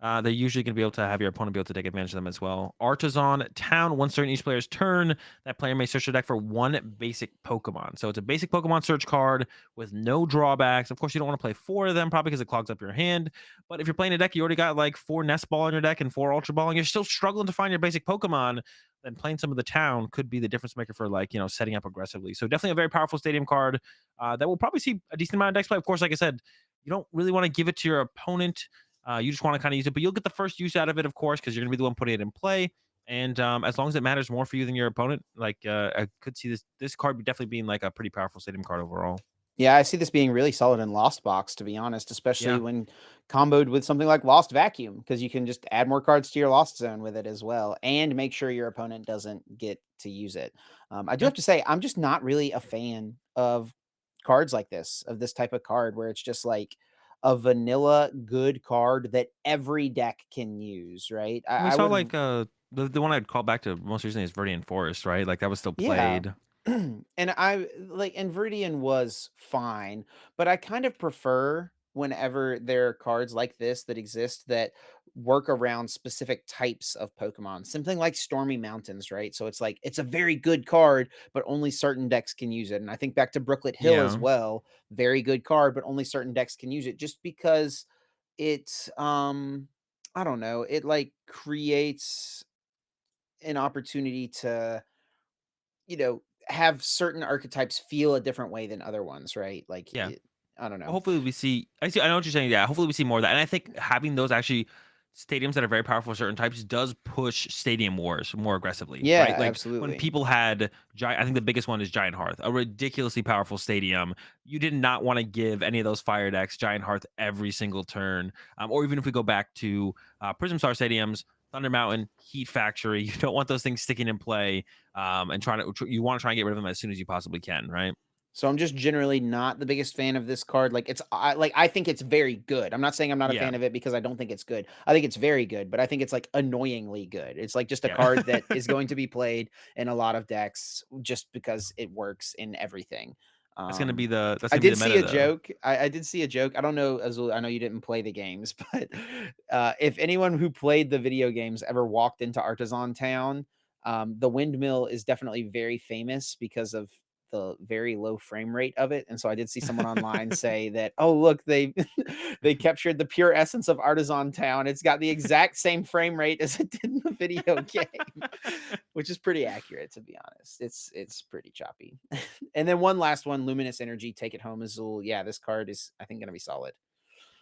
they're usually going to be able to have your opponent be able to take advantage of them as well. Artisan Town, once during each player's turn, that player may search their deck for one basic Pokemon. So it's a basic Pokemon search card with no drawbacks. Of course, you don't want to play 4 of them probably because it clogs up your hand. But if you're playing a deck, you already got like 4 Nest Ball in your deck and 4 Ultra Ball, and you're still struggling to find your basic Pokemon, then playing some of the town could be the difference maker for like setting up aggressively. So definitely a very powerful stadium card that will probably see a decent amount of decks play. Of course, like I said, you don't really want to give it to your opponent. You just want to kind of use it, but you'll get the first use out of it, of course, because you're going to be the one putting it in play. And as long as it matters more for you than your opponent, like I could see this card definitely being like a pretty powerful stadium card overall. Yeah, I see this being really solid in Lost Box, to be honest, especially Yeah, when comboed with something like Lost Vacuum, because you can just add more cards to your Lost Zone with it as well, and make sure your opponent doesn't get to use it. I do yeah. have to say, I'm just not really a fan of cards like this, of this type of card where it's just like a vanilla good card that every deck can use, right? We I saw would like the one I'd call back to most recently is Verdian Forest, right? Like that was still Yeah. played. And I like and Viridian was fine, but I kind of prefer whenever there are cards like this that exist that work around specific types of Pokemon. Something like Stormy Mountains, right? So it's like it's a very good card, but only certain decks can use it. And I think back to Brooklet Hill as Yeah, well. Very good card, but only certain decks can use it just because it's I don't know, it like creates an opportunity to have certain archetypes feel a different way than other ones, right? Like yeah. I don't Well, know. hopefully we see. I know what you're saying. Yeah, hopefully we see more of that. And I think having those actually stadiums that are very powerful for certain types does push stadium wars more aggressively, Yeah, right? Like when absolutely. people had giant. I think the biggest one is Giant Hearth, a ridiculously powerful stadium. You did not want to give any of those fire decks Giant Hearth every single turn, or even if we go back to Prism Star stadiums. Thunder Mountain, Heat Factory. You don't want those things sticking in play, and you want to try and get rid of them as soon as you possibly can, right? So I'm just generally not the biggest fan of this card. Like I think it's very good. I'm not saying I'm not a Yeah, fan of it because I don't think it's good. I think it's very good, but I think it's like annoyingly good. It's like just a yeah. card that is going to be played in a lot of decks just because it works in everything. That's I gonna be did the see meta a though. joke. I did see a joke. I don't know, Azul. I know you didn't play the games, but if anyone who played the video games ever walked into Artisan Town, the windmill is definitely very famous because of the very low frame rate of it. And so I did see someone online say that, oh look, they they captured the pure essence of Artisan Town. It's got the exact same frame rate as it did in the video game, which is pretty accurate to be honest. It's pretty choppy. And then one last one, Luminous Energy, Take It Home Azul. Yeah, this card is I think gonna be solid.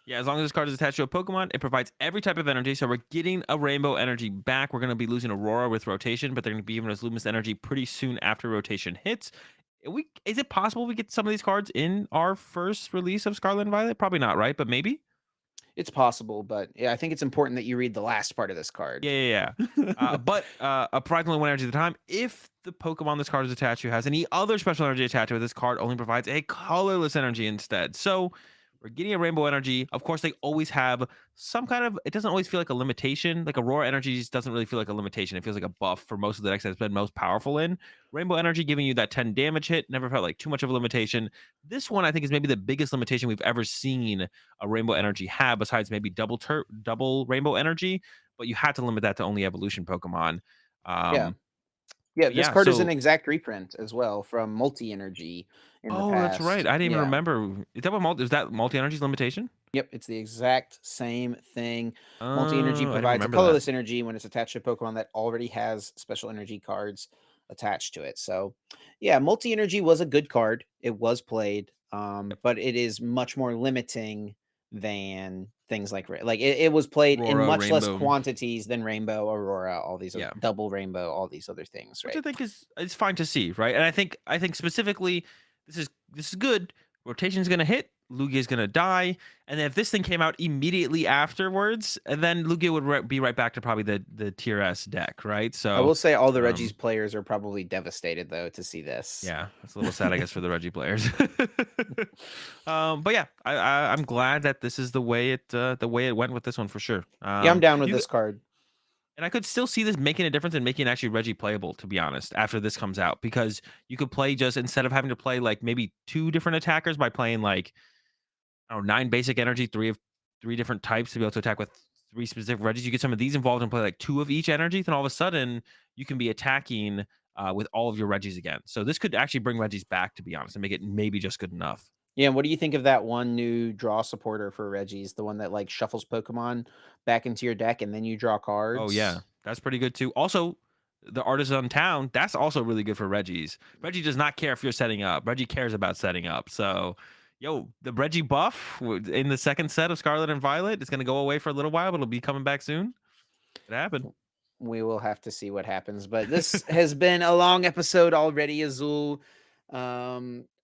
Yeah, as long as this card is attached to a Pokemon, it provides every type of energy. So we're getting a rainbow energy back. We're going to be losing Aurora with rotation, but they're going to be giving us Luminous energy pretty soon after rotation hits. Is it possible we get some of these cards in our first release of Scarlet and Violet? Probably not, right? But maybe. It's possible, but yeah, I think it's important that you read the last part of this card. Yeah. But approximately one energy at a time. If the Pokemon this card is attached to has any other special energy attached to it, this card only provides a colorless energy instead. So we're getting a rainbow energy. Of course, they always have some kind of. It doesn't always feel like a limitation. Like Aurora energy just doesn't really feel like a limitation. It feels like a buff for most of the decks that's been most powerful in. Rainbow energy giving you that 10 damage hit never felt like too much of a limitation. This one I think is maybe the biggest limitation we've ever seen a rainbow energy have, besides maybe double rainbow energy, but you had to limit that to only evolution Pokemon. Yeah. Um, Yeah, but this yeah, card is an so exact reprint as well from Multi Energy in the oh, that's right. past. I didn't even Yeah. remember. Is that multi energy's limitation? Yep, it's the exact same thing. Multi Energy I didn't provides a remember that. colorless energy when it's attached to a Pokemon that already has special energy cards attached to it. So, yeah, Multi Energy was a good card. It was played, Yep. but it is much more limiting than things like it was played in Aurora, much less Rainbow. quantities than Rainbow, Aurora, all these other Yeah. double Rainbow, all these other things, Which I right? think is fine to see, right? And I think specifically this is good. Rotation's gonna hit, Lugia's gonna die, and then if this thing came out immediately afterwards, and then Lugia would be right back to probably the tier S deck, right? I So will say all the Reggie's um players are probably devastated though to see this. yeah, that's a little sad, I guess, for the Reggie players. But yeah, I'm glad that this is the way it went with this one for sure. Yeah, I'm down with You this card. And I could still see this making a difference and making actually Reggie playable, to be honest, after this comes out, because you could play just instead of having to play like maybe two different attackers by playing like I don't know, nine basic energy, three different types to be able to attack with three specific Reggies. You get some of these involved and play like two of each energy, then all of a sudden you can be attacking with all of your Reggies again. So this could actually bring Reggies back, to be honest, and make it maybe just good enough. Yeah, and what do you think of that one new draw supporter for Reggie's, the one that like shuffles Pokemon back into your deck and then you draw Oh yeah, cards? that's pretty good too. Also, the Artisan Town, that's also really good for Reggie's. Reggie does not care if you're setting up. Reggie cares about setting up. So, yo, the Reggie buff in the second set of Scarlet and Violet is going to go away for a little while, but it'll be coming back soon. It happened. We will have to see what happens. But this has been a long episode already, Azul.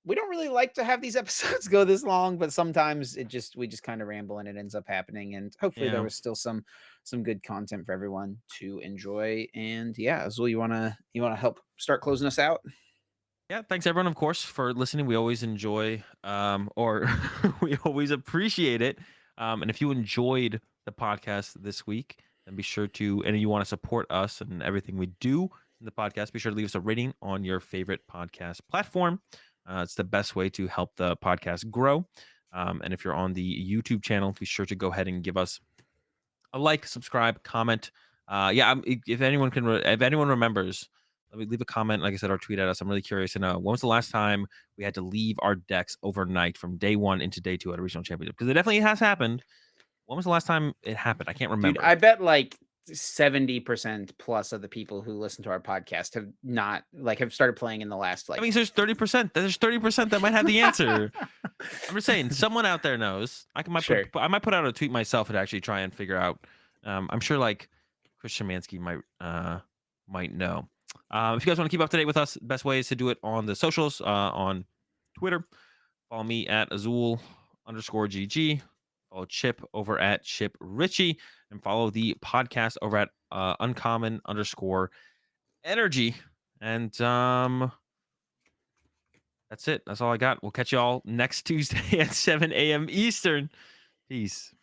We don't really like to have these episodes go this long, but sometimes we just kind of ramble and it ends up happening. And hopefully there Yeah. was still some good content for everyone to enjoy. And yeah, Azul, you wanna help start closing us out? Yeah, thanks everyone, of course, for listening. We always enjoy, or we always appreciate it. And if you enjoyed the podcast this week, then be sure to, and you want to support us and everything we do in the podcast, be sure to leave us a rating on your favorite podcast platform. It's the best way to help the podcast grow. And if you're on the YouTube channel, be sure to go ahead and give us a like, subscribe, comment. Yeah, if anyone if anyone remembers, let me leave a comment. Like I said, or tweet at us. I'm really curious to know when was the last time we had to leave our decks overnight from day one into day two at a regional championship? Because it definitely has happened. When was the last time it happened? I can't Dude, remember. I bet like 70% plus of the people who listen to our podcast have not like have started playing in the last I like mean, there's 30%. There's 30% that might have the answer. I'm just saying, someone out there knows. Sure. I might put out a tweet myself and actually try and figure out. I'm sure like Chris Szymanski might know. If you guys want to keep up to date with us, best way is to do it on the socials. On Twitter, follow me at Azul underscore GG. Follow Chip over at Chip Richie, and follow the podcast over at uncommon underscore energy. And that's it. That's all I got. We'll catch you all next Tuesday at 7 a.m. Eastern. Peace.